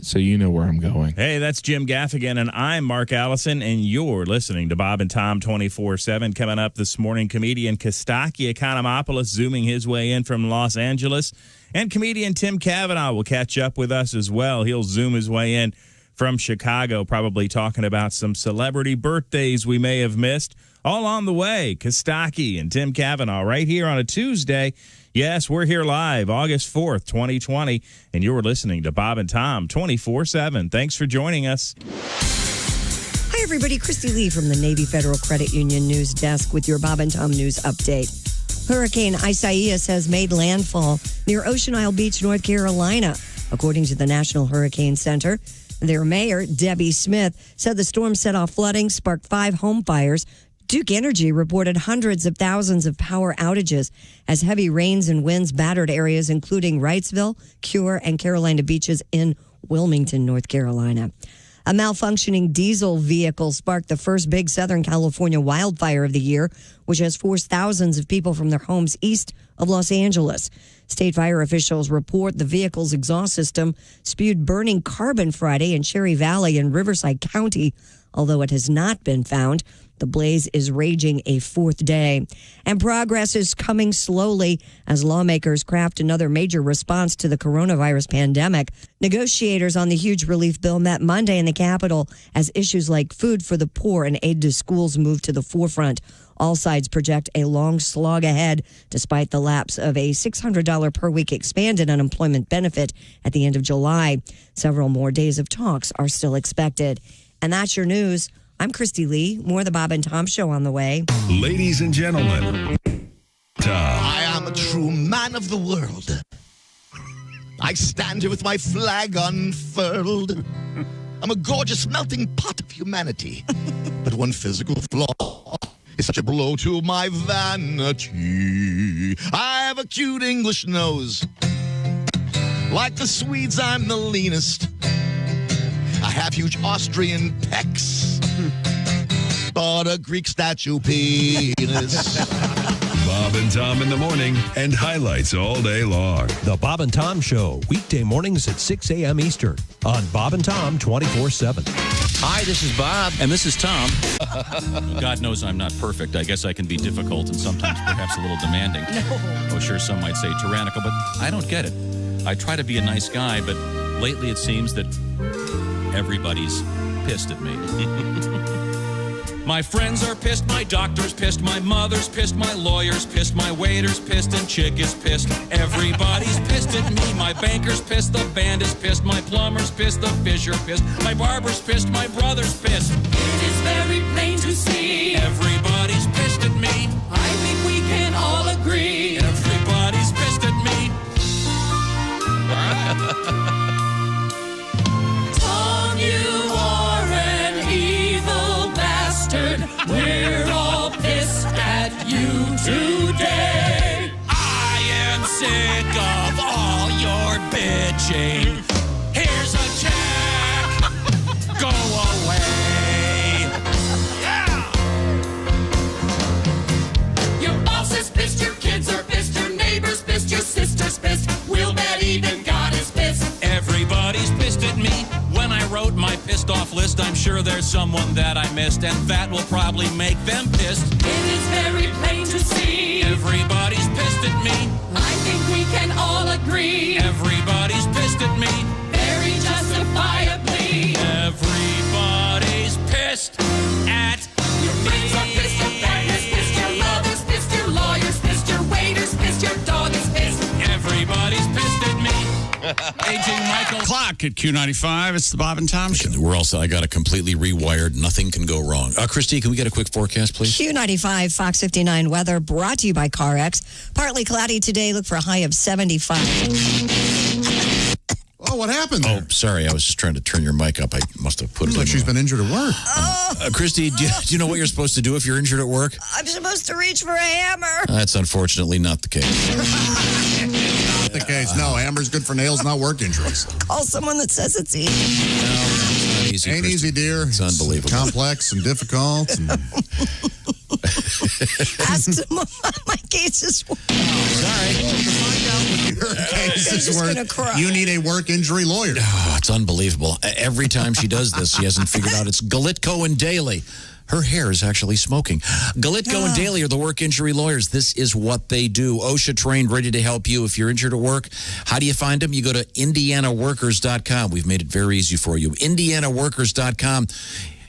so you know where I'm going. Hey, that's Jim Gaffigan, and I'm Mark Allison, and you're listening to Bob and Tom 24/7. Coming up this morning, comedian Kostaki Economopoulos zooming his way in from Los Angeles, and comedian Tim Cavanaugh will catch up with us as well. He'll zoom his way in from Chicago, probably talking about some celebrity birthdays we may have missed. All on the way, Kostaki and Tim Cavanaugh right here on a Tuesday. Yes, we're here live, August 4th, 2020, and you're listening to Bob and Tom 24/7. Thanks for joining us. Hi, everybody. Christy Lee from the Navy Federal Credit Union News Desk with your Bob and Tom News update. Hurricane Isaias has made landfall near Ocean Isle Beach, North Carolina, according to the National Hurricane Center. Their mayor, Debbie Smith, said the storm set off flooding, sparked 5 home fires. Duke Energy reported hundreds of thousands of power outages as heavy rains and winds battered areas including Wrightsville, Cure, and Carolina Beaches in Wilmington, North Carolina. A malfunctioning diesel vehicle sparked the first big Southern California wildfire of the year, which has forced thousands of people from their homes east of Los Angeles. State fire officials report the vehicle's exhaust system spewed burning carbon Friday in Cherry Valley in Riverside County, although it has not been found. The blaze is raging a fourth day. And progress is coming slowly as lawmakers craft another major response to the coronavirus pandemic. Negotiators on the huge relief bill met Monday in the Capitol as issues like food for the poor and aid to schools move to the forefront. All sides project a long slog ahead, despite the lapse of a $600 per week expanded unemployment benefit at the end of July. Several more days of talks are still expected. And that's your news. I'm Christy Lee. More of the Bob and Tom Show on the way. Ladies and gentlemen, Tom. I am a true man of the world. I stand here with my flag unfurled. I'm a gorgeous melting pot of humanity. But one physical flaw is such a blow to my vanity. I have a cute English nose. Like the Swedes, I'm the leanest. I have huge Austrian pecs, but a Greek statue penis. Bob and Tom in the morning and highlights all day long. The Bob and Tom Show, weekday mornings at 6 a.m. Eastern on Bob and Tom 24/7. Hi, this is Bob. And this is Tom. God knows I'm not perfect. I guess I can be difficult and sometimes perhaps a little demanding. Oh, sure, some might say tyrannical, but I don't get it. I try to be a nice guy, but lately it seems that everybody's pissed at me. My friends are pissed, my doctor's pissed, my mother's pissed, my lawyer's pissed, my waiter's pissed, and chick is pissed. Everybody's pissed at me. My banker's pissed, the band is pissed, my plumber's pissed, the fish are pissed, my barber's pissed, my brother's pissed. It is very plain to see. Everybody's pissed at me. I think we can all agree. Everybody's pissed at me. Tom, you are an evil bastard. We're all pissed at you today. I am sick of all your bitching. Here's a check. Go away. Yeah. Your boss is pissed, your kids are pissed, your neighbor's pissed, your sister's pissed. We'll bet even God is pissed. Everybody's pissed at me. When I wrote my pissed off list, I'm sure there's someone that I missed, and that will probably make them pissed. It is very plain to see. Everybody's pissed at me. I think we can all agree. Everybody's pissed at me. Very justifiably. Everybody's pissed at Your friends are pissed, your partner's pissed, your mother's pissed, your lawyer's pissed, your waiter's pissed, your dog is pissed. Everybody's pissed at me. Aging Michael. Clock at Q95. It's the Bob and Tom Show. We're also, I got it completely rewired. Nothing can go wrong. Christy, can we get a quick forecast, please? Q95 Fox 59 weather brought to you by CarX. Partly cloudy today. Look for a high of 75. Oh, what happened there? Oh, sorry. I was just trying to turn your mic up. I must have put it like in she's wrong. been injured at work. Christy, do you know what you're supposed to do if you're injured at work? I'm supposed to reach for a hammer. That's unfortunately not the case. Not the case. No, hammer's good for nails, not work injuries. Call someone that says it's easy. No, it's not easy. Ain't Christy. easy, dear. It's unbelievable. Complex and difficult. And Ask someone my cases were. your case I'm is just where gonna cry. you need a work injury lawyer. Oh, it's unbelievable. Every time she does this, she hasn't figured out it's Galitko and Daly. Her hair is actually smoking. Galitko and Daly are the work injury lawyers. This is what they do. OSHA trained, ready to help you if you're injured at work. How do you find them? You go to IndianaWorkers.com. We've made it very easy for you. IndianaWorkers.com.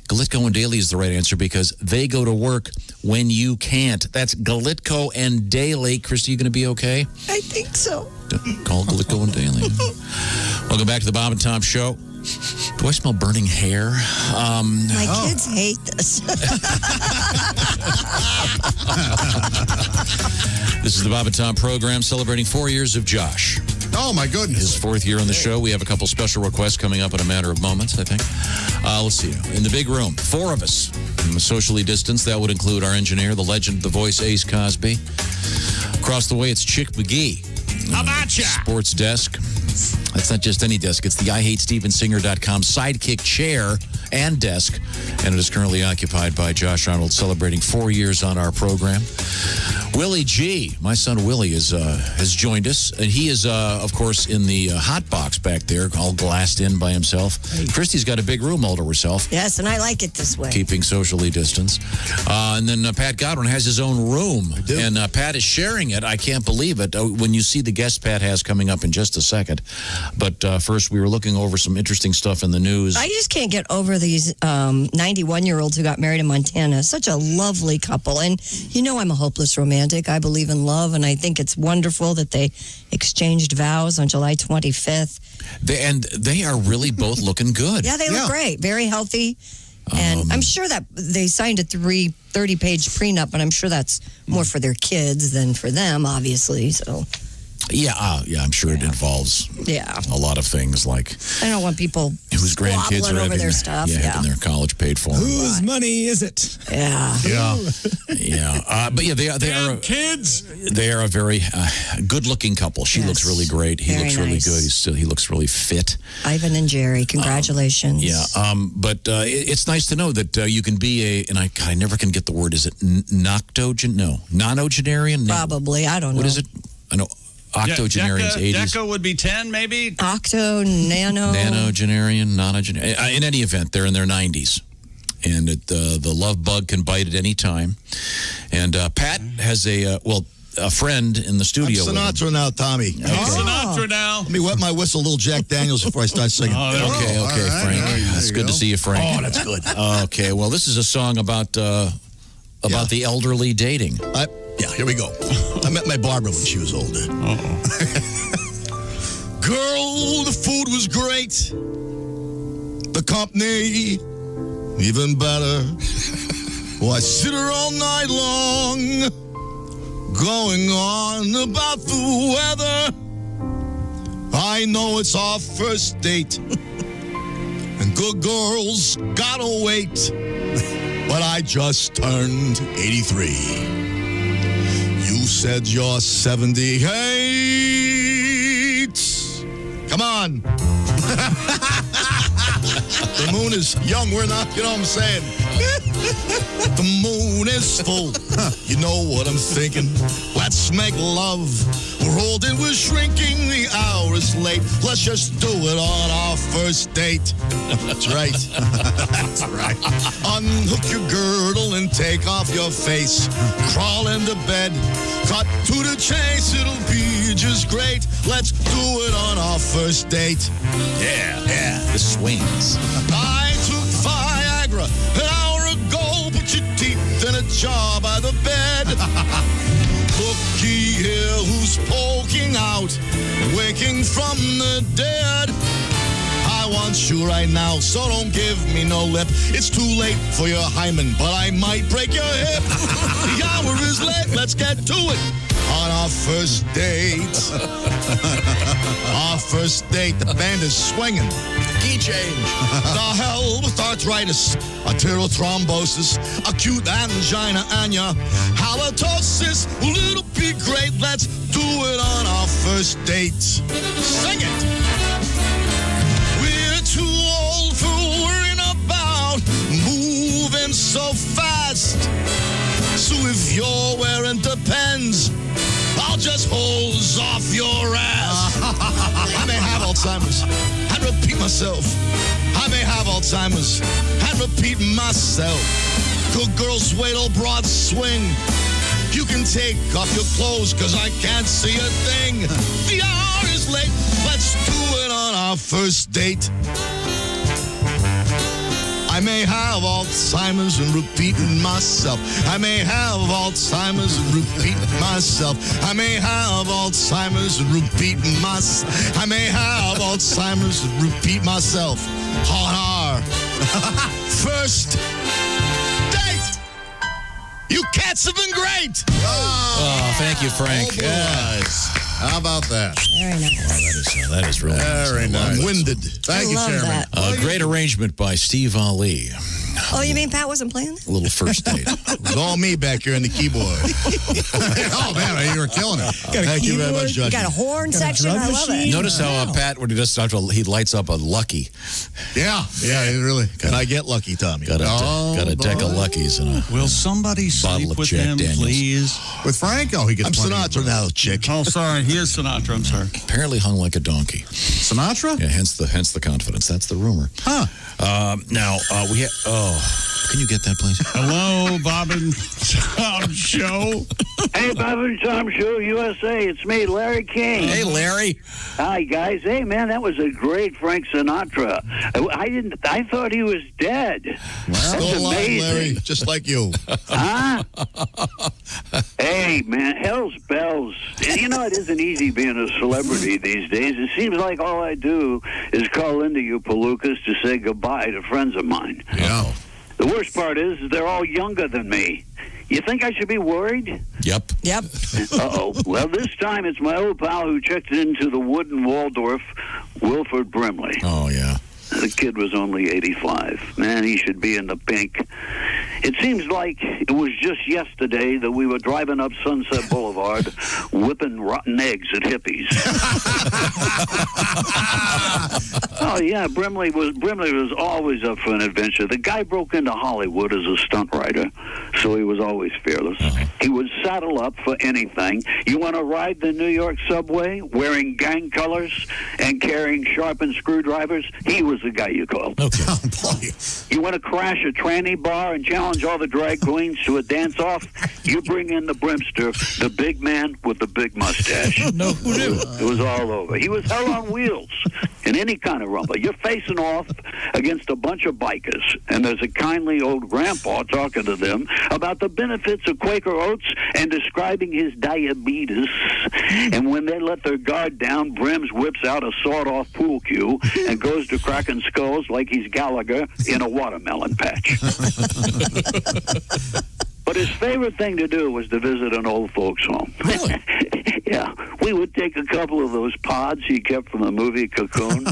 Galitko and Daly is the right answer because they go to work when you can't. That's Galitko and Daly. Christy, you going to be okay? I think so. Call Galitko and Daly. Welcome back to the Bob and Tom Show. Do I smell burning hair? My kids hate this. This is the Bob and Tom program celebrating 4 years of Josh. Oh, my goodness. His fourth year on the show. We have a couple special requests coming up in a matter of moments, I think. Let's see. In the big room, four of us. Socially distanced. That would include our engineer, the legend, the voice, Ace Cosby. Across the way, it's Chick McGee. How about ya? Sports desk. That's not just any desk. It's the IHateStevenSinger.com sidekick chair and desk. And it is currently occupied by Josh Arnold, celebrating 4 years on our program. Willie G, my son Willie, has joined us. And he is, of course, in the hot box back there, all glassed in by himself. Christy's got a big room all to herself. Yes, and I like it this way. Keeping socially distanced. And then Pat Godwin has his own room. And Pat is sharing it. I can't believe it. When you see the guest Pat has coming up in just a second. But first, we were looking over some interesting stuff in the news. I just can't get over these 91-year-olds who got married in Montana. Such a lovely couple. And you know I'm a hopeless romantic. I believe in love, and I think it's wonderful that they exchanged vows on July 25th. They are really both looking good. Yeah, they look great. Very healthy. And I'm sure that they signed a 30-page prenup, and I'm sure that's more for their kids than for them, obviously. So, yeah, I'm sure it involves a lot of things like I don't want people whose grandkids are over having their stuff. having their college paid for. Whose money is it? Yeah. But they are kids. They are a very good-looking couple. She looks really great. He looks really good. He looks really fit. Ivan and Jerry, congratulations. But it's nice to know that you can be and I never can get the word. Is it nonogenarian? Probably. I don't know. What is it? I know. Octogenarians, 80s. Deca would be 10, maybe? Octo, nano. Nanogenarian, nonogenarian. In any event, they're in their 90s. And the love bug can bite at any time. And Pat has a friend in the studio. I'm Sinatra now, Tommy. Okay. Sinatra now. Let me wet my whistle a little Jack Daniels before I start singing. Okay, Frank. That's good to see you, Frank. Oh, that's good. Okay, well, this is a song about the elderly dating. Here we go. I met my Barbara when she was older. Girl, the food was great. The company, even better. Well, I sit her all night long, going on about the weather. I know it's our first date, and good girls gotta wait. But I just turned 83. You said you're 78. Come on. The moon is young. We're not, you know what I'm saying? The moon is full. You know what I'm thinking. Let's make love. We're old and we're shrinking. The hour is late. Let's just do it on our first date. That's right. That's right. Unhook your girdle and take off your face. Crawl into bed. Cut to the chase. It'll be just great. Let's do it on our first date. Yeah. The swings. I took Viagra an hour ago. Put your teeth in a jar by the bed. Looky here who's poking out, waking from the dead. I want you right now, so don't give me no lip. It's too late for your hymen, but I might break your hip. The hour is late, let's get to it. On our first date. Our first date, the band is swinging. Key change. The hell with arthritis, arterial thrombosis, acute angina, and your halitosis. Well, it'll be great. Let's do it on our first date. Sing it. We're too old for worrying about moving so fast. So if you're wearing Depends, I'll just hose off your ass. I may have Alzheimer's and repeat myself. I may have Alzheimer's and repeat myself. Good girls wait till broad swing. You can take off your clothes because I can't see a thing. The hour is late. Let's do it on our first date. I may have Alzheimer's and repeating myself. I may have Alzheimer's and repeating myself. I may have Alzheimer's and repeating myself. I may have Alzheimer's and repeat myself on our first date. You cats have been great. Oh, thank you, Frank. Yes. How about that? Very nice. That is really Very nice. I'm winded. Thank you, Chairman. Great arrangement by Steve Ali. Oh, you mean Pat wasn't playing? A little first date. It was all me back here in the keyboard. Oh, man, you were killing it. Thank you very much, You Judge. got a horn section. I love it. Notice how Pat, when he does start, he lights up a Lucky. Yeah, it really. Can I get lucky, Tommy? Got a deck of Luckies and a Will somebody bottle sleep of with Jack him, Daniels. please? With Frank? Oh, he gets I'm plenty of Sinatra now, chick. Oh, sorry. He is Sinatra. I'm sorry. Apparently hung like a donkey. Sinatra? Yeah, hence the confidence. That's the rumor. Huh. Now we have. Can you get that, please? Hello, Bob and Tom Show. Hey, Bob and Tom Show, USA. It's me, Larry King. Hey, Larry. Hi, guys. Hey, man, that was a great Frank Sinatra. I thought he was dead. That's Still alive, amazing. Larry, just like you. Huh? Hey, man, hell's bells. You know, it isn't easy being a celebrity these days. It seems like all I do is call into you palookas to say goodbye to friends of mine. Yeah. The worst part is they're all younger than me. You think I should be worried? Yep. Uh-oh. Well, this time it's my old pal who checked into the Wooden Waldorf, Wilford Brimley. Oh, yeah. The kid was only 85. Man, he should be in the pink. It seems like it was just yesterday that we were driving up Sunset Boulevard, whipping rotten eggs at hippies. Oh yeah, Brimley was always up for an adventure. The guy broke into Hollywood as a stunt writer, so he was always fearless. He would saddle up for anything. You want to ride the New York subway wearing gang colors and carrying sharpened screwdrivers? He was the guy you called. Okay. Oh, boy. You want to crash a tranny bar and challenge all the drag queens to a dance-off? You bring in the Brimster, the big man with the big mustache. No, who knew? It was all over. He was hell on wheels in any kind of rumble. You're facing off against a bunch of bikers, and there's a kindly old grandpa talking to them about the benefits of Quaker Oats and describing his diabetes. And when they let their guard down, Brims whips out a sawed-off pool cue and goes to cracking skulls like he's Gallagher in a watermelon patch. But his favorite thing to do was to visit an old folks' home. Really? Yeah. We would take a couple of those pods he kept from the movie Cocoon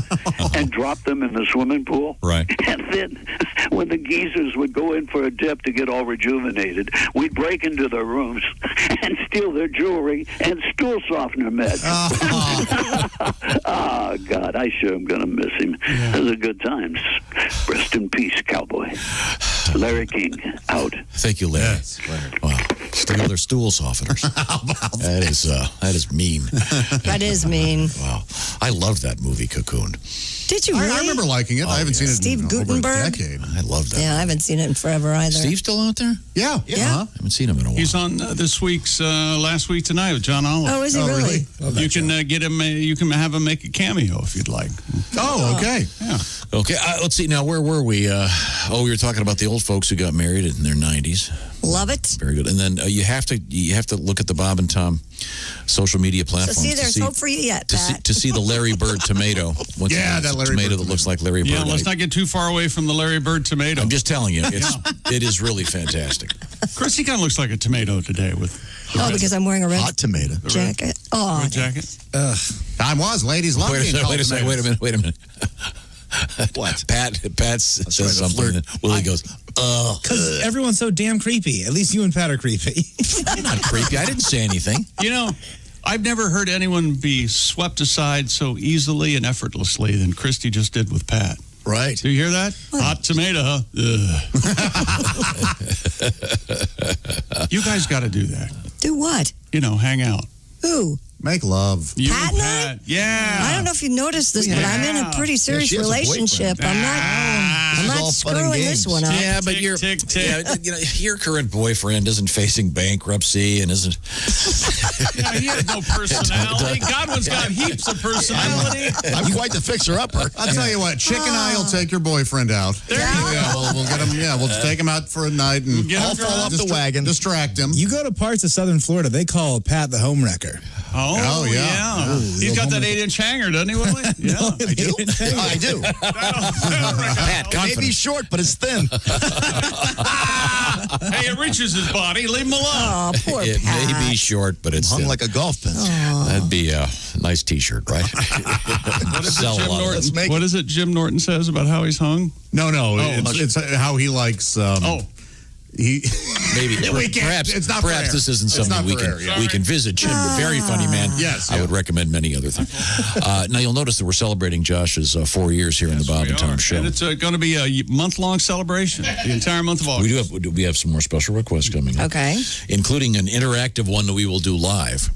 and drop them in the swimming pool. Right. And then when the geezers would go in for a dip to get all rejuvenated, we'd break into their rooms and steal their jewelry and stool softener meds. Oh, God, I sure am going to miss him. Those are good times. Rest in peace, cowboy. Larry King, out. Thank you, Larry. Yes, Larry. Wow. Steal their stool softeners. That is mean. That is mean. Wow. I loved that movie, Cocoon. Did you really? I remember liking it. I haven't seen it Steve in over a Guttenberg? decade. I love that. Yeah, I haven't seen it in forever either. Steve still out there? Yeah. Yeah. Uh-huh. I haven't seen him in a while. He's on this week's Last Week Tonight with John Oliver. Oh, is he really? You can get him. You can have him make a cameo if you'd like. Oh, okay. Yeah. Okay, let's see. Now, where were we? We were talking about the old folks who got married in their 90s. Love it. Very good. And then you have to look at the Bob and Tom social media So platforms. see, there's hope for you yet, Pat. to see the Larry Bird tomato. Yeah, that Larry tomato Bird that looks like Larry Bird. Yeah, let's not get too far away from the Larry Bird tomato. I'm just telling you, it is really fantastic. Chris, he kind of looks like a tomato today with Oh, because I'm wearing a red Hot tomato. jacket. Oh, red jacket. Time was, ladies. Love being called Wait a minute. What? Pat says right, a something. flirt. And Willie goes, Because everyone's so damn creepy. At least you and Pat are creepy. I'm not creepy. I didn't say anything. You know, I've never heard anyone be swept aside so easily and effortlessly than Christy just did with Pat. Right. Do you hear that? Hot tomato, huh? Ugh. You guys got to do that. do what? You know, hang out. Who? Make love. You Pat and and I? Pat. Yeah. I don't know if you noticed this, but I'm in a pretty serious she has a relationship. boyfriend. I'm This is not all fun and screwing this games. one up. Yeah, but Tick, tick, tick. your current boyfriend isn't facing bankruptcy and isn't. Yeah, he has no personality. Godwin's got heaps of personality. I'm quite the fixer-upper. I'll tell you what, Chick and I will take your boyfriend out. There you go. Yeah, we'll get him. Yeah, we'll just take him out for a night and Get him I'll fall off the wagon. distract him. You go to parts of Southern Florida, they call Pat the homewrecker. Oh, yeah. He's got that 8-inch hanger, doesn't he, Willie? Yeah, I do. I do. Pat, Maybe short, but it's thin. Hey, it reaches his body. Leave him alone. Oh, poor It Pat. may be short, but it's Hung thin. like a golf pin. That'd be a nice T-shirt, right? What is it Jim Norton says about how he's hung? No. It's how he likes. He maybe perhaps it's not for perhaps air. this isn't It's something not we for can air, yeah. we can visit. Jim, very funny man. Yes, I would recommend many other things. Now you'll notice that we're celebrating Josh's 4 years here in the Bob and Tom Show. And it's going to be a month-long celebration, the entire month of August. We have some more special requests coming up. Okay. Including an interactive one that we will do live,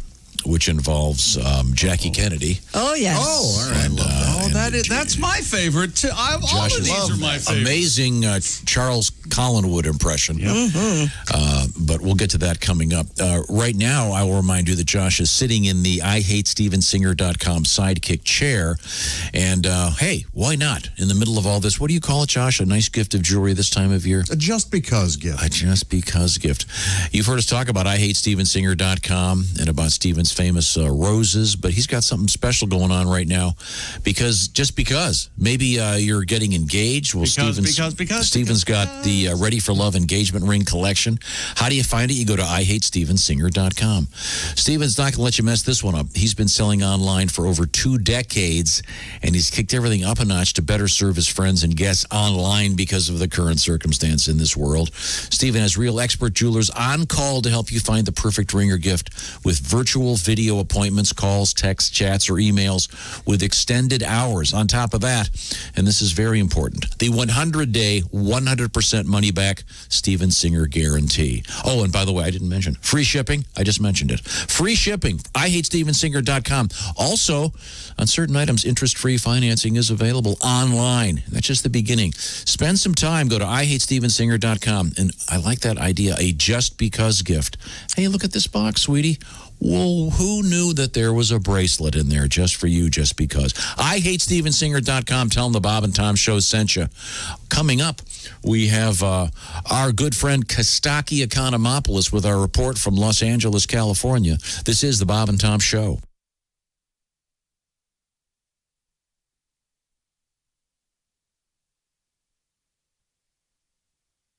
which involves Jackie Kennedy. Oh, yes. Oh, all right. That's my favorite, too. All of Josh's these are my favorite. amazing Charles Collinwood impression. But we'll get to that coming up. Right now, I will remind you that Josh is sitting in the IHateStevensinger.com sidekick chair. And, hey, why not? In the middle of all this, what do you call it, Josh? A nice gift of jewelry this time of year? A just because gift. A just because gift. You've heard us talk about IHateStevensinger.com and about Steven's famous roses, but he's got something special going on right now because maybe you're getting engaged. Well, Steven's got the Ready for Love engagement ring collection. How do you find it? You go to IHateStevensinger.com. Steven's not going to let you mess this one up. He's been selling online for over 2 decades, and he's kicked everything up a notch to better serve his friends and guests online because of the current circumstance in this world. Steven has real expert jewelers on call to help you find the perfect ring or gift with virtual video appointments, calls, texts, chats, or emails with extended hours. On top of that, and this is very important, the 100-day, 100% money-back Steven Singer guarantee. Oh, and by the way, I didn't mention free shipping. I just mentioned it. Free shipping. IHateStevensinger.com. Also, on certain items, interest-free financing is available online. That's just the beginning. Spend some time. Go to IHateStevensinger.com. And I like that idea, a just because gift. Hey, look at this box, sweetie. Well, who knew that there was a bracelet in there just for you, just because? IHateStevensinger.com. Tell them the Bob and Tom Show sent you. Coming up, we have our good friend Kostaki Economopoulos with our report from Los Angeles, California. This is the Bob and Tom Show.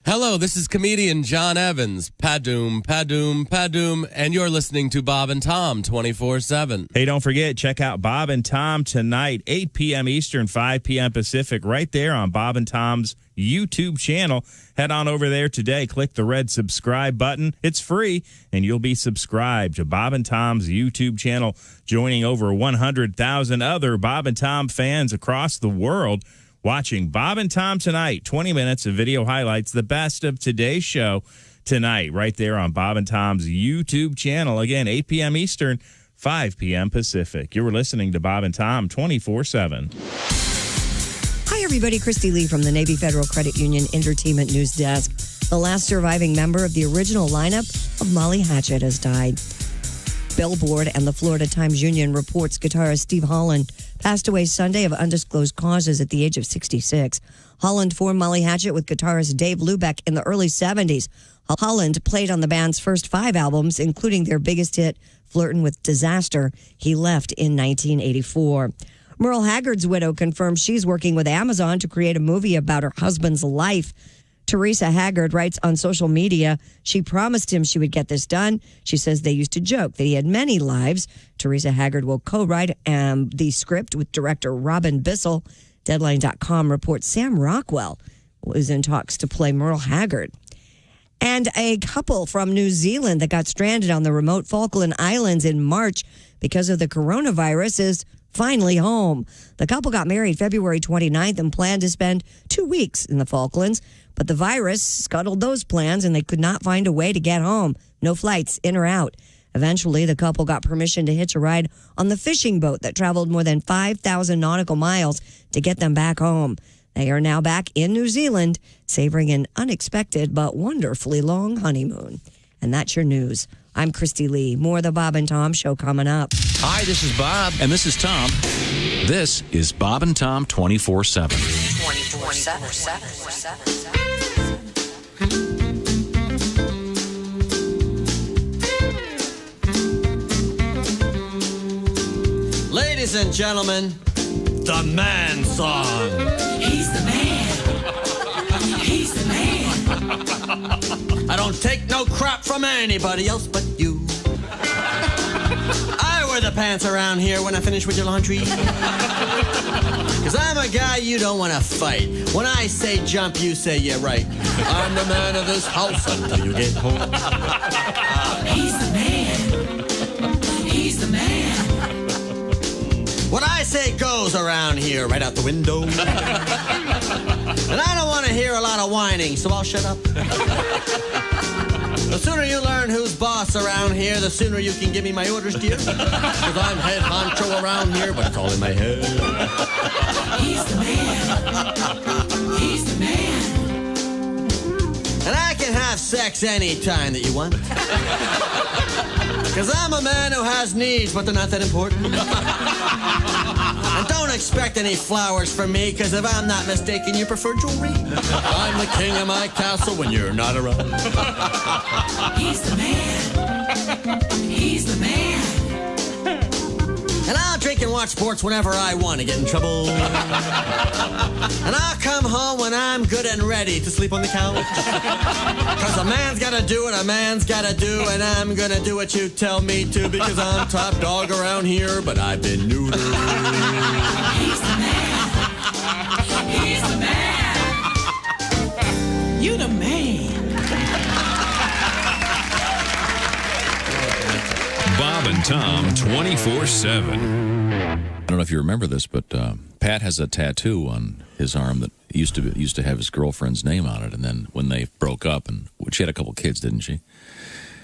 Hello, this is comedian John Evans. Padoom, padoom, padoom, and you're listening to Bob and Tom 24/7. Hey, don't forget, check out Bob and Tom tonight, 8 p.m. Eastern, 5 p.m. Pacific, right there on Bob and Tom's YouTube channel. Head on over there today. Click the red subscribe button. It's free, and you'll be subscribed to Bob and Tom's YouTube channel, joining over 100,000 other Bob and Tom fans across the world. Watching Bob and Tom tonight, 20 minutes of video highlights, the best of today's show tonight, right there on Bob and Tom's YouTube channel. Again, 8 p.m. Eastern, 5 p.m. Pacific. You were listening to Bob and Tom 24/7. Hi, everybody. Christy Lee from the Navy Federal Credit Union Entertainment News Desk. The last surviving member of the original lineup of Molly Hatchet has died. Billboard and the Florida Times-Union reports guitarist Steve Holland passed away Sunday of undisclosed causes at the age of 66. Holland formed Molly Hatchet with guitarist Dave Lubeck in the early 70s. Holland played on the band's first 5 albums, including their biggest hit, Flirtin' with Disaster. He left in 1984. Merle Haggard's widow confirms she's working with Amazon to create a movie about her husband's life. Teresa Haggard writes on social media, she promised him she would get this done. She says they used to joke that he had many lives. Teresa Haggard will co-write the script with director Robin Bissell. Deadline.com reports Sam Rockwell was in talks to play Merle Haggard. And a couple from New Zealand that got stranded on the remote Falkland Islands in March because of the coronavirus is finally home. The couple got married February 29th and planned to spend 2 weeks in the Falklands. But the virus scuttled those plans and they could not find a way to get home. No flights in or out. Eventually, the couple got permission to hitch a ride on the fishing boat that traveled more than 5,000 nautical miles to get them back home. They are now back in New Zealand, savoring an unexpected but wonderfully long honeymoon. And that's your news. I'm Christy Lee. More of the Bob and Tom Show coming up. Hi, this is Bob. And this is Tom. This is Bob and Tom 24/7. 24/7. Ladies and gentlemen, the man song. He's the man. He's the man. I don't take no crap from anybody else but you. I wear the pants around here when I finish with your laundry. Cause I'm a guy you don't want to fight. When I say jump, you say yeah right. I'm the man of this house until you get home. He's the man. He's the man. What I say goes around here right out the window. And I don't want to hear a lot of whining, so I'll shut up. The sooner you learn who's boss around here, the sooner you can give me my orders, dear. Because I'm head honcho around here, but it's all in my head. He's the man. He's the man. And I can have sex anytime that you want. Because I'm a man who has needs, but they're not that important. And don't expect any flowers from me, because if I'm not mistaken, you prefer jewelry. I'm the king of my castle when you're not around. He's the man. He's the man. And I'll drink and watch sports whenever I want to get in trouble. And I'll come home when I'm good and ready to sleep on the couch. Because a man's got to do what a man's got to do, and I'm going to do what you tell me to, because I'm top dog around here, but I've been neutered. He's the man. He's the man. You the man. Bob and Tom 24/7. I don't know if you remember this, but Pat has a tattoo on his arm that used to have his girlfriend's name on it, and then when they broke up, and she had a couple kids, didn't she?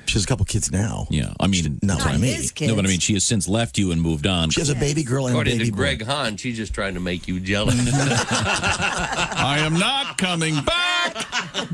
She has a couple kids now. Yeah, I mean, not what I mean. No, but I mean, she has since left you and moved on. She has a baby girl and a According baby to Greg Hahn, she's just trying to make you jealous. I am not coming back.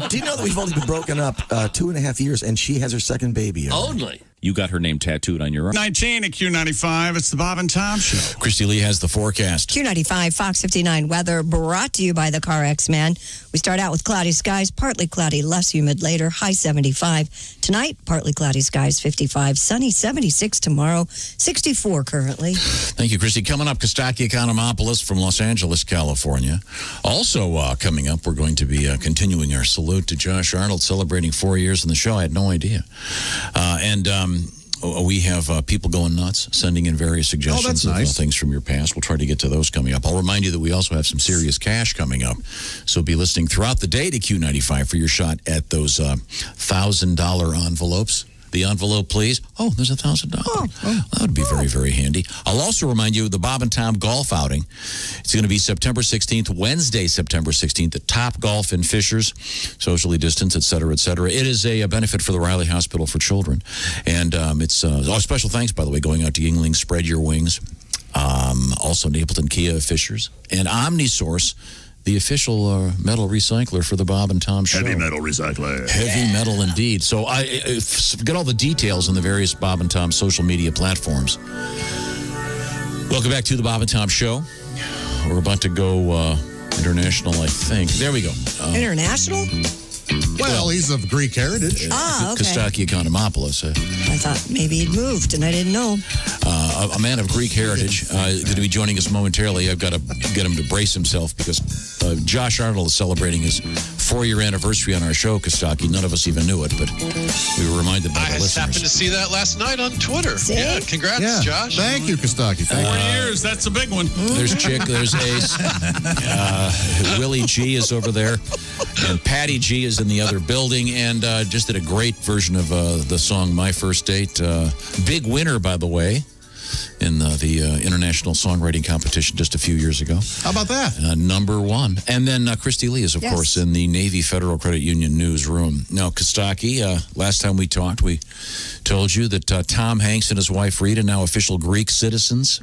Do you know that we've only been broken up 2.5 years, and she has her second baby? Only. You got her name tattooed on your arm. 19 at Q95. It's the Bob and Tom Show. Christy Lee has the forecast. Q95 Fox 59 weather brought to you by the CarX Man. We start out with cloudy skies, partly cloudy, less humid later, high 75. Tonight, partly cloudy skies, 55. Sunny, 76 tomorrow, 64 currently. Thank you, Christy. Coming up, Kostaki Economopoulos from Los Angeles, California. Also coming up, we're going to be continuing our salute to Josh Arnold, celebrating 4 years in the show. I had no idea. We have people going nuts, sending in various suggestions of things from your past. We'll try to get to those coming up. I'll remind you that we also have some serious cash coming up. So be listening throughout the day to Q95 for your shot at those $1,000 envelopes. The envelope, please. Oh, there's $1,000. That would be very, very handy. I'll also remind you of the Bob and Tom golf outing. It's going to be September 16th, Wednesday, September 16th at Top Golf in Fishers, socially distanced, et cetera, et cetera. It is a benefit for the Riley Hospital for Children. And it's special thanks, by the way, going out to Yingling, Spread Your Wings. Also Napleton Kia Fishers. And Omnisource, the official metal recycler for the Bob and Tom Show. Heavy metal recycler. Heavy metal indeed. So get all the details on the various Bob and Tom social media platforms. Welcome back to the Bob and Tom Show. We're about to go international, I think. There we go. International? Well, he's of Greek heritage. Okay. Kostaki Economopoulos. I thought maybe he'd moved, and I didn't know. A man of Greek heritage going to be joining us momentarily. I've got to get him to brace himself because Josh Arnold is celebrating his 4-year anniversary on our show, Kostaki. None of us even knew it, but we were reminded by the listeners. I happened to see that last night on Twitter. See? Yeah, congrats, Josh. Thank you, Kostaki. 4 years, that's a big one. There's Chick, there's Ace. Willie G is over there. And Patty G is in the other building and just did a great version of the song My First Date. Big winner, by the way, in the International Songwriting Competition just a few years ago. How about that? Number 1. And then Christy Lee is, of course, in the Navy Federal Credit Union newsroom. Now, Kostaki, last time we talked, we told you that Tom Hanks and his wife Rita, now official Greek citizens.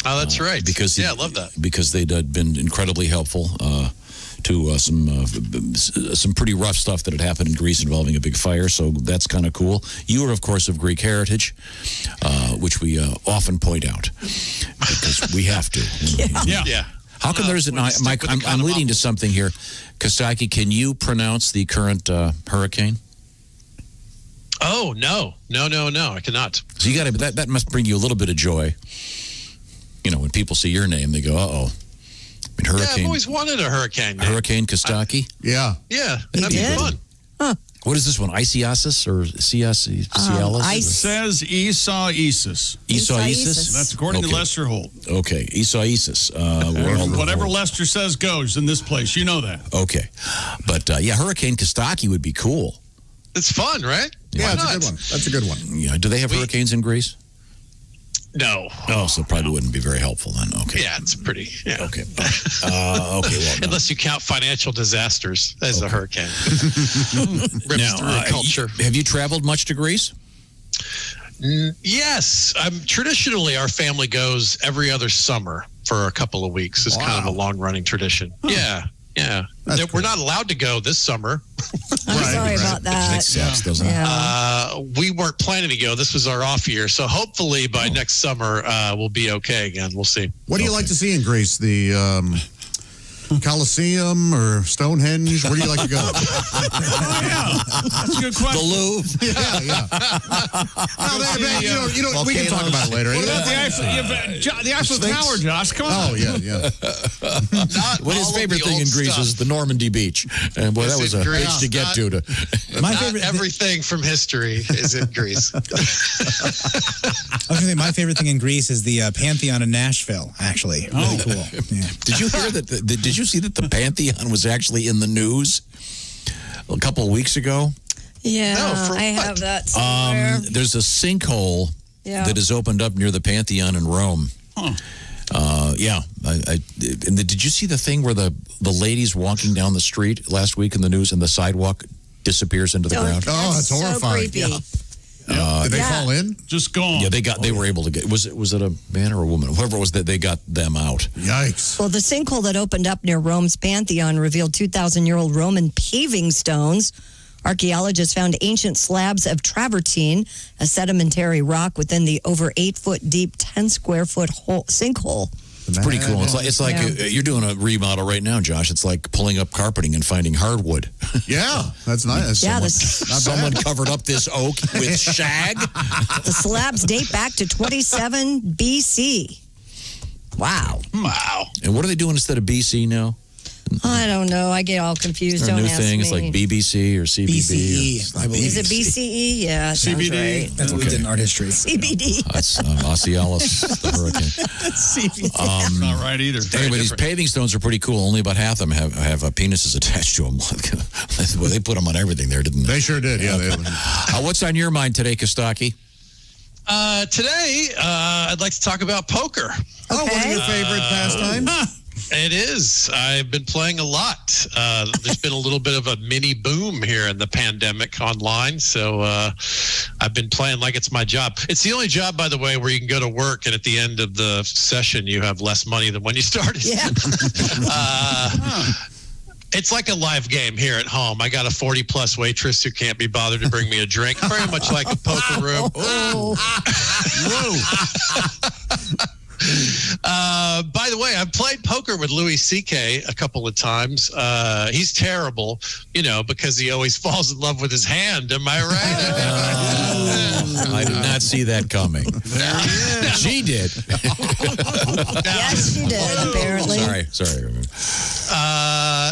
Oh, that's right. Because I love that. Because they'd been incredibly helpful to some pretty rough stuff that had happened in Greece involving a big fire. So that's kind of cool. You are, of course, of Greek heritage, which we often point out because we have to. Yeah. How come there's Mike? I'm leading to something here. Kostaki, can you pronounce the current hurricane? Oh, no. I cannot. So you got to. That must bring you a little bit of joy. when people see your name, they go, "Uh-oh." I mean, Yeah, I've always wanted a hurricane name. Hurricane Kostaki? Yeah. Yeah, that'd be fun. What is this one? Isiasis or Cialis? It says Esau-Isis. Esau-Isis? That's according to Okay. Lester Holt. Okay, Esau-Isis. Whatever Lester says goes in this place. You know that. Okay. But, Hurricane Kostaki would be cool. It's fun, right? Yeah, Why that's a not? good one. That's a good one. Yeah. Do they have hurricanes in Greece? No. Oh, so it probably wouldn't be very helpful then. Okay. Yeah, it's pretty. Yeah. Okay. Okay. Well, no. Unless you count financial disasters as a hurricane. Rips Now, through a culture. Have you traveled much to Greece? Yes. Traditionally, our family goes every other summer for a couple of weeks. It's kind of a long-running tradition. Yeah. Yeah. We're not allowed to go this summer. I'm sorry about that. Makes sense, doesn't it? We weren't planning to go. This was our off year. So hopefully by next summer, we'll be okay again. We'll see. What do you like to see in Greece? The Colosseum or Stonehenge? Where do you like to go? That's a good question. The Louvre. Yeah. No, we can talk about it later. What about the Eiffel Tower, Josh? Come on. Oh, yeah. What his favorite thing in Greece is the Normandy beach. And boy, that was a Greece. pitch to get to. My favorite everything from history is in Greece. I was going to say, my favorite thing in Greece is the Pantheon in Nashville, actually. Really cool. Yeah. Did you hear that? Did you see that the Pantheon was actually in the news a couple of weeks ago? Yeah, I have that somewhere. There's a sinkhole Yeah. that has opened up near the Pantheon in Rome. And did you see the thing where the lady's walking down the street last week in the news and the sidewalk disappears into the ground? Oh, that's horrifying. So creepy. Did they fall in? Just gone. Yeah, they were able to get. Was it a man or a woman? Whoever it was, that they got them out. Yikes. Well, the sinkhole that opened up near Rome's Pantheon revealed 2,000-year-old Roman paving stones. Archaeologists found ancient slabs of travertine, a sedimentary rock within the over 8-foot deep, 10-square-foot sinkhole. It's pretty cool. It's like you're doing a remodel right now, Josh. It's like pulling up carpeting and finding hardwood. Yeah, that's nice. Yeah, someone covered up this oak with shag. The slabs date back to 27 BC. Wow. And what are they doing instead of BC now? I don't know. I get all confused. Is there a Don't new ask thing? me. It's like BBC or CBB. BCE, I believe. Is it BCE? Yeah, it sounds CBD. right. That's what we did in art history. CBD. That's Osceolas, the hurricane. CBD. Not right either. Anyway, these paving stones are pretty cool. Only about half of them have penises attached to them. Well, they put them on everything there, didn't they? They sure did, yeah. What's on your mind today, Kostaki? Today, I'd like to talk about poker. Oh, one of your favorite pastimes? It is. I've been playing a lot. There's been a little bit of a mini boom here in the pandemic online. So I've been playing like it's my job. It's the only job, by the way, where you can go to work and at the end of the session, you have less money than when you started. Yeah. It's like a live game here at home. I got a 40-plus waitress who can't be bothered to bring me a drink. Very much like a poker room. By the way, I've played poker with Louis C.K. a couple of times. He's terrible, because he always falls in love with his hand. Am I right? I did not see that coming. She did. Yes, she did, apparently. Sorry.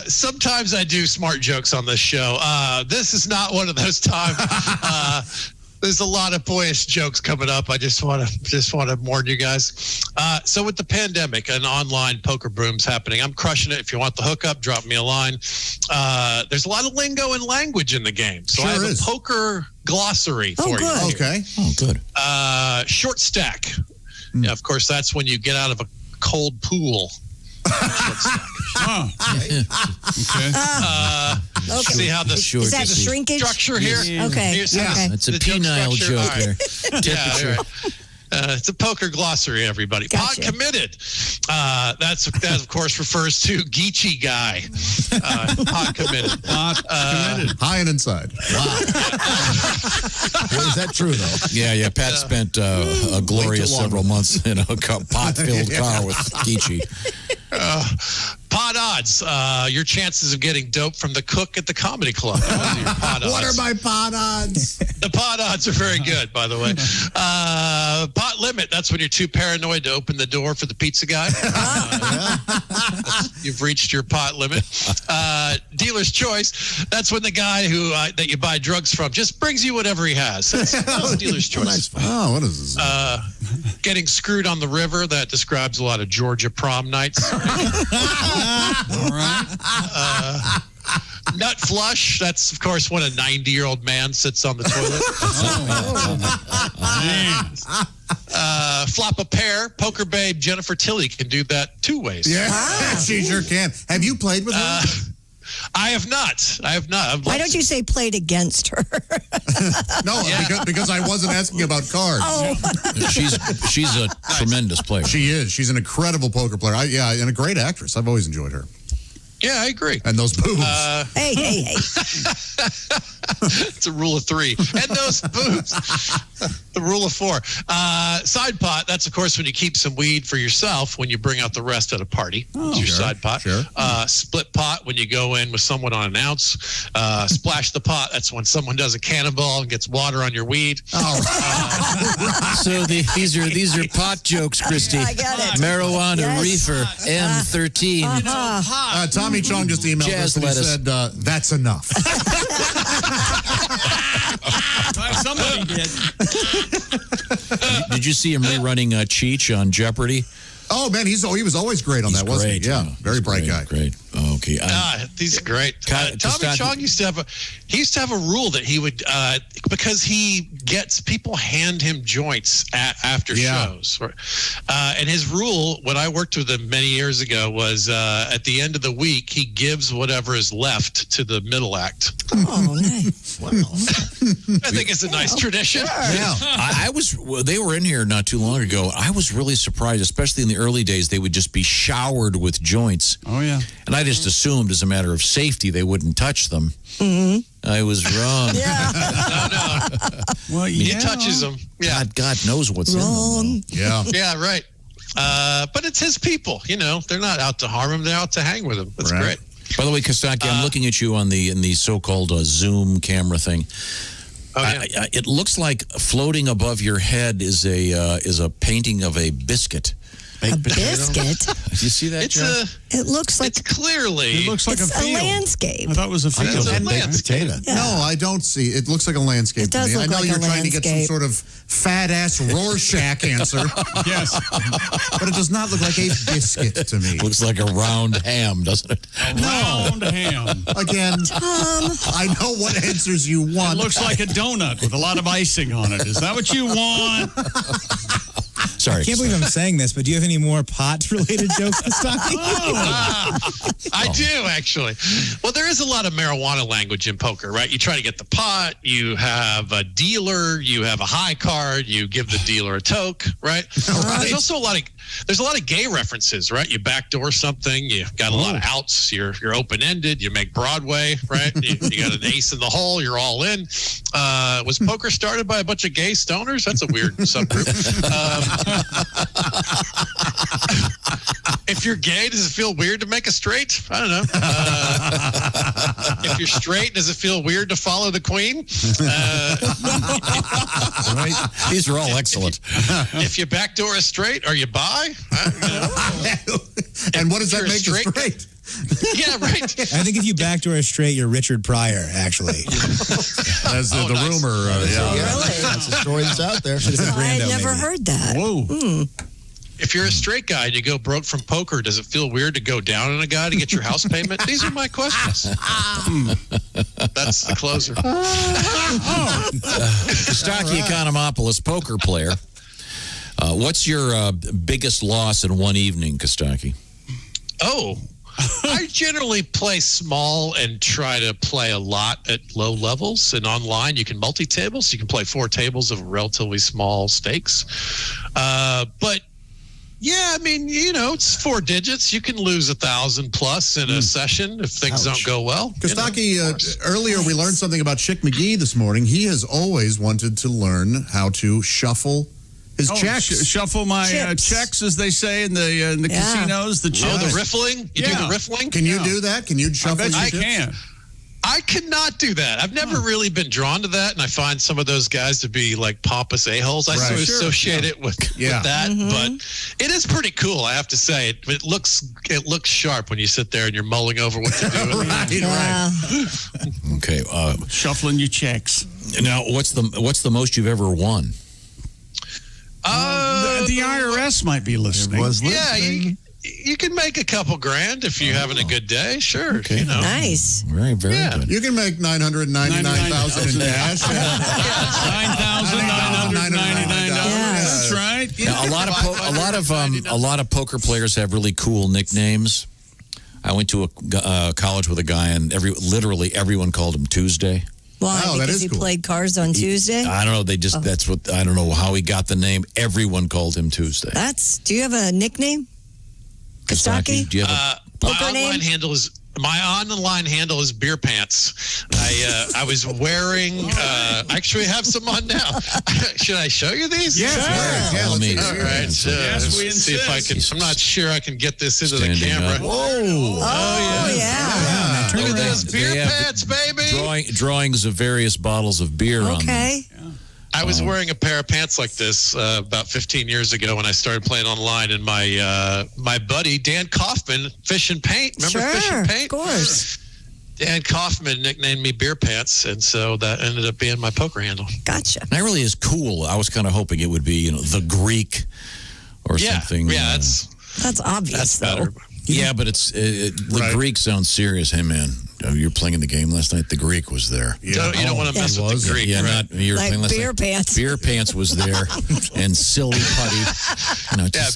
Sometimes I do smart jokes on this show. This is not one of those times. There's a lot of boyish jokes coming up. I just want to warn you guys. So with the pandemic and online poker boom's happening, I'm crushing it. If you want the hookup, drop me a line. There's a lot of lingo and language in the game. So I have a poker glossary for you. Okay. Oh, good. Short stack. Yeah, of course, that's when you get out of a cold pool. Okay. See how the Is that shrinkage? structure here? Okay. Here's how Okay. It's a the joke penile structure. joke All right. there. Yeah, right. It's a poker glossary, everybody. Gotcha. Pot committed. That, of course, refers to Geechee guy. Pot committed. Committed. High and inside. Wow. Is that true, though? Yeah. Pat spent a glorious several months in a pot-filled car with Geechee. Pot odds. Your chances of getting dope from the cook at the comedy club. Those are your pot odds. What are my pot odds? The pot odds are very good, by the way. Pot limit. That's when you're too paranoid to open the door for the pizza guy. You've reached your pot limit. Dealer's choice. That's when the guy who that you buy drugs from just brings you whatever he has. That's dealer's choice. Oh, what is this? Getting screwed on the river. That describes a lot of Georgia prom nights. All right. Nut flush. That's, of course, when a 90-year-old man sits on the toilet. Flop a pear. Poker babe Jennifer Tilly can do that 2 ways. Yeah, she sure can. Have you played with her? I have not. Why don't you say played against her? No, because I wasn't asking about cards. Oh. She's a tremendous player. She is. She's an incredible poker player. And a great actress. I've always enjoyed her. Yeah, I agree. And those boobs. Hey. It's a rule of 3. And those boobs. The rule of 4. Side pot, that's, of course, when you keep some weed for yourself when you bring out the rest at a party. It's your side pot. Sure. Split pot, when you go in with someone on an ounce. Splash the pot, that's when someone does a cannonball and gets water on your weed. So these are pot jokes, Christy. I got it. Marijuana, reefer, M13. Tommy Chong just emailed Jazz us and he lettuce. said, that's enough. Somebody did. Did you see him rerunning Cheech on Jeopardy? Oh, man, he was always great on that, wasn't he? Yeah, very bright guy. Great. Okay. He's great. Tommy Chong used to have a rule that he would because he gets people hand him joints after shows, and his rule when I worked with him many years ago was at the end of the week he gives whatever is left to the middle act. Oh, nice. Wow. I think it's a nice tradition. Yeah. They were in here not too long ago. I was really surprised, especially in the early days, they would just be showered with joints. Oh, yeah. And I just assumed as a matter of safety, they wouldn't touch them. Mm-hmm. I was wrong. No. Well, He touches them. Yeah. God knows what's in them. Yeah. Yeah, right. But it's his people, they're not out to harm him, they're out to hang with him. That's great. By the way, Kostaki, I'm looking at you in the so-called Zoom camera thing. Oh, yeah. It looks like floating above your head is a painting of a biscuit. A biscuit? Do you see that, John? It looks like It's clearly. It looks like it's a field. landscape. I thought it was a field. It's a landscape. Yeah. No, I don't see. It looks like a landscape It does to me. look I know like you're a trying to get some landscape. sort of fat-ass Rorschach answer. Yes. But it does not look like a biscuit to me. Looks like a round ham, doesn't it? Round ham. Again, I know what answers you It want. looks like a donut with a lot of icing on it. Is that what you want? Sorry. I can't believe I'm saying this, but do you have any more pot-related jokes this time? I do, actually. Well, there is a lot of marijuana language in poker, right? You try to get the pot, you have a dealer, you have a high card, you give the dealer a toke, right? There's also a lot of gay references, right? You backdoor something, you got a lot of outs, you're open-ended, you make Broadway, right? You got an ace in the hole, you're all in. Was poker started by a bunch of gay stoners? That's a weird subgroup. If you're gay, does it feel weird to make a straight? I don't know. If you're straight, does it feel weird to follow the queen? Right? These are all excellent. If you backdoor a straight, are you bi? And what does that If you're make you straight? Yeah, right. I think if you backdoor a straight, you're Richard Pryor, actually. That's the rumor. That's a story that's out there. I had never heard that. Whoa. If you're a straight guy and you go broke from poker, does it feel weird to go down on a guy to get your house payment? These are my questions. That's the closer. Kostaki Economopoulos, poker player. What's your biggest loss in one evening, Kostaki? Oh, I generally play small and try to play a lot at low levels. And online, you can multi-table, so you can play 4 tables of relatively small stakes. But yeah, I mean, it's 4 digits. You can lose 1,000 plus in a session if things don't go well. Kostaki, earlier we learned something about Chick McGee this morning. He has always wanted to learn how to shuffle His checks. Shuffle my checks, as they say in the casinos. The chips. Oh, the riffling? You do the riffling? Can you do that? Can you shuffle your I chips? can. I cannot do that. I've never really been drawn to that, and I find some of those guys to be like pompous a-holes. I sort of associate it with that, but it is pretty cool, I have to say. It looks sharp when you sit there and you're mulling over what to do. right. Okay. Shuffling your checks. Now, what's the most you've ever won? The IRS might be listening. You can make a couple grand if you're having a good day. Sure. Okay. Nice. Very good. You can make $999,000 in cash. $9,999. That's right. Now, a lot of poker players have really cool nicknames. I went to a college with a guy, and literally everyone called him Tuesday. Why? Because he played cards on Tuesday? I don't know. That's what, I don't know how he got the name. Everyone called him Tuesday. Do you have a nickname? Kostaki? Do you have a poker name? My online handle is Beer Pants. I was wearing. I actually have some on now. Should I show you these? Yes. All right. Yes, we see if I can. I'm not sure I can get this into the camera. Up. Oh yeah. Look at those Beer Pants, baby. Drawings of various bottles of beer on them. Okay. I was wearing a pair of pants like this about 15 years ago when I started playing online, and my buddy Dan Kaufman, Fish and Paint, remember Fish and Paint? Of course. Dan Kaufman nicknamed me Beer Pants, and so that ended up being my poker handle. Gotcha. That really is cool. I was kind of hoping it would be, the Greek or something. Yeah, that's obvious. That's better. Yeah, but the Greek sounds serious. Hey, man, you're playing in the game last night. The Greek was there. Yeah. You don't want to mess with the Greek. Yeah, right? you were Like playing last Beer night. Pants. Beer Pants was there, and Silly Putty.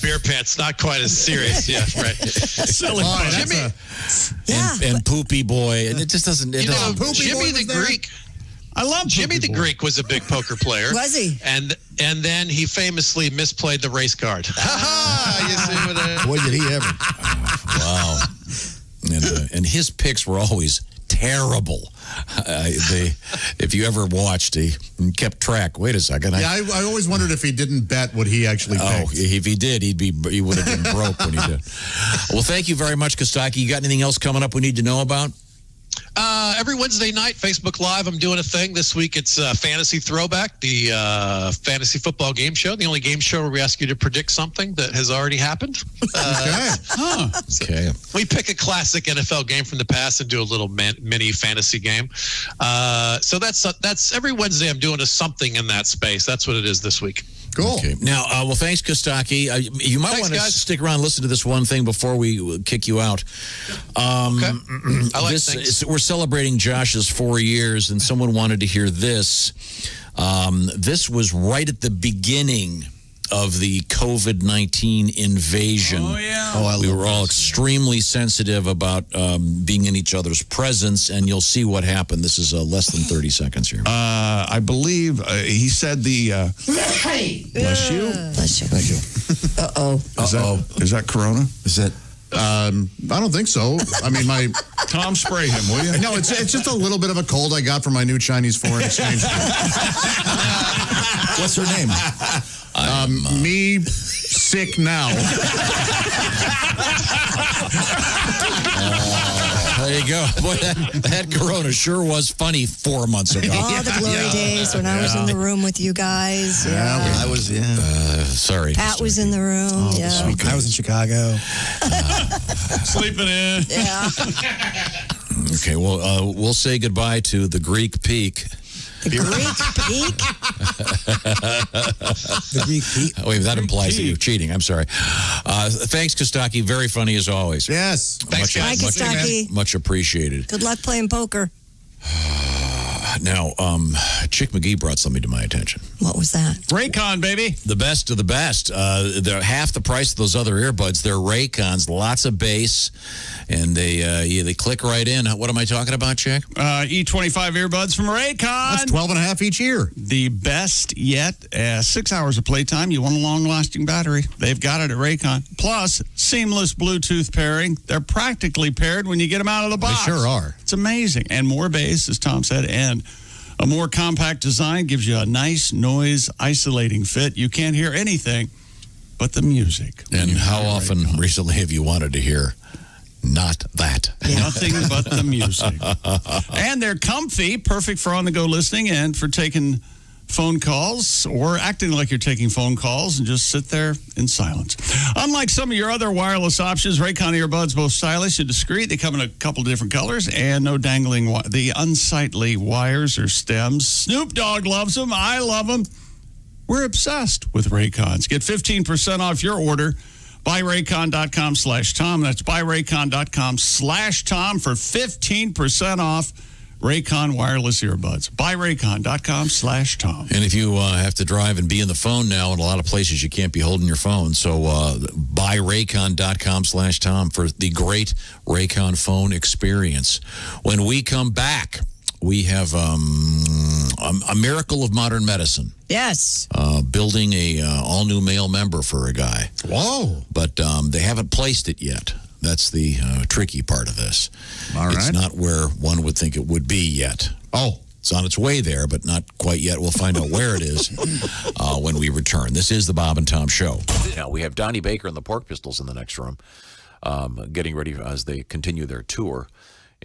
Beer Pants, not quite as serious. Yeah, right. Silly Jimmy. And Poopy Boy, and it just doesn't. Jimmy the Greek. I love Jimmy the Greek was a big poker player. Was he? And then he famously misplayed the race card. You see what Boy, did he ever. Wow. And his picks were always terrible. If you ever watched, he kept track. Wait a second. I always wondered if he didn't bet what he actually picked. Oh, if he did, he would have been broke when he did. Well, thank you very much, Kostaki. You got anything else coming up we need to know about? Every Wednesday night, Facebook Live, I'm doing a thing. This week, it's Fantasy Throwback, the fantasy football game show. The only game show where we ask you to predict something that has already happened. Okay. We pick a classic NFL game from the past and do a little mini fantasy game. So that's every Wednesday. I'm doing something in that space. That's what it is this week. Cool. Okay. Now, well, thanks, Kostaki. You might want to stick around and listen to this one thing before we kick you out. Okay. I like things. We're celebrating Josh's 4 years, and someone wanted to hear this. This was right at the beginning of the COVID-19 invasion. Oh, yeah. We were all extremely sensitive about being in each other's presence, and you'll see what happened. This is less than 30 seconds here. I believe he said the... bless you. Bless you. Thank you. Uh-oh. Is that Corona? Is that... I don't think so. I mean, Tom, spray him, will you? No, it's just a little bit of a cold I got from my new Chinese foreign exchange. What's her name? Me sick now. There you go. Boy, that Corona sure was funny 4 months ago. Oh, the glory days when I was in the room with you guys. Yeah. I was, sorry. Pat was in the room. I was in Chicago. Sleeping in. Yeah. Okay, well, we'll say goodbye to the Greek Peak. The Greek Peak? The Greek Peak. Wait, that implies that you're cheating. I'm sorry. Thanks, Kostaki. Very funny as always. Yes. Thanks, guys. Bye, Kostaki. Much appreciated. Good luck playing poker. Now, Chick McGee brought something to my attention. What was that? Raycon, baby. The best of the best. They're half the price of those other earbuds. They're Raycons, lots of bass, and they click right in. What am I talking about, Chick? E25 earbuds from Raycon. That's 12 and a half each year. The best yet. 6 hours of playtime. You want a long-lasting battery. They've got it at Raycon. Plus, seamless Bluetooth pairing. They're practically paired when you get them out of the box. They sure are. It's amazing. And more bass, as Tom said, and A more compact design gives you a nice noise isolating fit. You can't hear anything but the music. And how often recently have you wanted to hear not that? Nothing but the music. And they're comfy, perfect for on-the-go listening and for taking phone calls or acting like you're taking phone calls and just sit there in silence. Unlike some of your other wireless options, Raycon earbuds, both stylish and discreet. They come in a couple different colors and no dangling the unsightly wires or stems. Snoop Dogg loves them. I love them. We're obsessed with Raycons. Get 15% off your order. BuyRaycon.com/Tom. That's BuyRaycon.com/Tom for 15% off Raycon wireless earbuds. BuyRaycon.com/Tom. And if you have to drive and be in the phone now, in a lot of places you can't be holding your phone. So BuyRaycon.com/Tom for the great Raycon phone experience. When we come back, we have a miracle of modern medicine. Yes. Building a all-new male member for a guy. Whoa. But they haven't placed it yet. That's the tricky part of this. All right. It's not where one would think it would be yet. Oh. It's on its way there, but not quite yet. We'll find out where it is when we return. This is the Bob and Tom Show. Now, we have Donnie Baker and the Pork Pistols in the next room, getting ready as they continue their tour.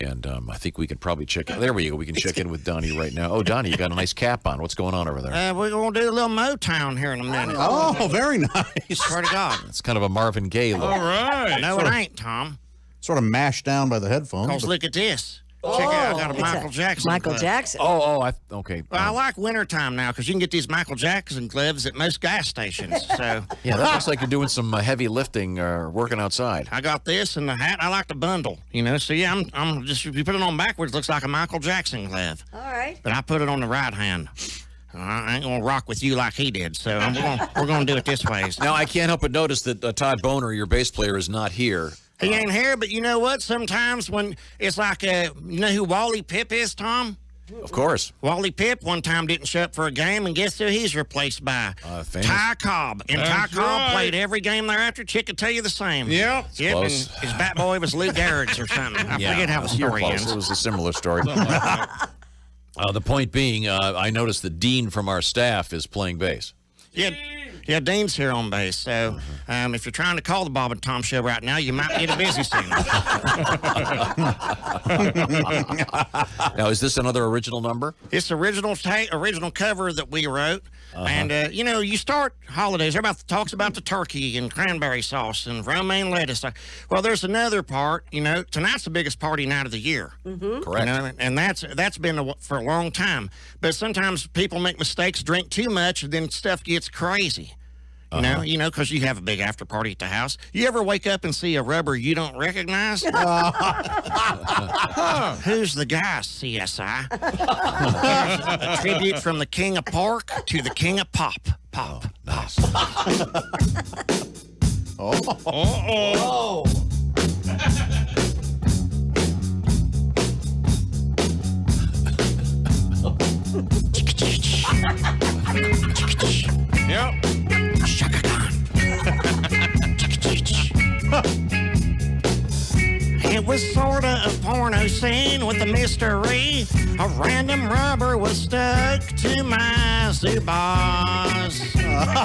And I think we could probably check in. There we go. We can check in with Donnie right now. Oh, Donnie, you got a nice cap on. What's going on over there? We're going to do a little Motown here in a minute. Oh, very nice. Swear to God. It's kind of a Marvin Gaye look. All right. No, Sort it of- ain't, Tom. Sort of mashed down by the headphones. Because look at this. Check out. I got a Michael Jackson Michael glove. Jackson. Okay. Well, I like wintertime now because you can get these Michael Jackson gloves at most gas stations. So Yeah, that looks like you're doing some heavy lifting or working outside. I got this and the hat. I like the bundle, So yeah, I'm just if you put it on backwards, it looks like a Michael Jackson glove. All right. But I put it on the right hand. I ain't gonna rock with you like he did, so we're gonna do it this way. Now, I can't help but notice that Todd Boner, your bass player, is not here. He ain't here, but you know what? Sometimes when it's like, you know who Wally Pipp is, Tom? Of course. Wally Pipp one time didn't show up for a game, and guess who he's replaced by? Famous. Ty Cobb. And Ty That's Cobb right. played every game thereafter. Chick could tell you the same. Yep. Yep, and Close. his bat boy was Lou Garrett's or something. I forget how the you're story close. ends. It was a similar story. The point being, I noticed that Dean from our staff is playing bass. Yeah, Dean's here on base. So if you're trying to call the Bob and Tom Show right now, you might get a busy soon. Now, is this another original number? It's original cover that we wrote. And, you start holidays. Everybody talks about the turkey and cranberry sauce and romaine lettuce. Well, there's another part. Tonight's the biggest party night of the year. Mm-hmm. Correct. And that's been for a long time. But sometimes people make mistakes, drink too much, and then stuff gets crazy. Because you have a big after party at the house. You ever wake up and see a rubber you don't recognize? Who's the guy, CSI? Here's a tribute from the king of pork to the king of pop. Pop. Nice. Oh. Yep. It was sorta a porno scene with a mystery. A random rubber was stuck to my Zubaz.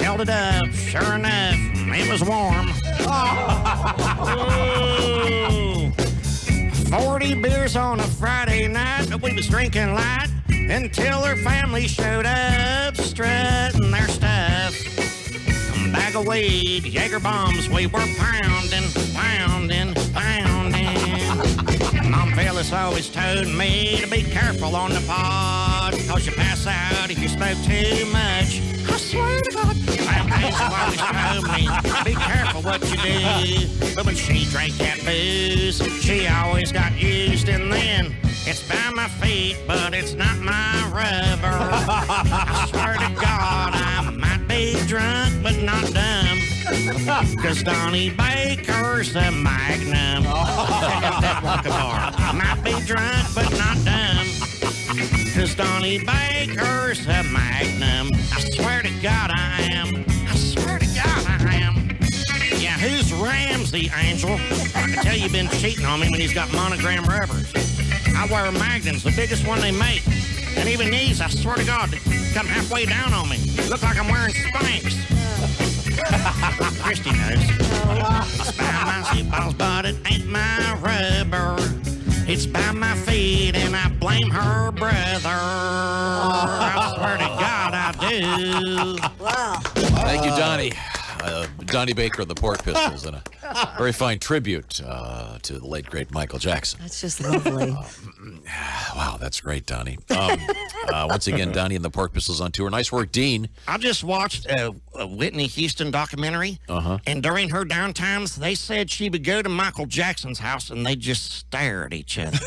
Held it up, sure enough, it was warm. 40 beers on a Friday night, but we was drinking light until her family showed up, strutting their stuff. A bag of weed, Jaeger bombs, we were pounding. Mom Phyllis always told me to be careful on the pod, cause you pass out if you smoke too much. I swear to God. Mom Phyllis always told me, be careful what you do. But when she drank that booze, she always got used, and then it's by my feet, but it's not my rubber. I swear to God, I might be drunk, but not dumb. Cause Donnie Baker's a magnum. Check out that vodka bar. Might be drunk, but not dumb. Cause Donnie Baker's a magnum. I swear to God I am. I swear to God I am. Yeah, who's Ramsey, Angel? I can tell you've been cheating on me when he's got monogram rubbers. I wear magnums, the biggest one they make. And even these, I swear to God, they come halfway down on me. Look like I'm wearing Spanx. Christy knows. I spy my seat balls, but it ain't my rubber. It's by my feet, and I blame her brother. I swear to God, I do. Wow. Thank you, Donnie. Donnie Baker of the Pork Pistols, and a very fine tribute to the late, great Michael Jackson. That's just lovely. Wow, that's great, Donnie. Once again, Donnie and the Pork Pistols on tour. Nice work, Dean. I just watched a Whitney Houston documentary, and during her downtimes, they said she would go to Michael Jackson's house and they just stare at each other.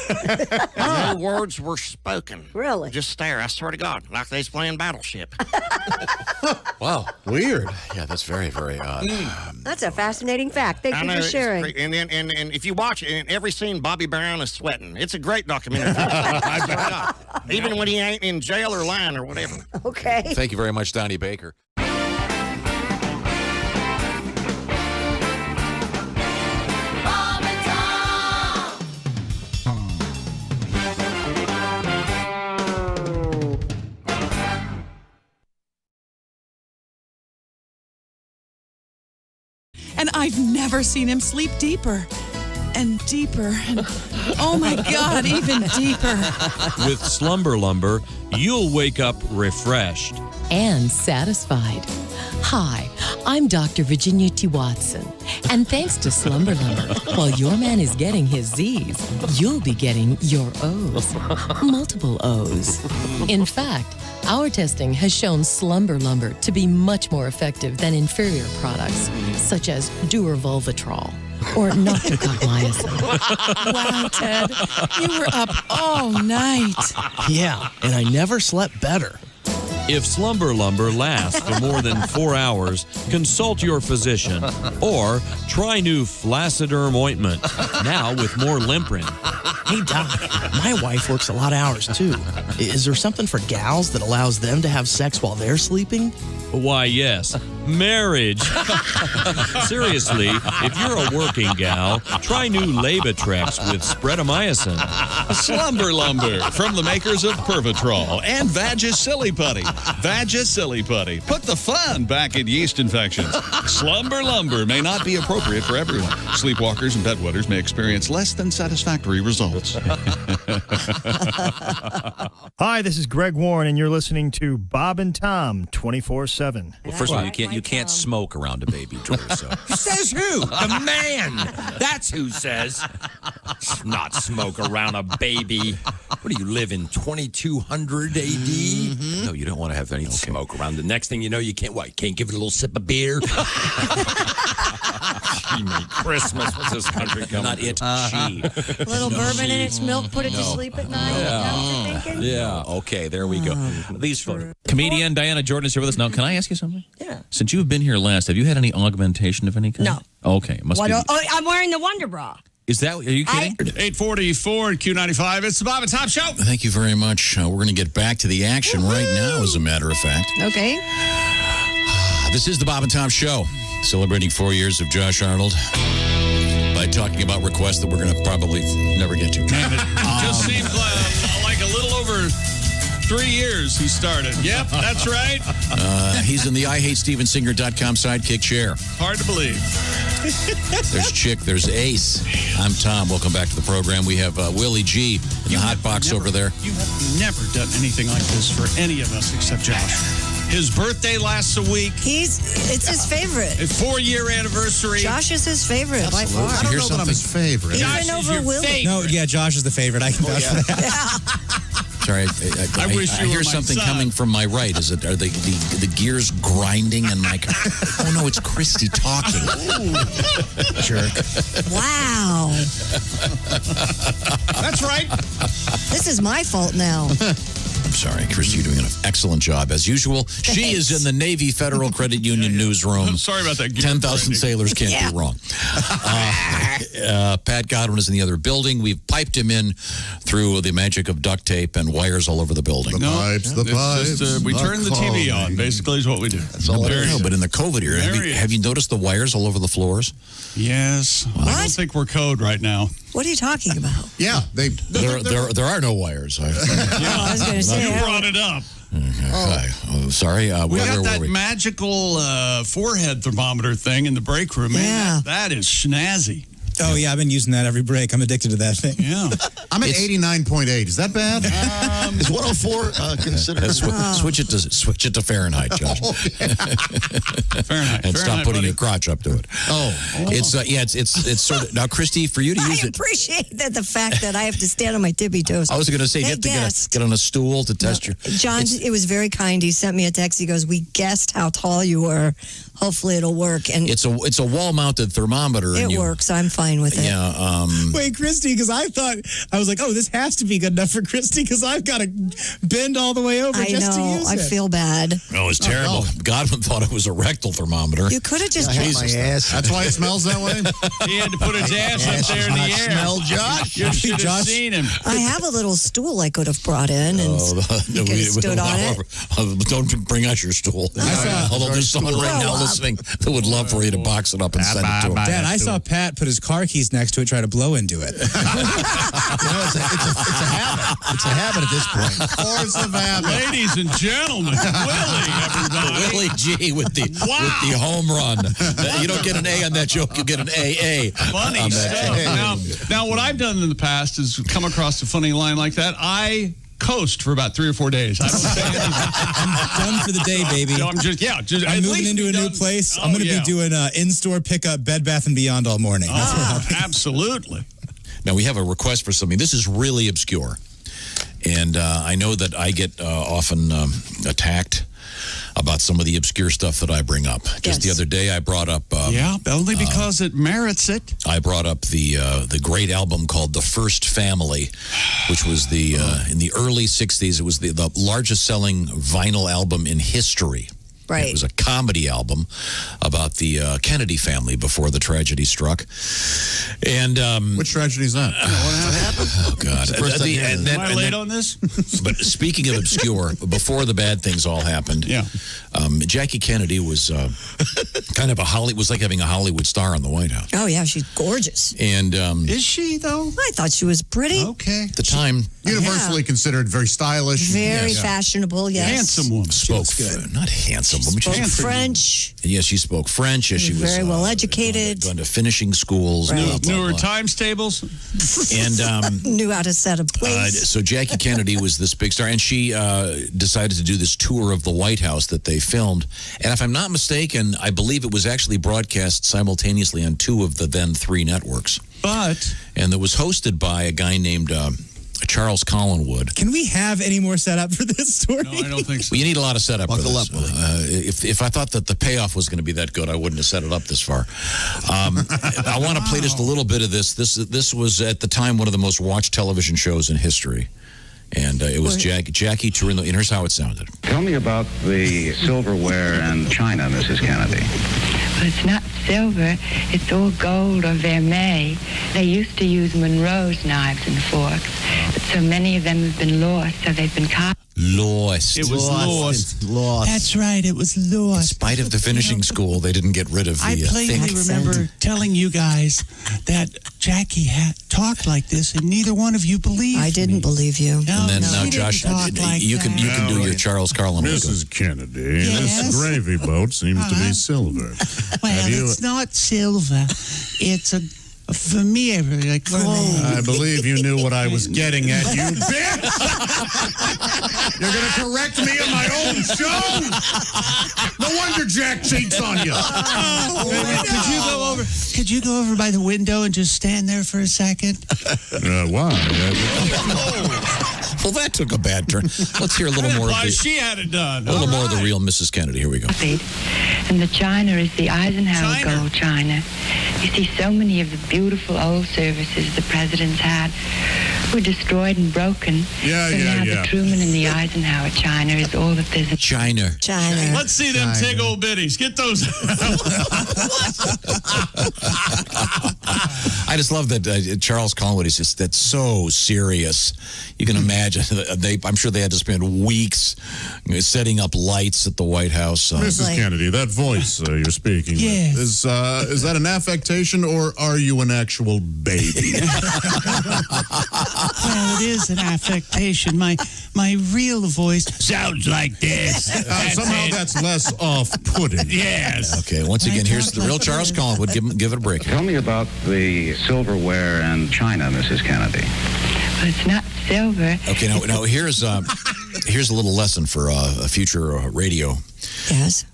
No words were spoken. Really? Just stare. I swear to God, like they was playing Battleship. Wow. Weird. Yeah, that's very, very odd. That's a fascinating fact. Thank you for it's sharing. great. And then, and if you watch it, in every scene, Bobby Brown is sweating. It's a great documentary. I swear to God. Even when he ain't in jail or lying or whatever. Okay. Thank you very much, Donnie Baker. Bob and Tom. And I've never seen him sleep deeper and deeper and, oh my God, even deeper. With Slumber Lumber, you'll wake up refreshed. And satisfied. Hi, I'm Dr. Virginia T. Watson. And thanks to Slumber Lumber, while your man is getting his Z's, you'll be getting your O's. Multiple O's. In fact, our testing has shown Slumber Lumber to be much more effective than inferior products, such as Durvolvitrol or Noctocogmycin. Wow, Ted, you were up all night. Yeah, and I never slept better. If Slumber Lumber lasts for more than 4 hours, consult your physician or try new Flaciderm ointment, now with more Limprin. Hey, Doc, my wife works a lot of hours, too. Is there something for gals that allows them to have sex while they're sleeping? Why, yes. Marriage. Seriously, if you're a working gal, try new Labotrex with spreadomycin. Slumber Lumber from the makers of Pervitrol and Vagisilli Putty. Vagisilli Putty. Put the fun back in yeast infections. Slumber Lumber may not be appropriate for everyone. Sleepwalkers and bedwetters may experience less than satisfactory results. Hi, this is Greg Warren, and you're listening to Bob and Tom 24/7. Well, first of all, you can't smoke around a baby, George. So. Says who? The man. That's who says. Not smoke around a baby. What do you live in 2200 AD? Mm-hmm. No, you don't want to have any smoke around. The next thing you know, you can't give it a little sip of beer. Christmas. What's this country coming? Not it. She. Little bourbon in its milk, put it to sleep at night. Is that what you're thinking? Yeah. Okay, there we go. These folks. Comedian Diana Jordan is here with us. Now, can I ask you something? Yeah. Since you've been here last, have you had any augmentation of any kind? No. Okay. Must be. I'm wearing the Wonder Bra. Is that, are you kidding? 844 Q95. It's the Bob and Tom Show. Thank you very much. We're going to get back to the action right now, as a matter of fact. Okay. This is the Bob and Tom Show, celebrating 4 years of Josh Arnold by talking about requests that we're going to probably never get to. Just seems like a little over 3 years he started. Yep, that's right. He's in the IHateStevensinger.com sidekick chair. Hard to believe. There's Chick, there's Ace. I'm Tom. Welcome back to the program. We have Willie G in the hot box over there. You have never done anything like this for any of us except Josh. His birthday lasts a week. It's his favorite. A 4-year anniversary. Josh is his favorite by far. I don't know that I'm his favorite. Even over Willie. No, yeah, Josh is the favorite. I can vouch for that. Sorry, I wish you hear were my something son. coming from my right. Are the gears grinding in my car? Oh no, it's Christy talking. Jerk. Wow. That's right. This is my fault now. I'm sorry, Christy, you're doing an excellent job. As usual, she is in the Navy Federal Credit Union newsroom. Sorry about that. 10,000 sailors can't be wrong. Pat Godwin is in the other building. We've piped him in through the magic of duct tape and wires all over the building. The pipes. We turn the TV on, basically, is what we do. That's all I know, but in the COVID era, have you noticed the wires all over the floors? Yes. I don't think we're code right now. What are you talking about? Yeah, there are no wires. I was going to say. You brought it up. Oh, sorry. We got where that were we? magical forehead thermometer thing in the break room. Man, Yeah. that is snazzy. Oh, yeah, I've been using that every break. I'm addicted to that thing. Yeah. I'm at 89.8. Is that bad? Is 104 considered? Switch it to Fahrenheit, Josh. Fahrenheit. And stop putting your crotch up to it. Oh. It's sort of now, Christy, for you to use I it. appreciate the fact that I have to stand on my tippy toes. I was going to say, you They have to guessed. get on a stool to test your. John, it was very kind. He sent me a text. He goes, "We guessed how tall you were. Hopefully it'll work." And It's a wall-mounted thermometer. it and you, works. I'm fine with it. Yeah. Wait, Christy, because I was like, oh, this has to be good enough for Christy because I've got to bend all the way over I just to know. use I it. feel bad. Oh, it was terrible. Godwin thought it was a rectal thermometer. You could have just. Jesus. That's why it smells that way? He had to put his ass up there in the air. Smell, Josh. You should have seen him. I have a little stool I could have brought in, and you could have stood on it. Don't bring out your stool. Although there's someone right now listening that would love for you to box it up and send it to him. Dad, I saw Pat put his car keys next to it, try to blow into it. It's a habit. It's a habit at this point. Force of habit. Ladies and gentlemen, Willie, everybody. Willie G with the home run. You don't get an A on that joke, you get an AA. Funny on stuff. that. Now, what I've done in the past is come across a funny line like that. I coast for about 3 or 4 days. I don't say anything. I'm done for the day, baby. No, I'm I'm moving into a new place. I'm going to be doing in-store pickup, Bed Bath & Beyond all morning. That's what I'll be. Absolutely. Now, we have a request for something. This is really obscure. And I know that I get often attacked about some of the obscure stuff that I bring up. Just the other day, I brought up... only because it merits it. I brought up the great album called The First Family, which was in the early 60s. It was the largest selling vinyl album in history. Right. It was a comedy album about the Kennedy family before the tragedy struck. And which tragedy is that? What happened? Oh God! Am I late on this? But speaking of obscure, before the bad things all happened, Jackie Kennedy was kind of was like having a Hollywood star in the White House. Oh yeah, she's gorgeous. And is she though? I thought she was pretty. Okay. At the time, universally considered very stylish, very fashionable. Yes, handsome woman. Spoke not handsome. She spoke French. Yes, she spoke French. She was very well educated. Gone to finishing schools. Right. Knew her times tables. And knew how to set a place. So Jackie Kennedy was this big star, and she decided to do this tour of the White House that they filmed. And if I'm not mistaken, I believe it was actually broadcast simultaneously on 2 of the then 3 networks. And it was hosted by a guy named Charles Collinwood. Can we have any more setup for this story? No, I don't think so. Well, you need a lot of setup Buckle for this. up, If I thought that the payoff was going to be that good, I wouldn't have set it up this far. I want to play just a little bit of this. This was, at the time, one of the most watched television shows in history. And it was Jackie Turino, and here's how it sounded. Tell me about the silverware and china, Mrs. Kennedy. Well, it's not silver. It's all gold or vermeil. They used to use Monroe's knives and forks, but so many of them have been lost, so they've been copied. Lost. It was lost. That's right. It was lost. In spite of the finishing school, they didn't get rid of the I plainly remember telling you guys that Jackie had talked like this, and neither one of you believed. I didn't believe you. And then now, she Josh, didn't talk like you can do your Charles Carlin. Mrs. Kennedy, Yes? this gravy boat seems to be silver. Well, Have you- it's not silver. It's a vermeil, like gold. I believe you knew what I was getting at, you bitch! You're going to correct me on my own show? No wonder Jack cheats on you. Could you go over by the window and just stand there for a second? Why? Well, that took a bad turn. Let's hear a little more of Why the, she had it done. a little more of the real Mrs. Kennedy. Here we go. And the china is the Eisenhower gold china. You see, so many of the beautiful old services the presidents had were destroyed and broken. Yeah, so yeah, now yeah. the Truman and the Eisenhower China is all that there's. China. Let's see them tig old bitties. Get those. I just love that Charles Collingwood is just that's so serious. You can imagine. I'm sure they had to spend weeks setting up lights at the White House. Mrs. Kennedy, that voice you're speaking Yes. with, is that an affectation or are you an actual baby? Well, it is an affectation. My real voice sounds like this. Somehow that's less off-putting. Yes. Okay, once again, here's the real Charles Collingwood. Give it a break. Tell me about the silverware and china, Mrs. Kennedy. Well, it's not silver. Okay, now here's a little lesson for future radio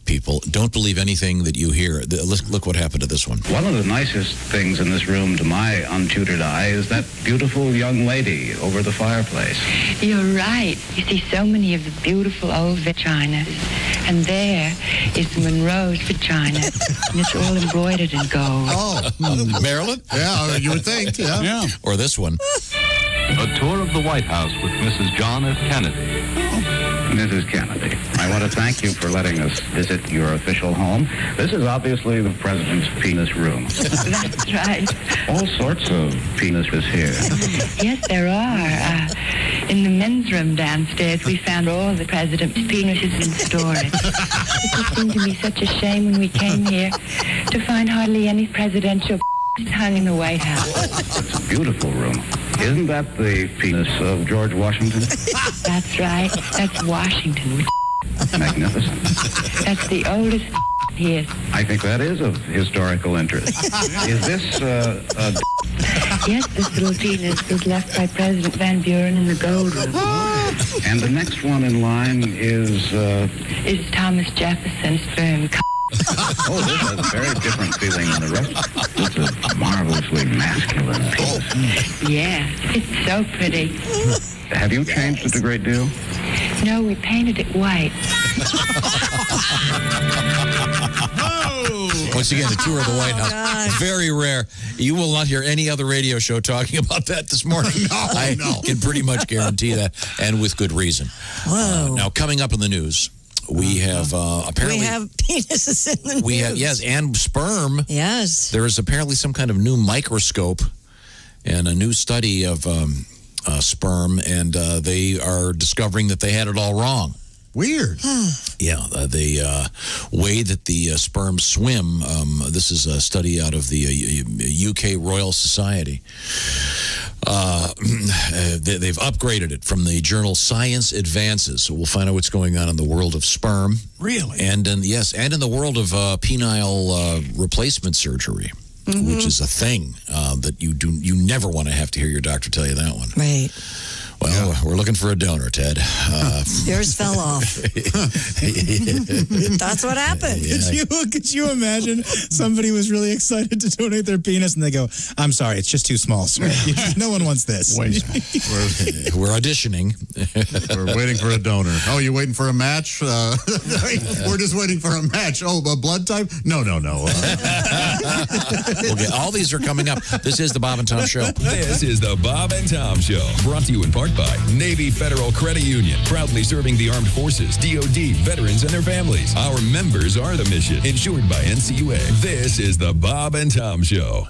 people. Don't believe anything that you hear. Look what happened to this one. One of the nicest things in this room, to my untutored eye, is that beautiful young lady over the fireplace. You're right. You see so many of the beautiful old vaginas. And there is Monroe's vagina. And it's all embroidered in gold. Oh, Marilyn? Yeah, you would think, yeah. Or this one. A tour of the White House with Mrs. John F. Kennedy. Mrs. Kennedy, I want to thank you for letting us visit your official home. This is obviously the president's penis room. That's right. All sorts of penises here. Yes, there are. In the men's room downstairs, we found all the president's penises in storage. It just seemed to me such a shame when we came here to find hardly any presidential hung in the White House. It's a beautiful room. Isn't that the penis of George Washington? That's right. That's Washington. Magnificent. That's the oldest here. I think that is of historical interest. Is this Yes, this little penis was left by President Van Buren in the gold room. And the next one in line is Thomas Jefferson's sperm. Oh, this has a very different feeling than the rest. It's a marvelously masculine penis. Yeah, it's so pretty. Have you changed it a great deal? No, we painted it white. Once again, the tour of the White House. Very rare. You will not hear any other radio show talking about that this morning. I can pretty much guarantee that, and with good reason. Whoa. Now, coming up in the news, we have apparently... We have penises in the news. We have, yes, and sperm. Yes. There is apparently some kind of new microscope and a new study of sperm, and they are discovering that they had it all wrong. Weird. Yeah, the way that the sperm swim, this is a study out of the UK Royal Society. They've upgraded it from the journal Science Advances. So we'll find out what's going on in the world of sperm. Really? And in the world of penile replacement surgery, which is a thing that you never want to have to hear your doctor tell you that one. Right. Well, we're looking for a donor, Ted. Yours fell off. That's what happened. Yeah. Could you imagine somebody was really excited to donate their penis and they go, I'm sorry, it's just too small, sir. No one wants this. We're auditioning. We're waiting for a donor. Oh, you waiting for a match? We're just waiting for a match. Oh, a blood type? No. Okay, all these are coming up. This is the Bob and Tom Show. This is the Bob and Tom Show, brought to you in part by Navy Federal Credit Union, proudly serving the armed forces, DoD, veterans, and their families. Our members are the mission, insured by NCUA. This is the Bob and Tom Show.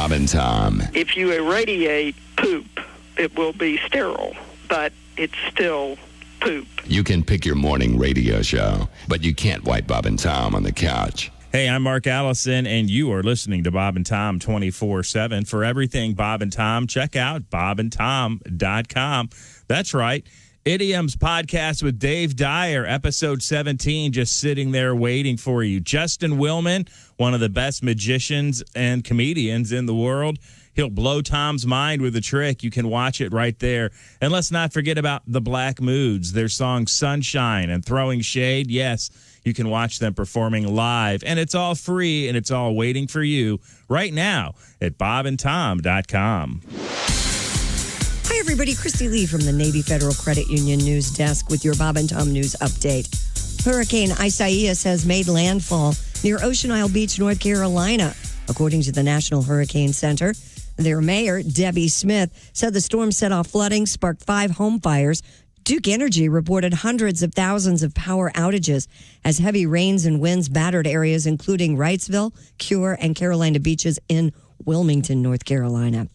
Bob and Tom. If you irradiate poop, it will be sterile, but it's still poop. You can pick your morning radio show, but you can't wipe Bob and Tom on the couch. Hey, I'm Mark Allison, and you are listening to Bob and Tom 24/7. For everything Bob and Tom, check out bobandtom.com. That's right. Idioms podcast with Dave Dyer, episode 17, just sitting there waiting for you. Justin Willman, one of the best magicians and comedians in the world. He'll blow Tom's mind with a trick. You can watch it right there. And let's not forget about the Black Moods, their song Sunshine and Throwing Shade. Yes, you can watch them performing live. And it's all free, and it's all waiting for you right now at bobandtom.com. Hi, everybody. Christy Lee from the Navy Federal Credit Union News Desk with your Bob and Tom News Update. Hurricane Isaias has made landfall near Ocean Isle Beach, North Carolina. According to the National Hurricane Center, their mayor, Debbie Smith, said the storm set off flooding, sparked 5 home fires. Duke Energy reported hundreds of thousands of power outages as heavy rains and winds battered areas including Wrightsville, Cure, and Carolina Beaches in Wilmington, North Carolina.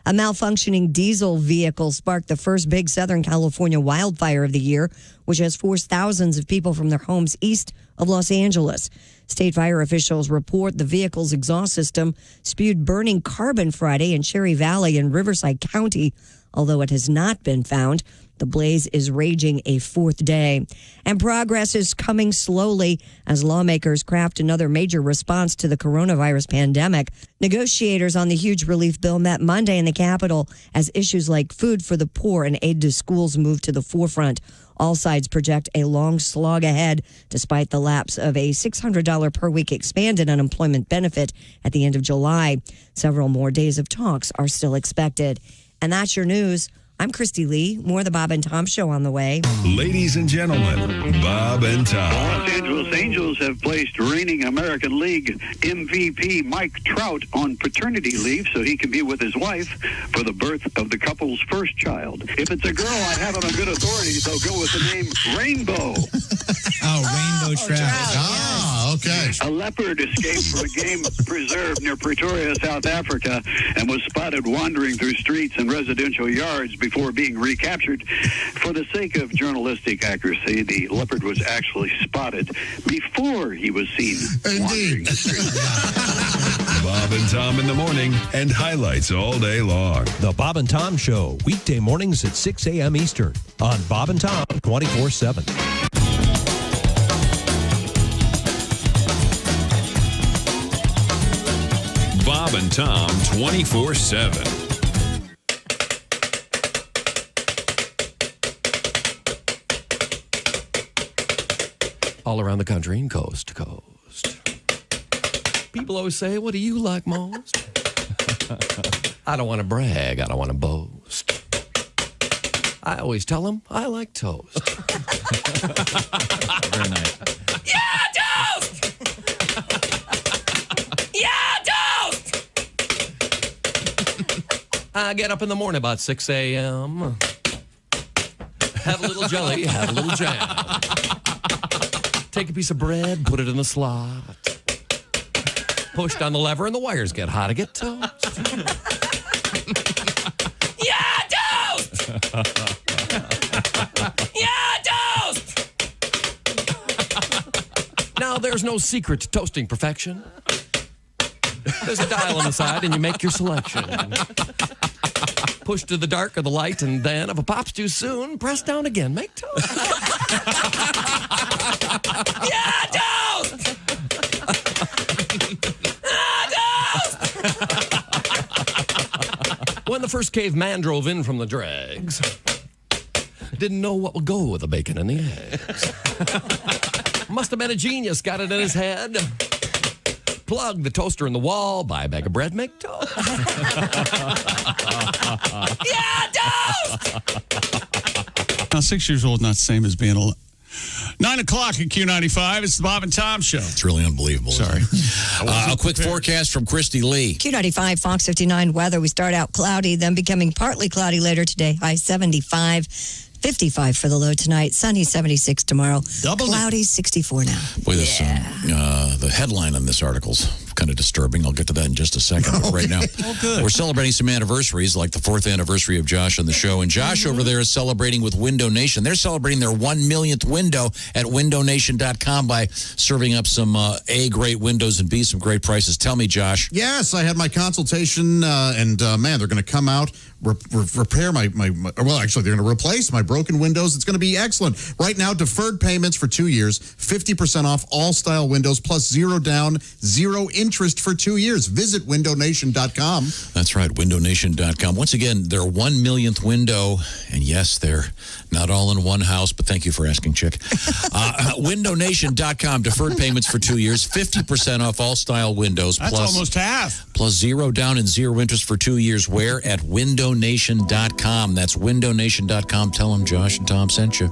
A malfunctioning diesel vehicle sparked the first big Southern California wildfire of the year, which has forced thousands of people from their homes east of Los Angeles. State fire officials report the vehicle's exhaust system spewed burning carbon Friday in Cherry Valley in Riverside County, although it has not been found. The blaze is raging a 4th day. And progress is coming slowly as lawmakers craft another major response to the coronavirus pandemic. Negotiators on the huge relief bill met Monday in the Capitol as issues like food for the poor and aid to schools move to the forefront. All sides project a long slog ahead, despite the lapse of a $600 per week expanded unemployment benefit at the end of July. Several more days of talks are still expected. And that's your news. I'm Christy Lee. More of the Bob and Tom Show on the way. Ladies and gentlemen, Bob and Tom. Los Angeles Angels have placed reigning American League MVP Mike Trout on paternity leave so he can be with his wife for the birth of the couple's first child. If it's a girl, I have it on good authority, they'll go with the name Rainbow. Rainbow Trout. Ah, okay. A leopard escaped from a game preserve near Pretoria, South Africa, and was spotted wandering through streets and residential yards before being recaptured. For the sake of journalistic accuracy, the leopard was actually spotted before he was seen wandering the streets. Bob and Tom in the morning and highlights all day long. The Bob and Tom Show, weekday mornings at 6 a.m. Eastern on Bob and Tom 24/7. Bob and Tom 24/7. All around the country and coast to coast. People always say, what do you like most? I don't want to brag. I don't want to boast. I always tell them I like toast. Very nice. Yeah, toast! Yeah, toast! I get up in the morning about 6 a.m. Have a little jelly, have a little jam. Take a piece of bread, put it in the slot. Push down the lever and the wires get hot. I get toast. Yeah, toast! Yeah, toast! Now, there's no secret to toasting perfection. There's a dial on the side and you make your selection. Push to the dark or the light, and then if it pops too soon, press down again. Make toast. Yeah, toast! When the first caveman drove in from the dregs, didn't know what would go with the bacon and the eggs. Must have been a genius, got it in his head. Plug the toaster in the wall, buy a bag of bread, make toast. Yeah, toast! Now, 6 years old, not the same as being 9 o'clock at Q95. It's the Bob and Tom Show. It's really unbelievable. Sorry. A quick forecast from Christy Lee. Q95, Fox 59 weather. We start out cloudy, then becoming partly cloudy later today. High 75. 55 for the low tonight. Sunny 76 tomorrow. Cloudy 64 now. Boy, this The headline on this article's kind of disturbing. I'll get to that in just a second. But right now, we're celebrating some anniversaries, like the 4th anniversary of Josh on the show. And Josh over there is celebrating with Window Nation. They're celebrating their 1 millionth window at windownation.com by serving up some A, great windows, and B, some great prices. Tell me, Josh. Yes, I had my consultation, and man, they're going to come out, repair my well, actually, they're going to replace my broken windows. It's going to be excellent. Right now, deferred payments for 2 years, 50% off all style windows, plus 0 down, 0 interest for 2 years. Visit windownation.com. That's right, windownation.com. Once again, their 1 millionth window, and yes, they're not all in one house, but thank you for asking, Chick. Windownation.com, deferred payments for 2 years, 50% off all style windows. That's plus, almost half. Plus 0 down and 0 interest for 2 years. Where? At windownation.com. That's windownation.com. Tell them Josh and Tom sent you.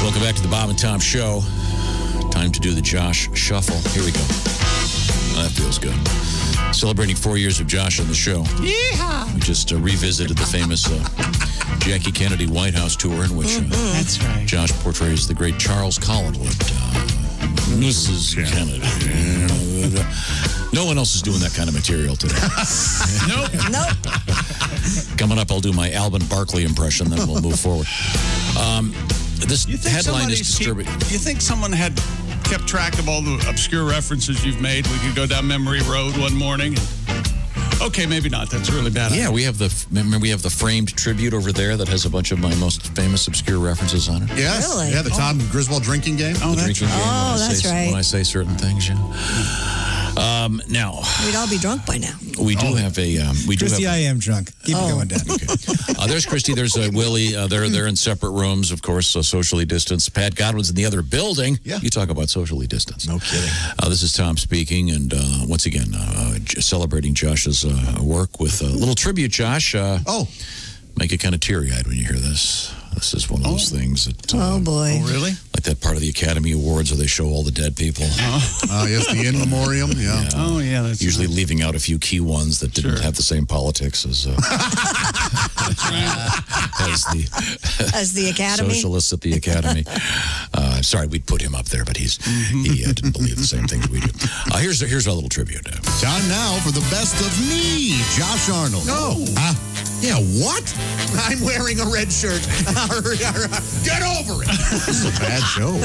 Welcome back to the Bob and Tom Show. Time to do the Josh Shuffle. Here we go. Oh, that feels good. Celebrating 4 years of Josh on the show. Yeehaw! We just revisited the famous Jackie Kennedy White House tour in which That's right. Josh portrays the great Charles Collinwood. Mrs. Kennedy. No one else is doing that kind of material today. Nope. Coming up, I'll do my Alvin Barkley impression, then we'll move forward. This headline is disturbing. You think someone had kept track of all the obscure references you've made? We could go down memory road one morning. Okay, maybe not. That's a really bad. Yeah, we have the framed tribute over there that has a bunch of my most famous obscure references on it. Yes. Really? Yeah, the Tom Griswold drinking game. Oh, The drinking game. Oh, when I that's say, right. When I say certain things, yeah. Now We'd all be drunk by now. we do have a Christy, I am drunk. Keep it going, Dad. Okay. There's Christy. There's Willie. They're in separate rooms, of course, socially distanced. Pat Godwin's in the other building. Yeah. You talk about socially distanced. No kidding. This is Tom speaking, and once again, celebrating Josh's work with a little tribute, Josh. Make it kind of teary-eyed when you hear this. This is one of those things that... Oh, boy. Oh, really? Like that part of the Academy Awards where they show all the dead people. Yes, the in memoriam. Yeah. Oh, yeah. That's Usually right. leaving out a few key ones that didn't have the same politics as As the Academy? Socialists at the Academy. Sorry, we'd put him up there, but he didn't believe the same things we do. Here's our little tribute. Time now for the best of me, Josh Arnold. Yeah, what? I'm wearing a red shirt. Get over it. This is a bad show.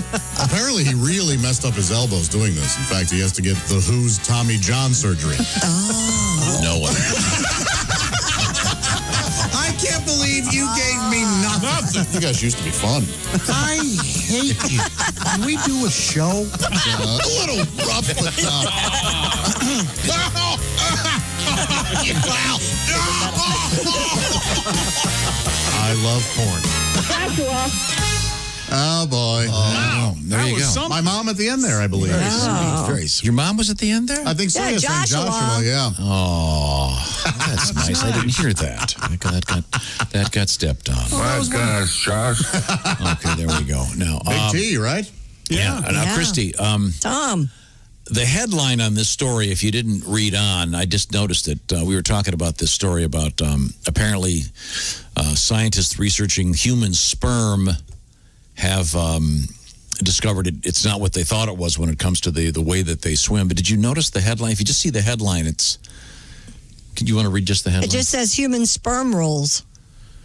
Apparently, he really messed up his elbows doing this. In fact, he has to get the Who's Tommy John surgery. No one. I can't believe you gave me nothing. You guys used to be fun. I hate you. Can we do a show? A little rough with I love porn. Oh, boy. There you go. My mom at the end there, I believe. Very sweet. Your mom was at the end there? I think so. Yeah, Yes, named Joshua, yeah. Oh, that's nice. I didn't hear that. That got stepped on. My gosh, Josh. Okay, there we go. Now, Big T, right? Yeah. Now, Yeah. Christy, Tom. the headline on this story, if you didn't read on, I just noticed it. We were talking about this story about apparently scientists researching human sperm have discovered it's not what they thought it was when it comes to the way that they swim. But did you notice the headline? If you just see the headline, you want to read just the headline? It just says human sperm rolls.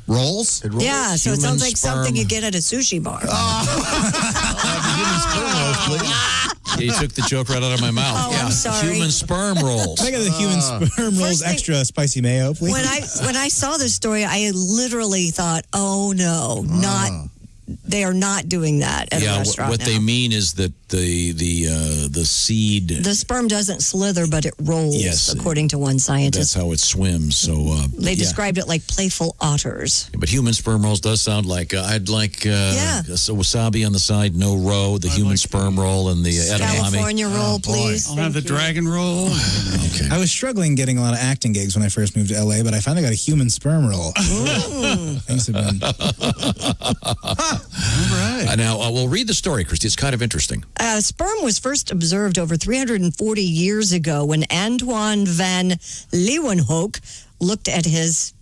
Rolls? Yeah, so it Human sounds like sperm. something you get at a sushi bar. Yeah, you took the joke right out of my mouth. Oh, yeah. I'm sorry. Human sperm rolls. Can I get the human sperm rolls First thing- extra spicy mayo, please? When I saw this story, I literally thought, "Oh no, not they are not doing that at a restaurant." What now. they mean is that the seed. The sperm doesn't slither, but it rolls, Yes. according to one scientist. That's how it swims. So They described it like playful otters. But human sperm rolls does sound like I'd like a wasabi on the side, no roe, the human sperm roll, and the edamame. California roll, please. I'll have the dragon roll. Okay. I was struggling getting a lot of acting gigs when I first moved to LA, but I finally got a human sperm roll. Things have been. All right. Now, we'll read the story, Christy. It's kind of interesting. Sperm was first observed over 340 years ago when Antoine van Leeuwenhoek looked at his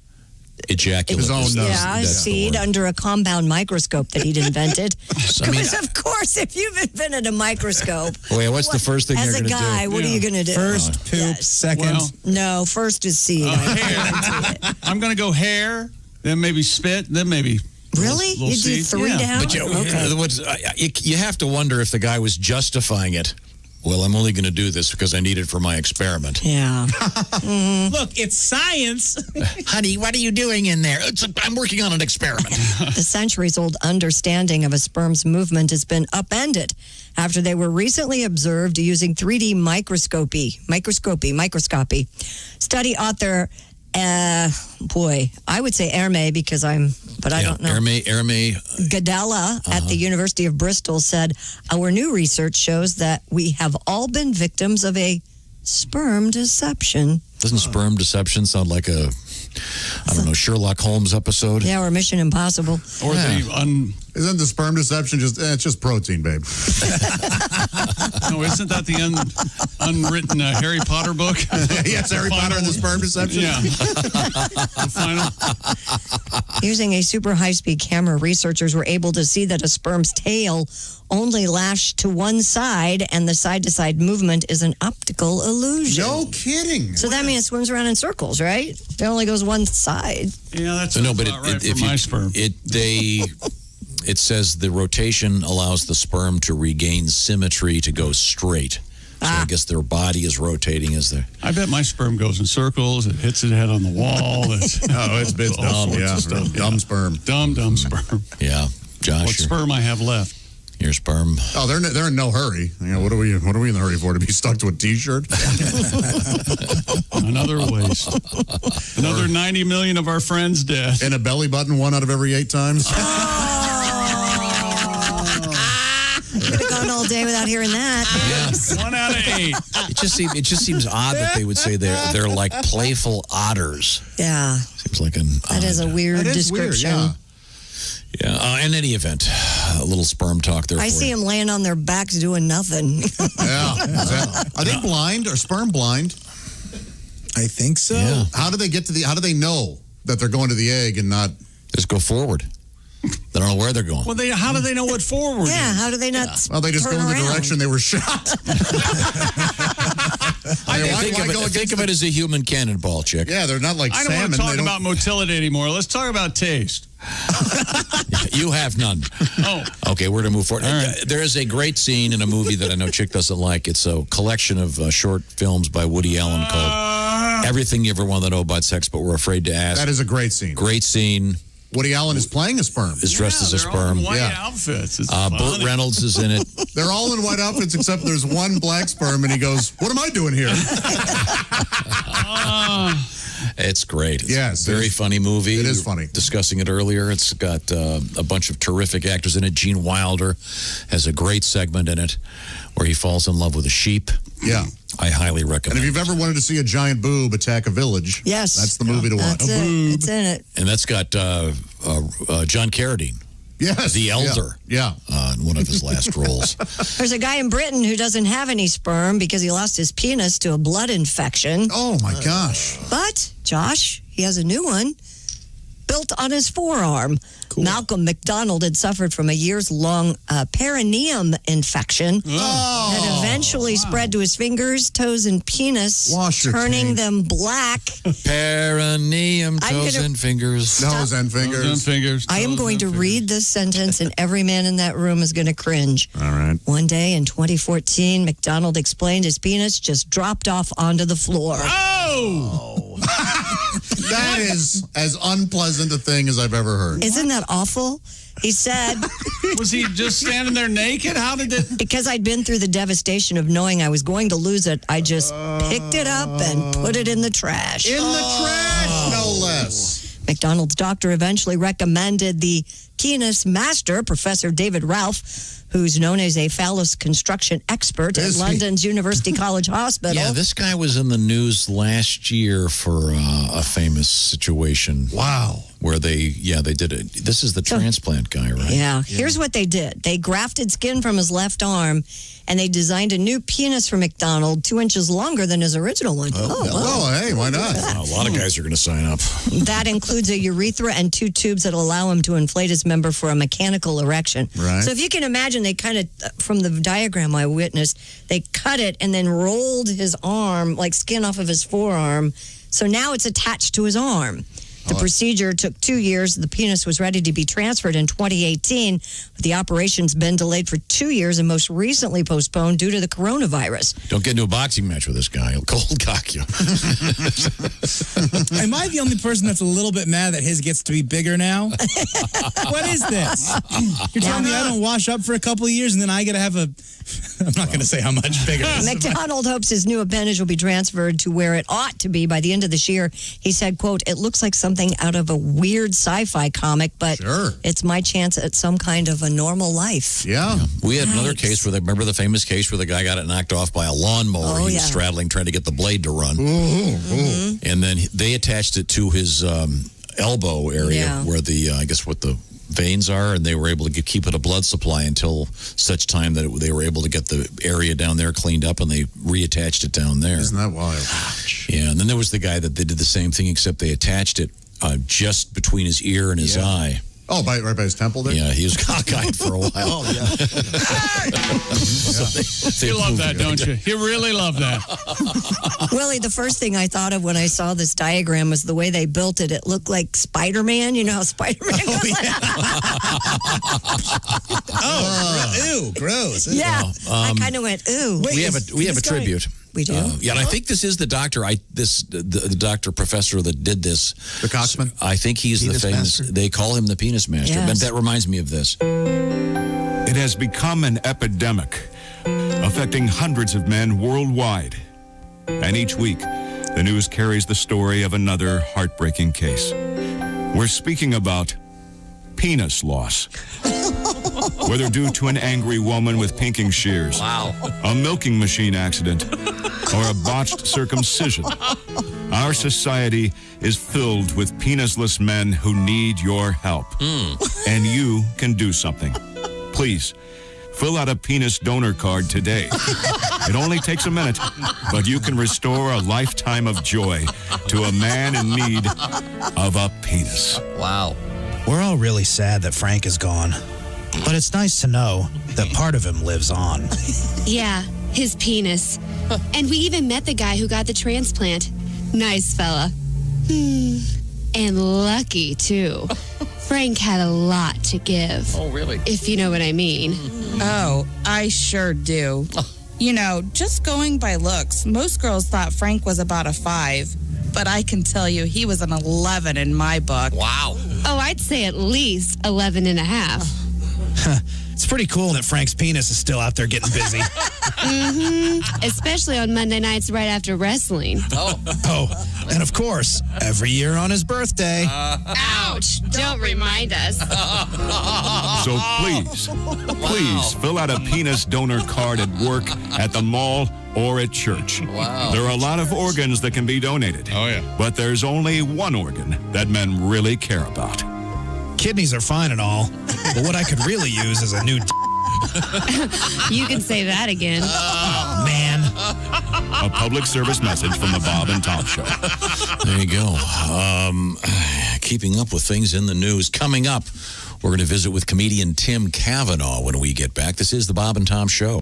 ejaculate. Seed under a compound microscope that he'd invented. Because, of course, if you've invented a microscope. Wait, what's the first thing you're going to do? As a guy, what are you going to do? First, poop. Second. No, first is seed. I'm going to go hair, then maybe spit, then maybe. Really? Little You do seed. 3 down? But you have to wonder if the guy was justifying it. Well, I'm only going to do this because I need it for my experiment. Yeah. Look, it's science. Honey, what are you doing in there? I'm working on an experiment. The centuries-old understanding of a sperm's movement has been upended after they were recently observed using 3D microscopy. Study author, I would say Hermé because I don't know. Hermé. Gadella at the University of Bristol said, our new research shows that we have all been victims of a sperm deception. Doesn't sperm deception sound like a, Sherlock Holmes episode? Yeah, or Mission Impossible. Or isn't the sperm deception it's just protein, babe? No, isn't that the unwritten Harry Potter book? Yes, Harry Potter and the sperm deception. Yeah. The final. Using a super high-speed camera, researchers were able to see that a sperm's tail only lashed to one side, and the side-to-side movement is an optical illusion. No kidding. So that means it swims around in circles, right? It only goes one side. Yeah, that's but right for my sperm. It says the rotation allows the sperm to regain symmetry to go straight. So I guess their body is rotating as they're... I bet my sperm goes in circles. It hits its head on the wall. It's dumb. Dumb sperm. Dumb sperm. Yeah, Josh. What sperm I have left? Your sperm. Oh, they're in no hurry. What are we in the hurry for? To be stuck to a T-shirt? Another waste. Another 90 million of our friends dead. And a belly button 1 out of every 8 times. Could have gone all day without hearing that. Yeah. 1 out of 8. It just seems odd that they would say they're like playful otters. Yeah. Seems like that is a weird description. Weird, yeah. In any event, a little sperm talk there. I see them laying on their backs doing nothing. Are they blind? Are sperm blind? I think so. Yeah. How do they get to how do they know that they're going to the egg and not just go forward? They don't know where they're going. Well, how do they know what forward is? Yeah, how do they not Well, they just go in the direction they were shot. Think of it as a human cannonball, chick. Yeah, they're not like I don't salmon. want to talk about motility anymore. Let's talk about taste. You have none. Oh. Okay, we're going to move forward. Right. There is a great scene in a movie that I know Chick doesn't like. It's a collection of short films by Woody Allen called Everything You Ever Want to Know About Sex But Were Afraid to Ask. That is a great scene. Great scene. Woody Allen is playing a sperm. Is dressed as a sperm. All in white outfits. It's Burt Reynolds is in it. They're all in white outfits except there's one black sperm, and he goes, "What am I doing here?" It's great. It's a very funny movie. It is funny. Discussing it earlier. It's got a bunch of terrific actors in it. Gene Wilder has a great segment in it where he falls in love with a sheep. Yeah. I highly recommend. And if you've ever wanted to see a giant boob attack a village, yes, that's the movie to watch. That's it. It's in it. And that's got John Carradine. Yes. The elder. Yeah. In one of his last roles. There's a guy in Britain who doesn't have any sperm because he lost his penis to a blood infection. Oh, my gosh. But, Josh, he has a new one built on his forearm. Cool. Malcolm McDonald had suffered from a years-long perineum infection that eventually spread to his fingers, toes, and penis, turning them black. Perineum, toes, and fingers. Nose and fingers. Nose and fingers. I am going to read this sentence, and every man in that room is going to cringe. All right. One day in 2014, McDonald explained his penis just dropped off onto the floor. Oh! That is as unpleasant a thing as I've ever heard. Isn't that awful? He said... Was he just standing there naked? How did it... Because I'd been through the devastation of knowing I was going to lose it, I just picked it up and put it in the trash. In the trash, no less. McDonald's doctor eventually recommended the penis master, Professor David Ralph, who's known as a phallus construction expert at London's University College Hospital. Yeah, this guy was in the news last year for a famous situation. Wow. Where they did it. This is the transplant guy, right? Yeah. Here's what they did. They grafted skin from his left arm, and they designed a new penis for McDonald 2 inches longer than his original one. Hey, why not? A lot of guys are going to sign up. That includes a urethra and 2 tubes that allow him to inflate his member for a mechanical erection. Right. So if you can imagine, they kind of, from the diagram I witnessed, they cut it and then rolled his arm, like skin off of his forearm. So now it's attached to his arm. The procedure took 2 years. The penis was ready to be transferred in 2018. But the operation's been delayed for 2 years and most recently postponed due to the coronavirus. Don't get into a boxing match with this guy. He'll cold cock you. Am I the only person that's a little bit mad that his gets to be bigger now? What is this? You're telling me I don't wash up for a couple of years and then I get to have a... I'm not going to say how much bigger. McDonald hopes his new appendage will be transferred to where it ought to be by the end of this year. He said, quote, "It looks like something out of a weird sci-fi comic, but it's my chance at some kind of a normal life." Yeah. We had another case where, remember the famous case where the guy got it knocked off by a lawnmower? He was straddling, trying to get the blade to run. And then they attached it to his elbow area where the, I guess what the veins are, and they were able to keep it a blood supply until such time that they were able to get the area down there cleaned up, and they reattached it down there. Isn't that wild? Yeah, and then there was the guy that they did the same thing, except they attached it just between his ear and his eye. Oh, right by his temple there? Yeah, he was cockeyed for a while. Oh, yeah. You love that, don't you? You really love that. Willie, the first thing I thought of when I saw this diagram was the way they built it. It looked like Spider-Man. You know how Spider-Man goes? Ew, gross. Yeah, I kind of went, ooh. We have a tribute. We do? Yeah, and I think this is the doctor. The doctor professor that did this. The Coxman. I think he's Penis the famous. master? They call him the penis master. Yes. But that reminds me of this. It has become an epidemic, affecting hundreds of men worldwide. And each week, the news carries the story of another heartbreaking case. We're speaking about penis loss. Whether due to an angry woman with pinking shears, a milking machine accident, or a botched circumcision, our society is filled with penisless men who need your help. And you can do something. Please, fill out a penis donor card today. It only takes a minute, but you can restore a lifetime of joy to a man in need of a penis. Wow. We're all really sad that Frank is gone, but it's nice to know that part of him lives on. Yeah, his penis. And we even met the guy who got the transplant. Nice fella. And lucky, too. Frank had a lot to give. Oh, really? If you know what I mean. Oh, I sure do. You know, just going by looks, most girls thought Frank was about a 5. But I can tell you he was an 11 in my book. Wow. Oh, I'd say at least 11 and a half. It's pretty cool that Frank's penis is still out there getting busy. Especially on Monday nights right after wrestling. Oh, and of course, every year on his birthday. Ouch! Don't remind us. So please fill out a penis donor card at work, at the mall, or at church. Wow. There are a lot of organs that can be donated. Oh, yeah. But there's only one organ that men really care about. Kidneys are fine and all, but what I could really use is a new You can say that again. man. A public service message from the Bob and Tom Show. There you go. Keeping up with things in the news. Coming up, we're going to visit with comedian Tim Cavanaugh when we get back. This is the Bob and Tom Show.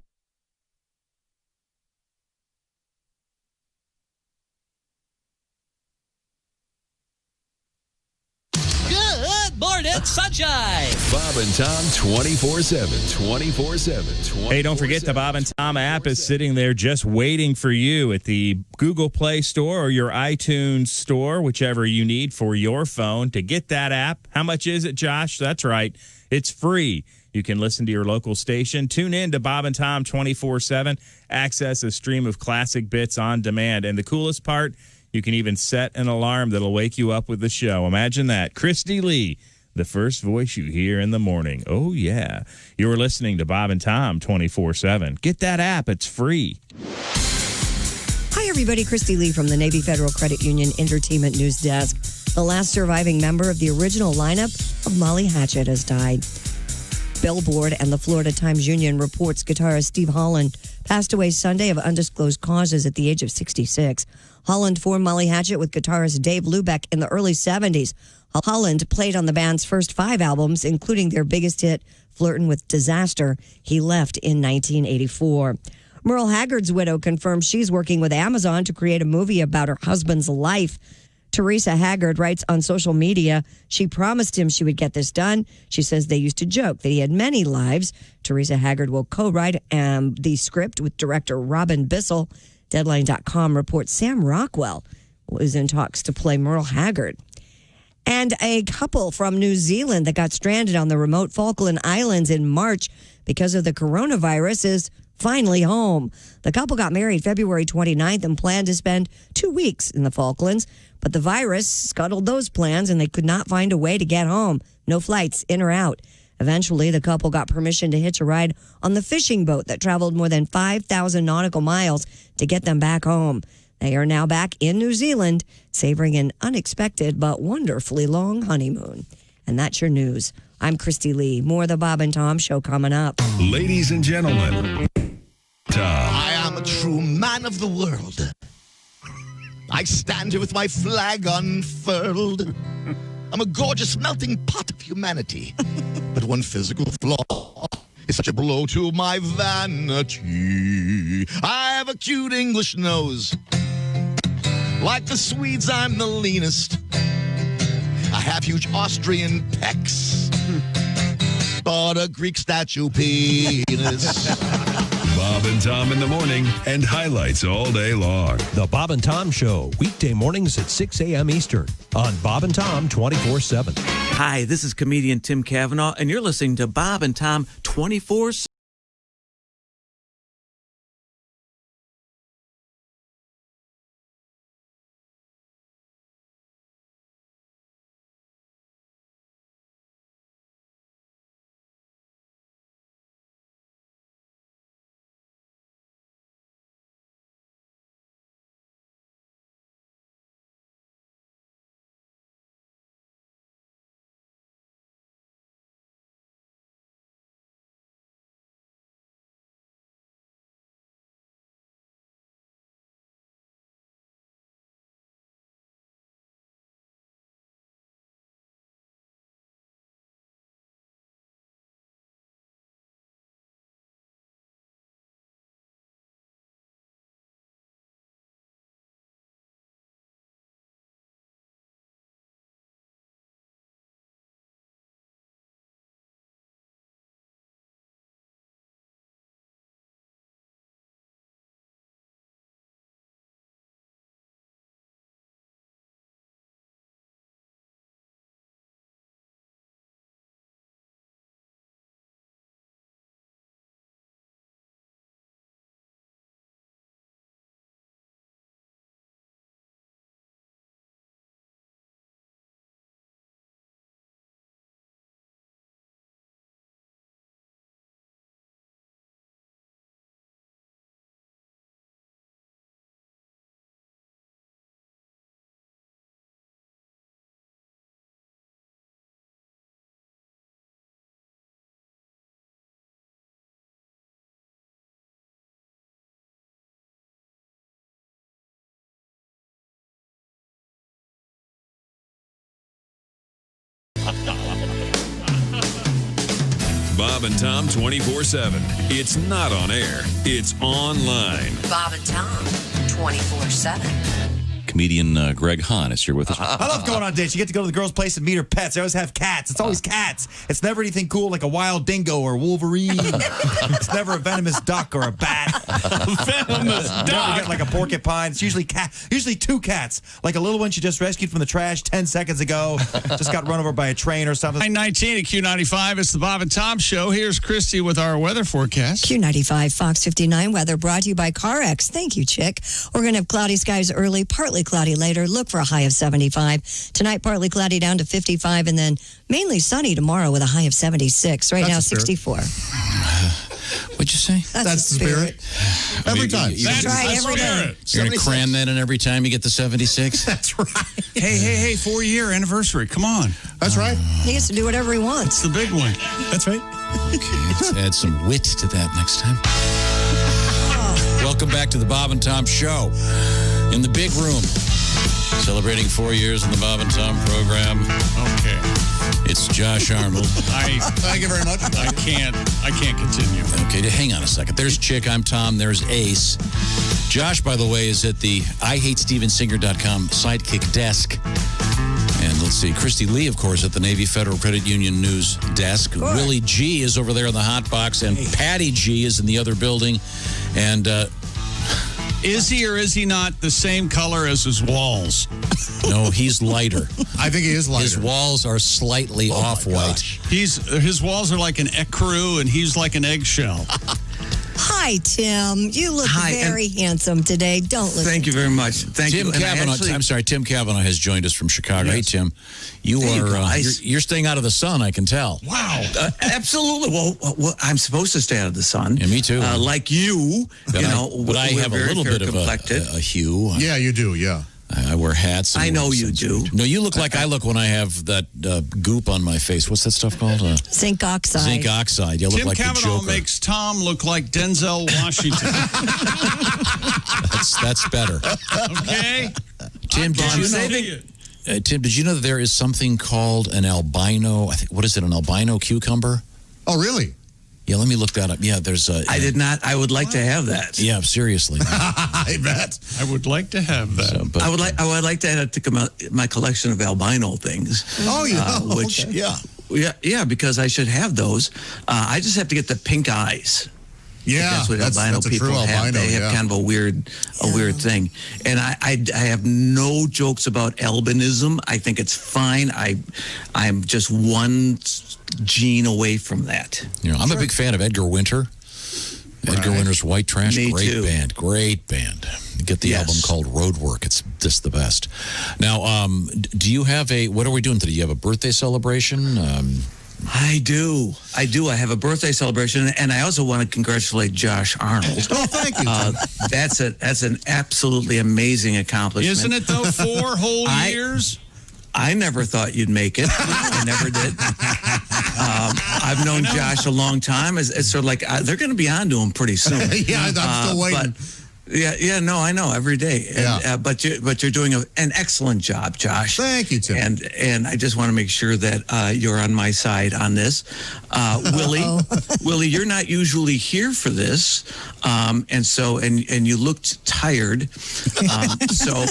Morning sunshine. Bob and Tom 24/7. 24/7. Hey, don't forget the Bob and Tom app is sitting there just waiting for you at the Google Play Store or your iTunes Store, whichever you need for your phone. To get that app, how much is it, Josh? That's right. It's free. You can listen to your local station, tune in to Bob and Tom 24/7, access a stream of classic bits on demand. And the coolest part, you can even set an alarm that'll wake you up with the show. Imagine that. Christy Lee, the first voice you hear in the morning. Oh, yeah. You're listening to Bob and Tom 24/7. Get that app. It's free. Hi, everybody. Christy Lee from the Navy Federal Credit Union Entertainment News Desk. The last surviving member of the original lineup of Molly Hatchet has died. Billboard and the Florida Times Union reports guitarist Steve Holland passed away Sunday of undisclosed causes at the age of 66. Holland formed Molly Hatchet with guitarist Dave Lubeck in the early 70s. Holland played on the band's first 5 albums, including their biggest hit, Flirtin' with Disaster. He left in 1984. Merle Haggard's widow confirms she's working with Amazon to create a movie about her husband's life. Teresa Haggard writes on social media, she promised him she would get this done. She says they used to joke that he had many lives. Teresa Haggard will co-write the script with director Robin Bissell. Deadline.com reports Sam Rockwell is in talks to play Merle Haggard. And a couple from New Zealand that got stranded on the remote Falkland Islands in March because of the coronavirus is finally home. The couple got married February 29th and planned to spend 2 weeks in the Falklands, but the virus scuttled those plans and they could not find a way to get home. No flights in or out. Eventually, the couple got permission to hitch a ride on the fishing boat that traveled more than 5,000 nautical miles to get them back home. They are now back in New Zealand, savoring an unexpected but wonderfully long honeymoon. And that's your news. I'm Christy Lee. More of the Bob and Tom Show coming up. Ladies and gentlemen, Tom. I am a true man of the world. I stand here with my flag unfurled. I'm a gorgeous melting pot of humanity. But one physical flaw is such a blow to my vanity. I have a cute English nose. Like the Swedes, I'm the leanest. I have huge Austrian pecs, but a Greek statue penis. Bob and Tom in the morning and highlights all day long. The Bob and Tom Show, weekday mornings at 6 a.m. Eastern on Bob and Tom 24/7. Hi, this is comedian Tim Cavanaugh, and you're listening to Bob and Tom 24/7. Bob and Tom 24/7. It's not on air, it's online. Bob and Tom 24/7. Comedian Greg Hahn is here with us. I love going on dates. You get to go to the girl's place and meet her pets. They always have cats. It's always cats. It's never anything cool like a wild dingo or Wolverine. It's never a venomous duck or a bat. Venomous duck. Never get like a porcupine. It's usually usually 2 cats. Like a little one she just rescued from the trash 10 seconds ago. Just got run over by a train or something. 9:19 at Q95. It's the Bob and Tom Show. Here's Christy with our weather forecast. Q95 Fox 59 weather brought to you by CarX. Thank you, Chick. We're going to have cloudy skies early, partly cloudy later. Look for a high of 75. Tonight, partly cloudy down to 55, and then mainly sunny tomorrow with a high of 76. Right now, 64. What'd you say? That's the spirit. Every time. You're Try every day. going to cram that in every time you get the 76? That's right. Hey, 4-year anniversary. Come on. That's right. He gets to do whatever he wants. It's the big one. That's right. Okay, let's add some wit to that next time. Welcome back to the Bob and Tom Show in the big room. Celebrating 4 years in the Bob and Tom program. Okay. It's Josh Arnold. Thank you very much. I can't continue. Okay, hang on a second. There's Chick, I'm Tom, there's Ace. Josh, by the way, is at the IHateStevenSinger.com sidekick desk. And let's see, Christy Lee, of course, at the Navy Federal Credit Union news desk. Willie G is over there in the hot box, and Patty G is in the other building. And is he or is he not the same color as his walls? No, he's lighter. I think he is lighter. His walls are slightly off-white. His walls are like an ecru, and he's like an eggshell. Hi, Tim. You look very handsome today. Don't listen. Thank you very much. Thank Tim you. Cavanaugh. I'm sorry, Tim Cavanaugh has joined us from Chicago. Hey, Tim, you're staying out of the sun. I can tell. Wow. Absolutely. Well, I'm supposed to stay out of the sun. Yeah, me too. Like you. But I have a little bit of a hue. Yeah, you do. Yeah. I wear hats. I know you do. No, you look like I look when I have that goop on my face. What's that stuff called? Zinc oxide. Zinc oxide. You look Tim like Cavanaugh the Joker. makes Tom look like Denzel Washington. That's better. Okay. Tim, did you know that there is something called an albino? What is it? An albino cucumber? Oh, really? Yeah, let me look that up. Yeah, there's a. I did not. I would like to have that. Yeah, seriously. I bet. I would like to have that. So, I would like to add to my collection of albino things. Oh yeah. Which okay. yeah, because I should have those. I just have to get the pink eyes. Yeah, that's what albino people have. Albino, they have kind of a weird thing. And I have no jokes about albinism. I think it's fine. I'm just one gene away from that. You know, I'm a big fan of Edgar Winter. Edgar Winter's White Trash, great band. Get the album called Roadwork. It's just the best. Now, do you have what are we doing today? You have a birthday celebration? I do. I have a birthday celebration, and I also want to congratulate Josh Arnold. Oh, thank you. That's an absolutely amazing accomplishment. Isn't it, though, 4 whole years? I never thought you'd make it. I never did. I've known Josh a long time. It's sort of like they're going to be on to him pretty soon. Yeah, I'm still waiting. No, I know every day. And, but you're doing an excellent job, Josh. Thank you, Tim. And I just want to make sure that you're on my side on this. Willie, you're not usually here for this, and you looked tired. So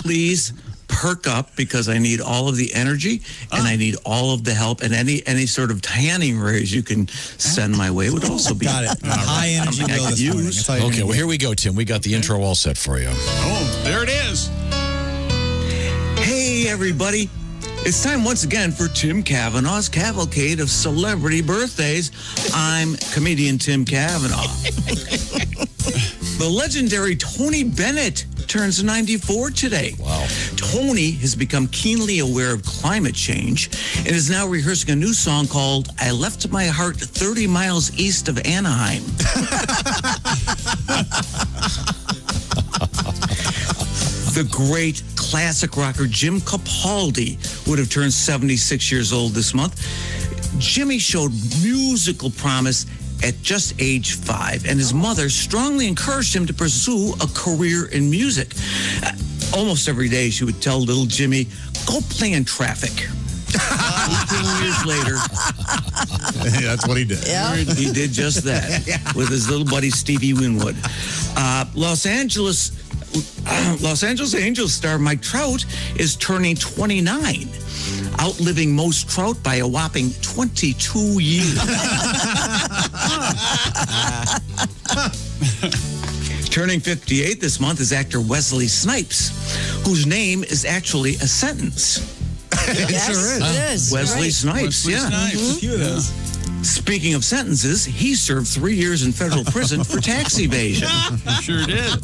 please perk up, because I need all of the energy and I need all of the help, and any sort of tanning rays you can send my way would also be Got it. High energy something I could use. Okay, well, here we go, Tim. We got the intro all set for you. Oh, there it is. Hey, everybody. It's time once again for Tim Cavanaugh's Cavalcade of Celebrity Birthdays. I'm comedian Tim Cavanaugh. The legendary Tony Bennett turns 94 today. Wow. Tony has become keenly aware of climate change and is now rehearsing a new song called I Left My Heart 30 Miles East of Anaheim. The great classic rocker Jim Capaldi would have turned 76 years old this month. Jimmy showed musical promise at just age 5, and his mother strongly encouraged him to pursue a career in music. Almost every day, she would tell little Jimmy, go play in traffic. 18 years later, that's what he did. Yeah. He did just that with his little buddy Stevie Winwood. Los Angeles Angels star Mike Trout is turning 29, outliving most trout by a whopping 22 years. Turning 58 this month is actor Wesley Snipes, whose name is actually a sentence. It sure is. It is. Wesley Snipes, Wesley Snipes. Yeah. Speaking of sentences, he served 3 years in federal prison for tax evasion. Sure did.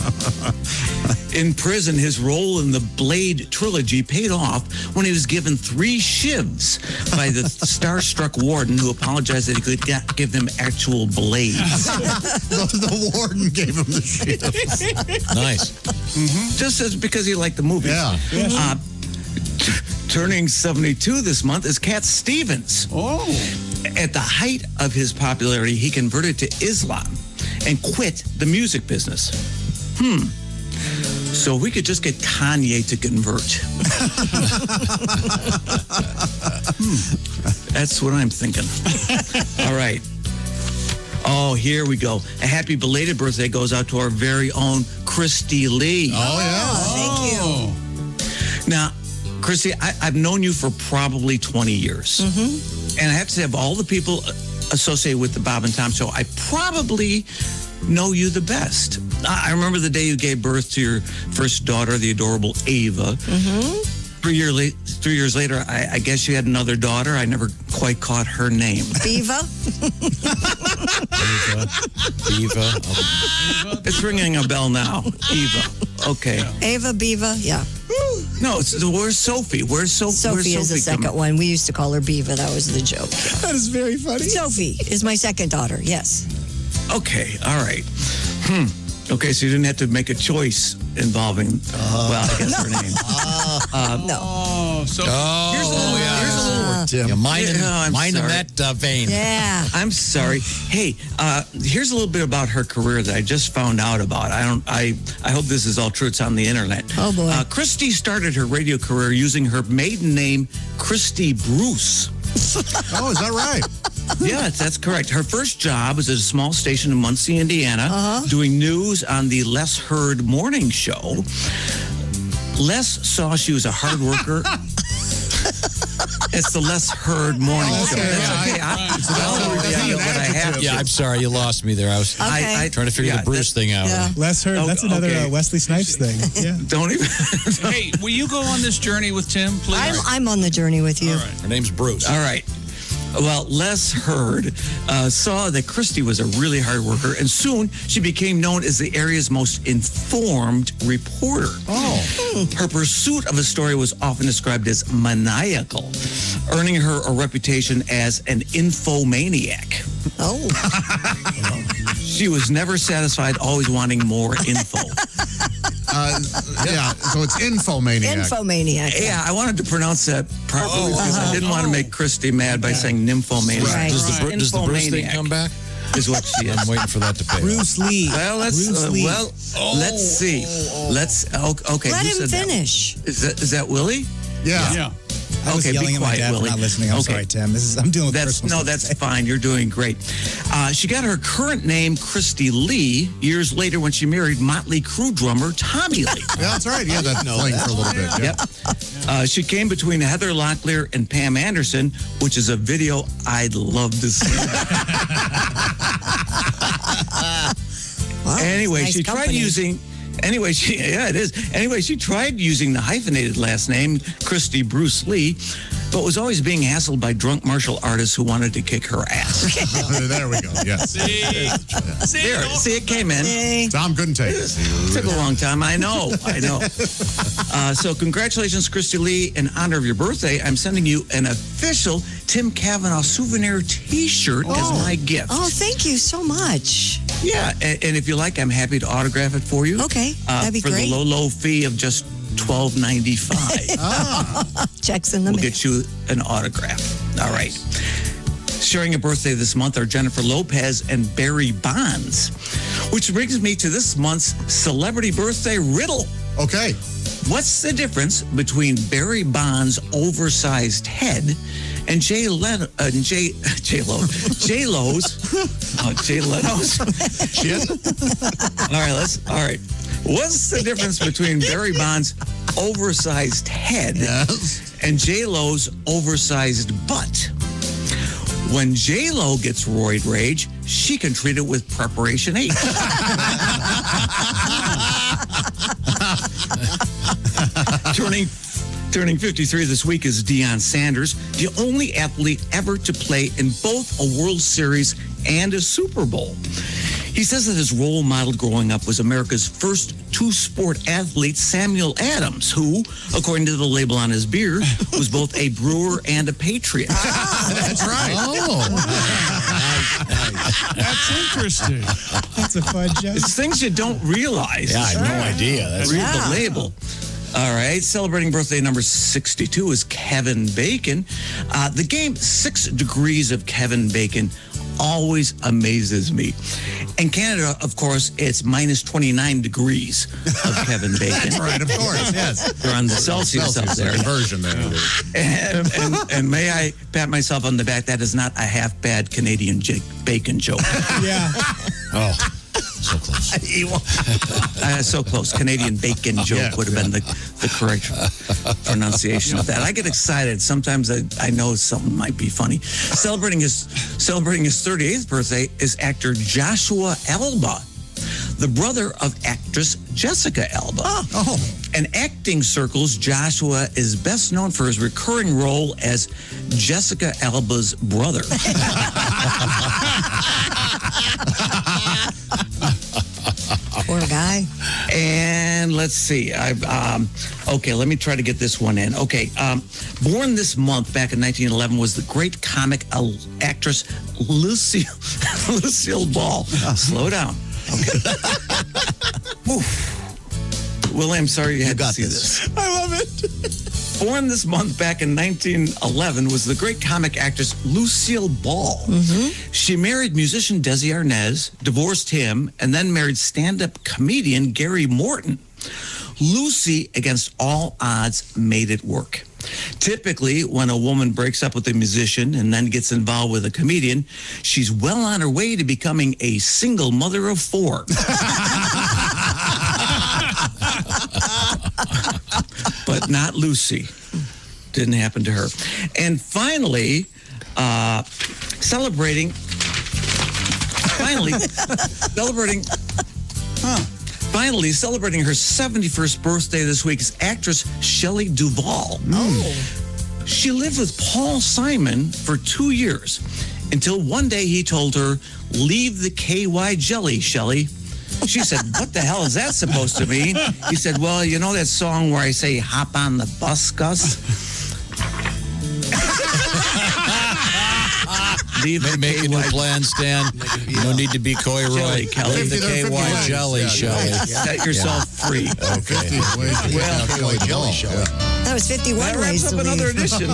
In prison, his role in the Blade trilogy paid off when he was given 3 shivs by the starstruck warden who apologized that he could not give them actual blades. The warden gave him the shivs. Nice. Just as because he liked the movie. Yeah. Turning 72 this month is Cat Stevens. Oh. At the height of his popularity, he converted to Islam and quit the music business. So we could just get Kanye to convert. That's what I'm thinking. All right. Oh, here we go. A happy belated birthday goes out to our very own Christy Lee. Oh, Thank you. Now, Christy, I've known you for probably 20 years. And I have to say, of all the people associated with the Bob and Tom Show, I probably know you the best. I remember the day you gave birth to your first daughter, the adorable Ava. 3 years later, I guess you had another daughter. I never quite caught her name. Beaver? Eva. It's ringing a bell now. Eva. Okay. Ava, Beaver, yeah. No, where's Sophie? Where's Sophie? Sophie is the second one. We used to call her Beaver. That was the joke. That is very funny. Sophie is my second daughter, yes. Okay, all right. Okay, so you didn't have to make a choice involving, well, I guess her name. No. Oh, so Here's a little Yeah, mine I'm in sorry. that vein. Yeah. I'm sorry. Hey, here's a little bit about her career that I just found out about. I hope this is all true. It's on the internet. Oh, boy. Christy started her radio career using her maiden name, Christy Bruce. Oh, is that right? Yes, that's correct. Her first job was at a small station in Muncie, Indiana, doing news on the Les Heard morning show. Les saw she was a hard worker. It's the Les Heard morning show. That's okay. I'll tell you what I have to. Yeah, I'm sorry, you lost me there. I was I trying to figure the Bruce thing out. Yeah. Les Heard. That's another okay. Wesley Snipes thing. Yeah. Don't even. hey, will you go on this journey with Tim, please? I'm on the journey with you. All right. Her name's Bruce. All right. Well, Les Heard saw that Christy was a really hard worker, and soon she became known as the area's most informed reporter. Oh. Her pursuit of a story was often described as maniacal, earning her a reputation as an infomaniac. Oh. She was never satisfied, always wanting more info. Yeah, so it's Infomaniac. Infomaniac. Yeah, I wanted to pronounce that properly because I didn't want to make Christy mad by saying nymphomaniac. Right. Does the Bruce thing Infomaniac come back? is what she is. I'm waiting for that to pay. Bruce Lee. Well, let's Bruce Lee. let's see. Let's okay. Let who him said that? finish. Is that Willie? Yeah. Yeah. I was Okay, be yelling at my quiet, dad Willie. for not listening. I'm Okay. sorry, Tim. I'm dealing with personal stuff. That's fine. You're doing great. She got her current name, Christy Lee, years later when she married Motley Crue drummer Tommy Lee. Yeah, that's right. Yeah, that's playing for a little bit. Yeah. Yep. She came between Heather Locklear and Pam Anderson, which is a video I'd love to see. Wow, Anyway, nice she tried company. using. Anyway, it is. Anyway, she tried using the hyphenated last name, Christy Bruce Lee, but was always being hassled by drunk martial artists who wanted to kick her ass. There we go. Yes. See, it came in. Hey. Tom couldn't take it. Took a long time. I know. So congratulations, Christy Lee. In honor of your birthday, I'm sending you an official Tim Cavanaugh souvenir T-shirt as my gift. Oh, thank you so much. Yeah, and if you like, I'm happy to autograph it for you. Okay, that'd be for great. the low fee of just $12.95. Checks in the We'll mail. get you an autograph. All right. Sharing a birthday this month are Jennifer Lopez and Barry Bonds, which brings me to this month's celebrity birthday riddle. Okay. What's the difference between Barry Bonds' oversized head and Jay Leno's chin? All right. What's the difference between Barry Bonds' oversized head and J-Lo's oversized butt? When J-Lo gets roid rage, she can treat it with Preparation H. Turning 53 this week is Deion Sanders. the only athlete ever to play in both a World Series and a Super Bowl. He says that his role model growing up was America's first two-sport athlete, Samuel Adams, who, according to the label on his beer, was both a brewer and a patriot. That's right. Oh. That's interesting. That's a fun joke. It's things you don't realize. Yeah, I had no idea. That's Read the label. All right, celebrating birthday number 62 is Kevin Bacon. The game 6 Degrees of Kevin Bacon always amazes me. In Canada, of course, it's minus 29 degrees of Kevin Bacon. That's right, of course, yes. They're on the Celsius up there. Conversion there. And may I pat myself on the back, that is not a half-bad Canadian bacon joke. Yeah. Oh, so close. So close. Canadian bacon joke would have been the correct pronunciation of that. I get excited. Sometimes I know something might be funny. Celebrating his 38th birthday is actor Joshua Alba, the brother of actress Jessica Alba. Oh. In acting circles, Joshua is best known for his recurring role as Jessica Alba's brother. Poor guy. And let's see. Okay, let me try to get this one in. Okay, born this month back in 1911 was the great comic actress Lucille Ball. Slow down. Okay. William, sorry you had to see this. I love it. Born this month back in 1911 was the great comic actress Lucille Ball. Mm-hmm. She married musician Desi Arnaz, divorced him, and then married stand-up comedian Gary Morton. Lucy, against all odds, made it work. Typically, when a woman breaks up with a musician and then gets involved with a comedian, she's well on her way to becoming a single mother of 4. But not Lucy. Didn't happen to her. And finally, celebrating her 71st birthday this week is actress Shelley Duvall. Oh. She lived with Paul Simon for 2 years until one day he told her, "Leave the KY jelly, Shelley." She said, "What the hell is that supposed to mean?" He said, "Well, you know that song where I say, hop on the bus, Gus?" Make a new plan, Stan. No need to be coy, Roy. Leave the KY jelly, Shelley. Set yourself free. Okay. That was 51 That ways wraps to up another leave. edition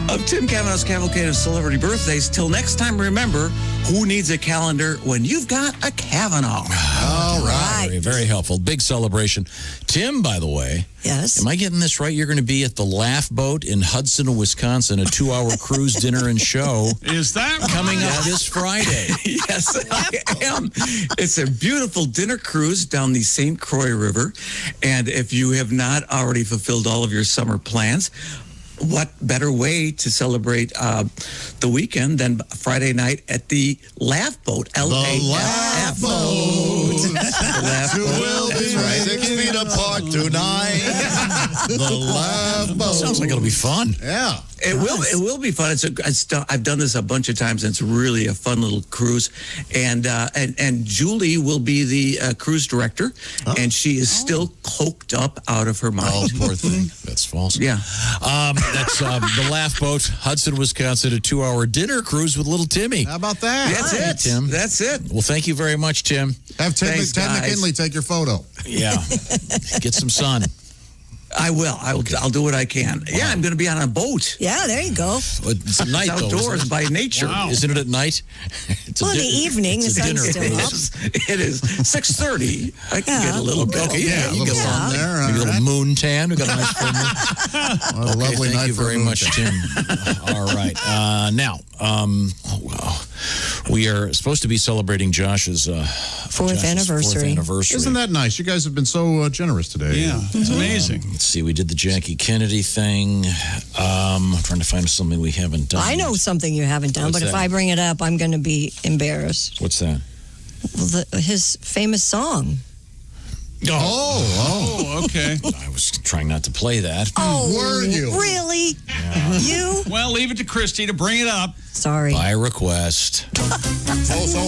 of Tim Cavanaugh's Cavalcade of Celebrity Birthdays. Till next time, remember, who needs a calendar when you've got a Kavanaugh? All right. Very, very helpful. Big celebration. Tim, by the way. Yes. Am I getting this right? You're going to be at the Laugh Boat in Hudson, Wisconsin, a 2-hour cruise dinner and show. Is that coming up this Friday? Yes, I am. It's a beautiful dinner cruise down the St. Croix River. And if you have not already fulfilled all of your summer plans, what better way to celebrate the weekend than Friday night at the Laugh Boat? The Laugh Boat. The Laugh Boat. We'll be 6 feet apart tonight. The Laugh Boat. Sounds like it'll be fun. Yeah. It will be fun. I've done this a bunch of times, and it's really a fun little cruise. And Julie will be the cruise director, and she is still coked up out of her mind. Oh, poor thing. That's false. Yeah. That's the Laugh Boat, Hudson, Wisconsin, a 2-hour dinner cruise with little Timmy. How about that? That's Hey, it, Tim. That's it. Well, thank you very much, Tim. Have Ted Thanks, guys. McKinley take your photo. Yeah. Get some sun. I will. I'll do what I can. Wow. Yeah, I'm going to be on a boat. Yeah, there you go. It's at night, though. Outdoors by nature. Wow. Isn't it at night? It's Well, in the evening, the sun's still up. It is 6:30. I can get a little bit. Okay, yeah, you get sun there. Maybe a little moon tan. We got a nice full moon. What a lovely thank night you for a very moon much, tan. Tim. All right. Now, we are supposed to be celebrating Josh's Fourth anniversary. Isn't that nice? You guys have been so generous today. Yeah, it's amazing. Let's see. We did the Jackie Kennedy thing. I'm trying to find something we haven't done. I know something you haven't done, What's but if that? I bring it up, I'm going to be embarrassed. What's that? Well, his famous song. Oh, okay. I was trying not to play that. Oh, were you? Really? You? Well, leave it to Christy to bring it up. Sorry. By request. So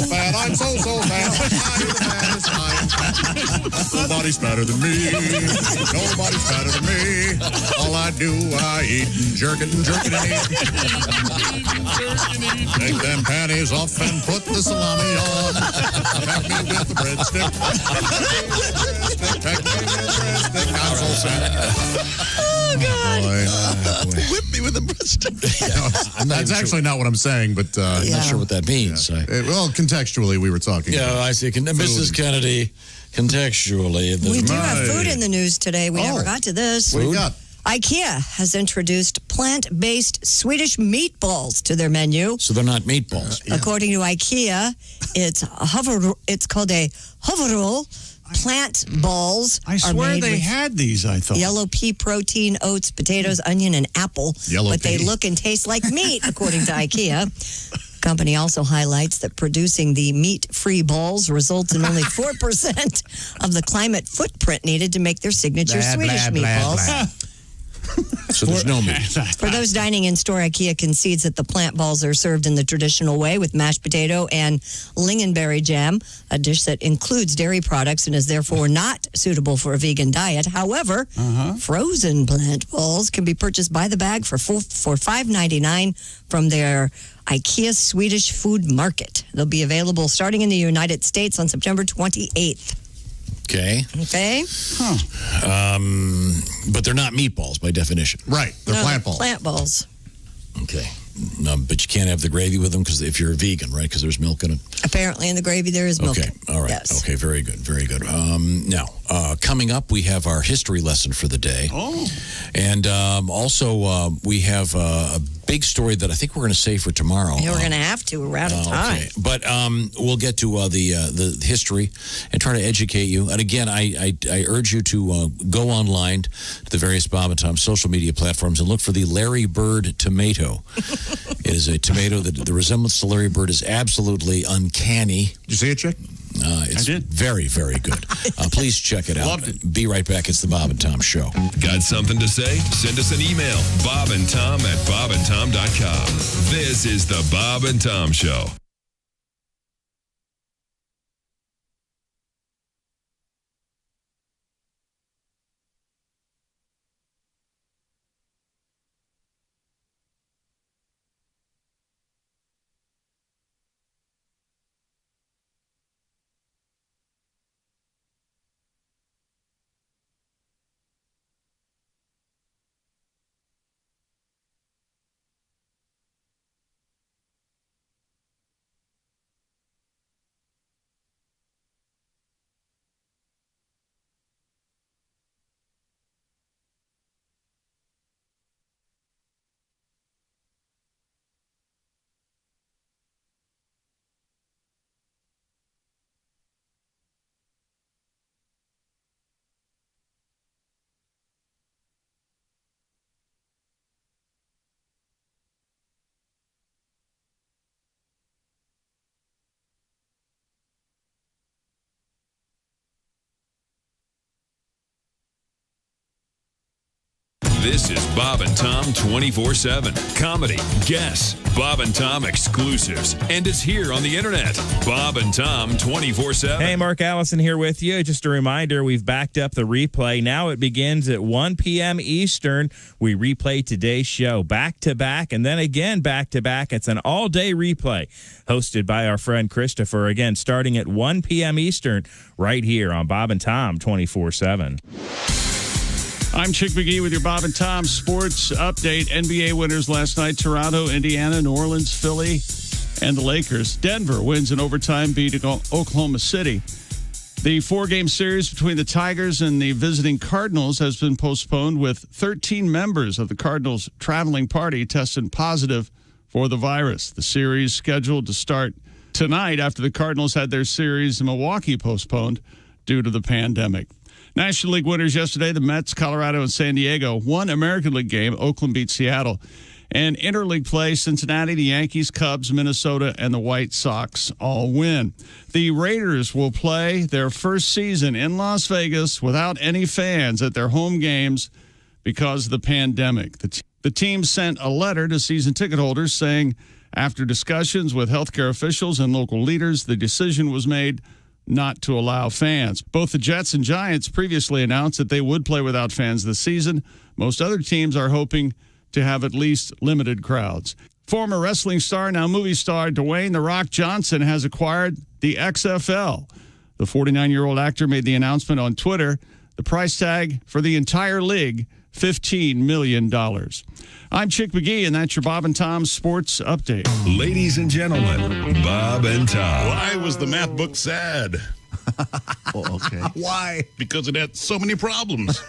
fat, I'm so fat. I'm the fattest, Nobody's fatter than me. Nobody's fatter than me. All I do, I eat and jerk it and eat. Take them panties off and put the salami on. Pack me with the breadstick. Pack me with the breadstick. I'm so fat. Oh, God. Whip me with a breadstick. That's actually not what I'm saying, but I'm not sure what that means. Well, contextually, we were talking. Yeah, I see. Mrs. Kennedy, contextually. We do have food in the news today. We never got to this. What do you got? IKEA has introduced plant-based Swedish meatballs to their menu. So they're not meatballs. According to IKEA, it's called a hoverroll. Plant balls. I swear they had these, I thought. Yellow pea protein, oats, potatoes, onion, and apple. But they look and taste like meat, according to IKEA. Company also highlights that producing the meat-free balls results in only 4% of the climate footprint needed to make their signature Swedish meatballs. So there's no meat. For those dining in store, IKEA concedes that the plant balls are served in the traditional way with mashed potato and lingonberry jam, a dish that includes dairy products and is therefore not suitable for a vegan diet. However, frozen plant balls can be purchased by the bag for $5.99 from their IKEA Swedish Food Market. They'll be available starting in the United States on September 28th. Okay. But they're not meatballs by definition. Right. They're plant balls. Plant balls. Okay. But you can't have the gravy with them because if you're a vegan, right? Because there's milk in it. Apparently in the gravy there is milk. Okay. All right. Yes. Okay. Very good. Very good. Now, coming up, we have our history lesson for the day. Oh. And also, we have a big story that I think we're going to save for tomorrow. Yeah, we're going to have to. We're out of time. Okay. But we'll get to the history and try to educate you. And again, I urge you to go online to the various Bob and Tom social media platforms and look for the Larry Bird tomato. It is a tomato that the resemblance to Larry Bird is absolutely uncanny. Did you see it, Chick? It's very, very good. Please check it out. Loved it. Be right back. It's the Bob and Tom Show. Got something to say? Send us an email, bobandtom@bobandtom.com. This is the Bob and Tom Show. This is Bob and Tom 24/7. Comedy, guests, Bob and Tom exclusives. And it's here on the internet. Bob and Tom 24/7. Hey, Mark Allison here with you. Just a reminder, we've backed up the replay. Now it begins at 1 p.m. Eastern. We replay today's show back to back and then again back to back. It's an all-day replay hosted by our friend Christopher. Again, starting at 1 p.m. Eastern right here on Bob and Tom 24/7. I'm Chick McGee with your Bob and Tom Sports Update. NBA winners last night, Toronto, Indiana, New Orleans, Philly, and the Lakers. Denver wins in overtime, beating Oklahoma City. The 4-game series between the Tigers and the visiting Cardinals has been postponed, with 13 members of the Cardinals' traveling party tested positive for the virus. The series scheduled to start tonight after the Cardinals had their series in Milwaukee postponed due to the pandemic. National League winners yesterday, the Mets, Colorado, and San Diego. One American League game, Oakland beat Seattle. And interleague play, Cincinnati, the Yankees, Cubs, Minnesota, and the White Sox all win. The Raiders will play their first season in Las Vegas without any fans at their home games because of the pandemic. The team sent a letter to season ticket holders saying, after discussions with healthcare officials and local leaders, the decision was made not to allow fans. Both the Jets and Giants previously announced that they would play without fans this season. Most other teams are hoping to have at least limited crowds. Former wrestling star, now movie star, Dwayne "The Rock" Johnson has acquired the XFL. The 49-year-old actor made the announcement on Twitter. The price tag for the entire league, $15 million. I'm Chick McGee, and that's your Bob and Tom Sports Update. Ladies and gentlemen, Bob and Tom. Why was the math book sad? Oh, okay. Why? Because it had so many problems.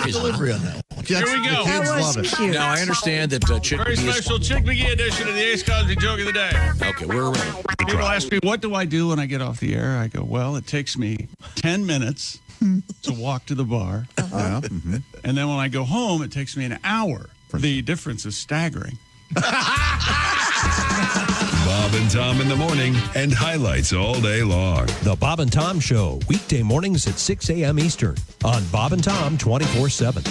Delivery on that one. Here we go. Kids love it. Now, I understand that Chick Very McGee special Chick McGee edition of the Ace Cosby Joke of the Day. Okay, we're ready. People ask me, what do I do when I get off the air? I go, well, it takes me 10 minutes to walk to the bar. Yeah. And then when I go home, it takes me an hour. The difference is staggering. Bob and Tom in the morning and highlights all day long. The Bob and Tom Show, weekday mornings at 6 a.m. Eastern on Bob and Tom 24/7.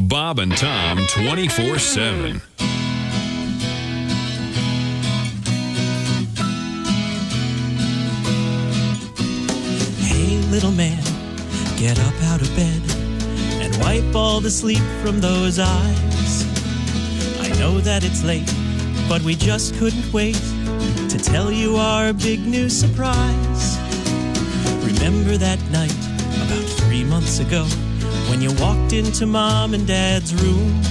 Bob and Tom 24/7. Hey, little man, get up out of bed and wipe all the sleep from those eyes. I know that it's late, but we just couldn't wait to tell you our big new surprise. Remember that night about 3 months ago when you walked into Mom and Dad's room?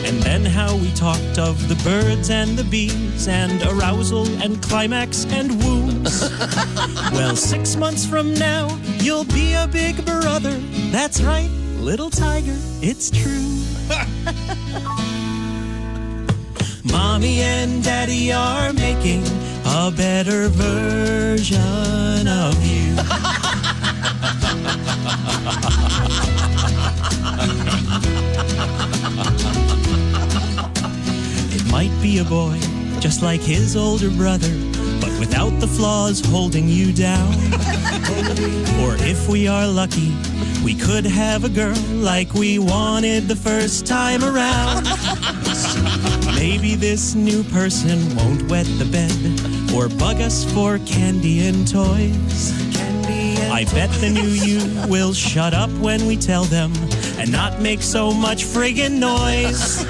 And then how we talked of the birds and the bees and arousal and climax and wounds. Well, 6 months from now, you'll be a big brother. That's right, little tiger, it's true. Mommy and Daddy are making a better version of you. It might be a boy, just like his older brother, but without the flaws holding you down. Or if we are lucky, we could have a girl like we wanted the first time around. Maybe this new person won't wet the bed or bug us for candy and toys. I bet the new you will shut up when we tell them and not make so much friggin' noise.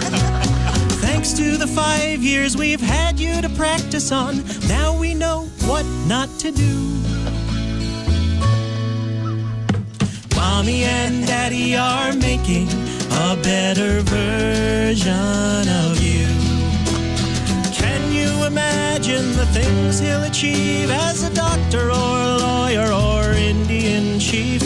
Thanks to the 5 years we've had you to practice on, now we know what not to do. Mommy and Daddy are making a better version of you. Can you imagine the things he'll achieve as a doctor or lawyer or Indian chief?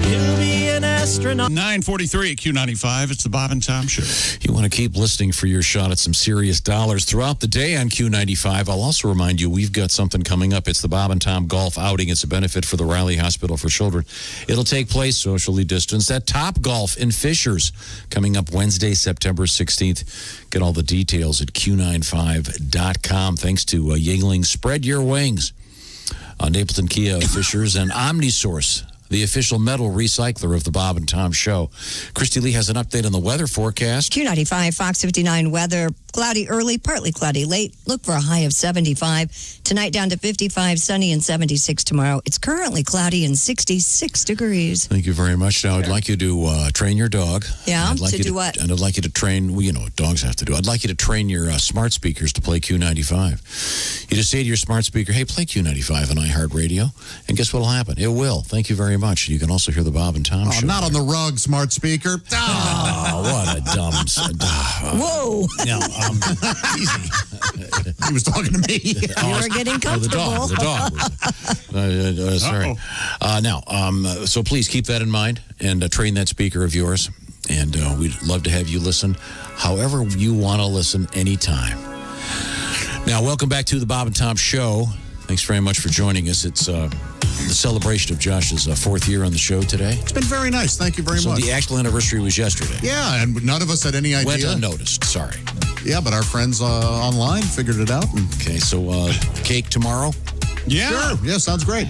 He'll be an astronaut. 9:43 at Q95. It's the Bob and Tom Show. You want to keep listening for your shot at some serious dollars throughout the day on Q95. I'll also remind you we've got something coming up. It's the Bob and Tom Golf Outing. It's a benefit for the Riley Hospital for Children. It'll take place socially distanced at Top Golf in Fishers coming up Wednesday, September 16th. Get all the details at Q95.com. Thanks to Yingling Spread Your Wings, Napleton Kia Fishers, and OmniSource, the official metal recycler of the Bob and Tom Show. Christy Lee has an update on the weather forecast. Q95, Fox 59 weather. Cloudy early, partly cloudy late. Look for a high of 75. Tonight down to 55, sunny and 76 tomorrow. It's currently cloudy and 66 degrees. Thank you very much. Now, I'd like you to train your dog. Yeah, I'd like to you do what? And I'd like you to train, well, you know what dogs have to do. I'd like you to train your smart speakers to play Q95. You just say to your smart speaker, hey, play Q95 on iHeartRadio, and guess what will happen? It will. Thank you very much. You can also hear the Bob and Tom Show. Not on the rug, smart speaker. Oh, what a dumb... Whoa. No, easy. He was talking to me. You were getting comfortable. The dog. Sorry. So please keep that in mind and train that speaker of yours. And we'd love to have you listen however you want to listen anytime. Now, welcome back to the Bob and Tom Show. Thanks very much for joining us. It's the celebration of Josh's fourth year on the show today. It's been very nice. Thank you very So much. the actual anniversary was yesterday. Yeah, and none of us had any idea. Went unnoticed. Sorry. Yeah, but our friends online figured it out. Okay, so cake tomorrow? Yeah. Sure. Yeah, sounds great.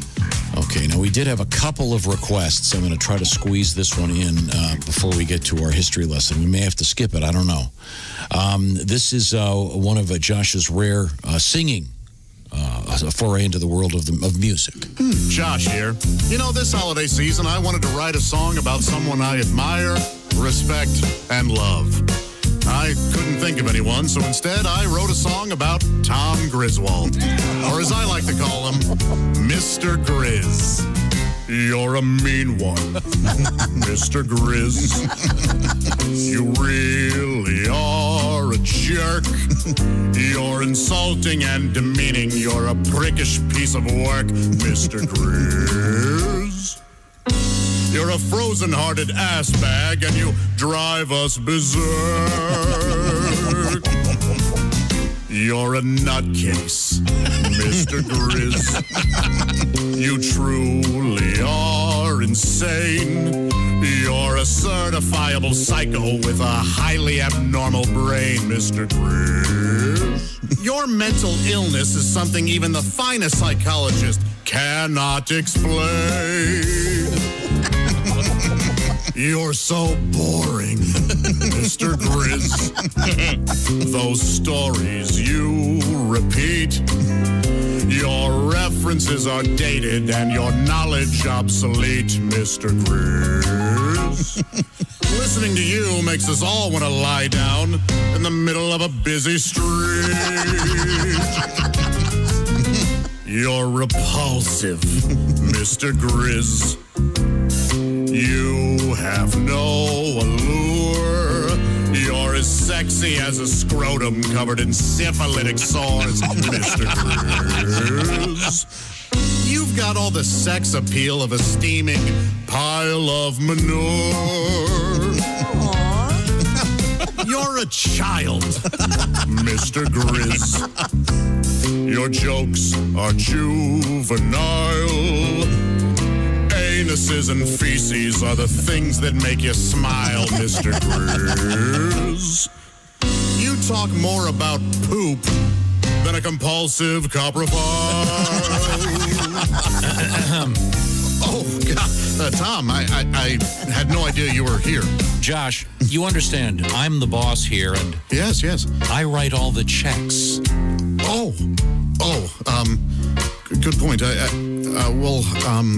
Okay, now we did have a couple of requests. I'm going to try to squeeze this one in before we get to our history lesson. We may have to skip it. I don't know. This is one of Josh's rare singing a foray into the world of music. Josh here. You know, this holiday season, I wanted to write a song about someone I admire, respect, and love. I couldn't think of anyone, so instead I wrote a song about Tom Griswold, or as I like to call him, Mr. Grizz. You're a mean one, Mr. Grizz. You really are a jerk. You're insulting and demeaning. You're a prickish piece of work, Mr. Grizz. You're a frozen-hearted ass bag, and you drive us berserk. You're a nutcase, Mr. Grizz. You truly are insane. You're a certifiable psycho with a highly abnormal brain, Mr. Grizz. Your mental illness is something even the finest psychologist cannot explain. You're so boring, Mr. Grizz. Those stories you repeat. Your references are dated and your knowledge obsolete, Mr. Grizz. Listening to you makes us all want to lie down in the middle of a busy street. You're repulsive, Mr. Grizz. You have no allure. You're as sexy as a scrotum covered in syphilitic sores, Mr. Grizz. You've got all the sex appeal of a steaming pile of manure. You're a child, Mr. Grizz. Your jokes are juvenile. Anuses and feces are the things that make you smile, Mr. Grizz. You talk more about poop than a compulsive coprophile. Oh, God. Tom, I had no idea you were here. Josh, you understand, I'm the boss here, and... Yes. I write all the checks. Good point.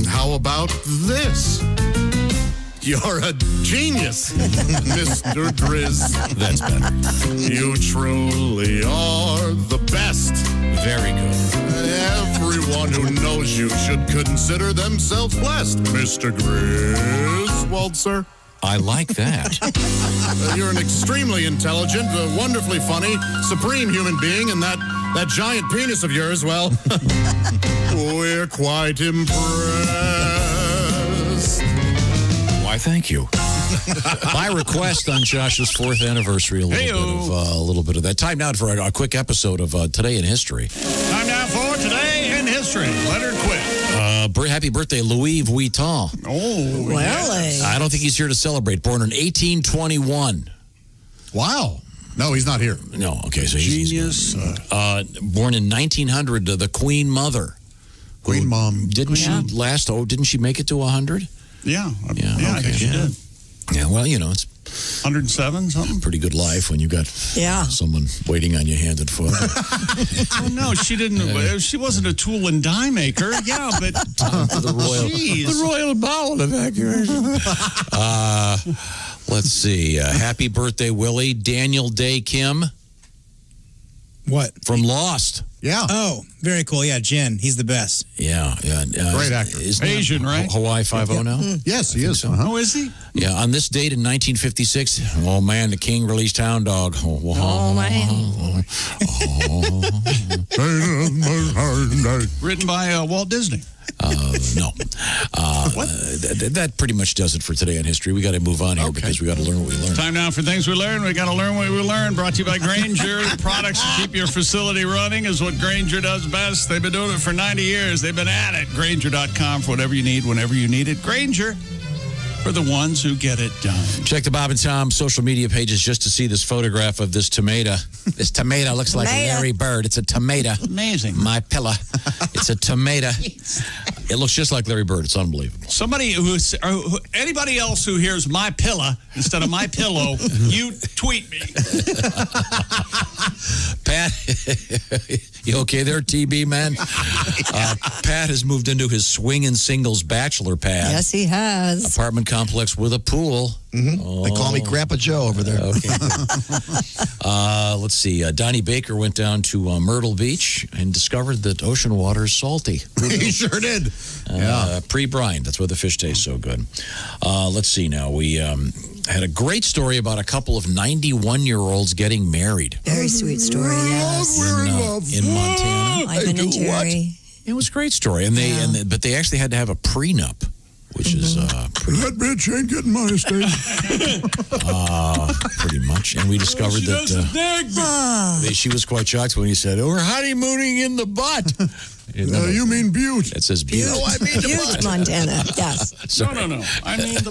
How about this? You're a genius, Mr. Grizz. That's better. You truly are the best. Very good. Everyone who knows you should consider themselves blessed, Mr. Griswold, sir. I like that. You're an extremely intelligent, wonderfully funny, supreme human being, and that giant penis of yours, well, we're quite impressed. Why, thank you. My request on Josh's 4th anniversary, a little bit of that. Time now for a quick episode of Today in History. Time now for Today in History. Leonard Quick. Happy birthday, Louis Vuitton. Oh, really? I don't think he's here to celebrate. Born in 1821. Wow. No, he's not here. No, okay. So Genius. Born in 1900, the Queen Mother. Queen Mom. Didn't she make it to 100? Yeah. I think she did. Yeah, well, it's 107 something. Pretty good life when you got someone waiting on you hand and foot. Oh no, she didn't. She wasn't a tool and die maker. Yeah, but the royal bowel evacuation. Let's see. Happy birthday, Willie. Daniel Day Kim. What? From Lost. Yeah. Oh, very cool. Yeah, Jen. He's the best. Yeah. Great actor. Asian, right? Hawaii Five-0 now? Yes, he is. So. Oh, is he? Yeah, on this date in 1956, oh man, the king released Hound Dog. Oh, man. Written by Walt Disney. No. That pretty much does it for today in history. We got to move on here because we got to learn what we learned. Time now for things we learned. We got to learn what we learned. Brought to you by Grainger. The products to keep your facility running is what Grainger does best. They've been doing it for 90 years. They've been at it. Grainger.com for whatever you need, whenever you need it. Grainger, for the ones who get it done. Check the Bob and Tom social media pages just to see this photograph of this tomato. This tomato looks like Larry Bird. It's a tomato. Amazing. My pillow. It's a tomato. It looks just like Larry Bird. It's unbelievable. Somebody anybody else who hears my pillow instead of my pillow, you tweet me. Pat, you okay there, TB man? Pat has moved into his swinging singles bachelor pad. Yes, he has. Apartment complex with a pool. Mm-hmm. They call me Grandpa Joe over there. Okay. Let's see. Donnie Baker went down to Myrtle Beach and discovered that ocean water is salty. He sure did. Pre-brine. That's why the fish taste so good. Let's see now. We had a great story about a couple of 91-year-olds getting married. Very sweet story, yes. In Montana. Ivan and Jerry. It was a great story. But they actually had to have a prenup. Which is pretty... That bitch ain't getting my estate. Pretty much. And we discovered that she was quite shocked when he said, we're honeymooning in the butt. You mean Butte. It says Butte. No, I mean the Butte, Montana. Yes. No. I mean the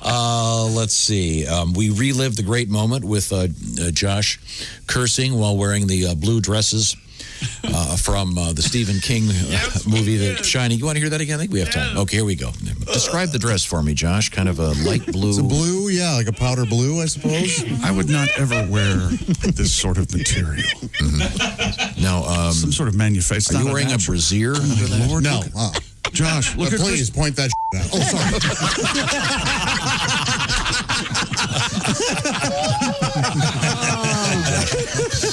butt. Let's see. We relived the great moment with Josh cursing while wearing the blue dresses. From the Stephen King movie, The Shining. You want to hear that again? I think we have time. Okay, here we go. Describe the dress for me, Josh. Kind of a light blue. It's a blue, like a powder blue, I suppose. I would not ever wear this sort of material. Mm-hmm. Now, some sort of manufacturer. Are you wearing a brassiere under that? Lord, no. Josh, look at please point that out. Oh, sorry.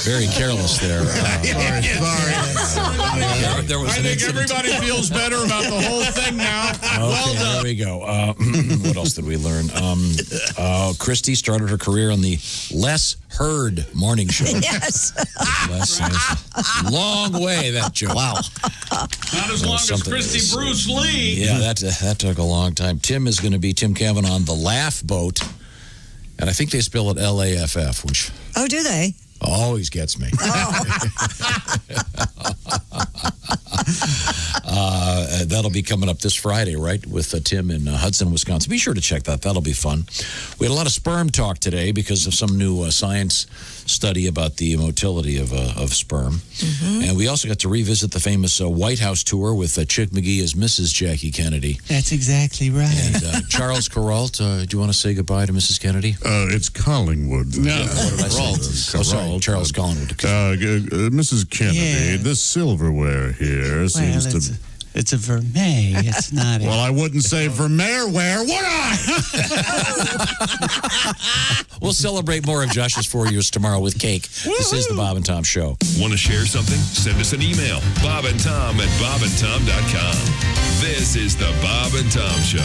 Very careless there. Sorry. There was I think everybody feels better about the whole thing now. Okay, well done. There we go. What else did we learn? Christy started her career on the less heard morning show. Yes. Long way, that joke. Wow. Not as long as Christy Bruce Lee. Yeah, that took a long time. Tim is going to be Tim Cavanaugh on the Laugh Boat. And I think they spell it L-A-F-F, which... Oh, do they? Always gets me. That'll be coming up this Friday, right, with Tim in Hudson, Wisconsin. Be sure to check that. That'll be fun. We had a lot of sperm talk today because of some new science study about the motility of sperm. Mm-hmm. And we also got to revisit the famous White House tour with Chick McGee as Mrs. Jackie Kennedy. That's exactly right. And Charles Kuralt, do you want to say goodbye to Mrs. Kennedy? It's Collingwood. No. What did I say? Oh, sorry, Charles Collingwood. Mrs. Kennedy, the silverware here seems to... It's a vermeil. It's not. Well, I wouldn't say vermeilware, would I? We'll celebrate more of Josh's 4 years tomorrow with cake. This is the Bob and Tom Show. Want to share something? Send us an email. BobandTom@bobandtom.com. This is the Bob and Tom Show.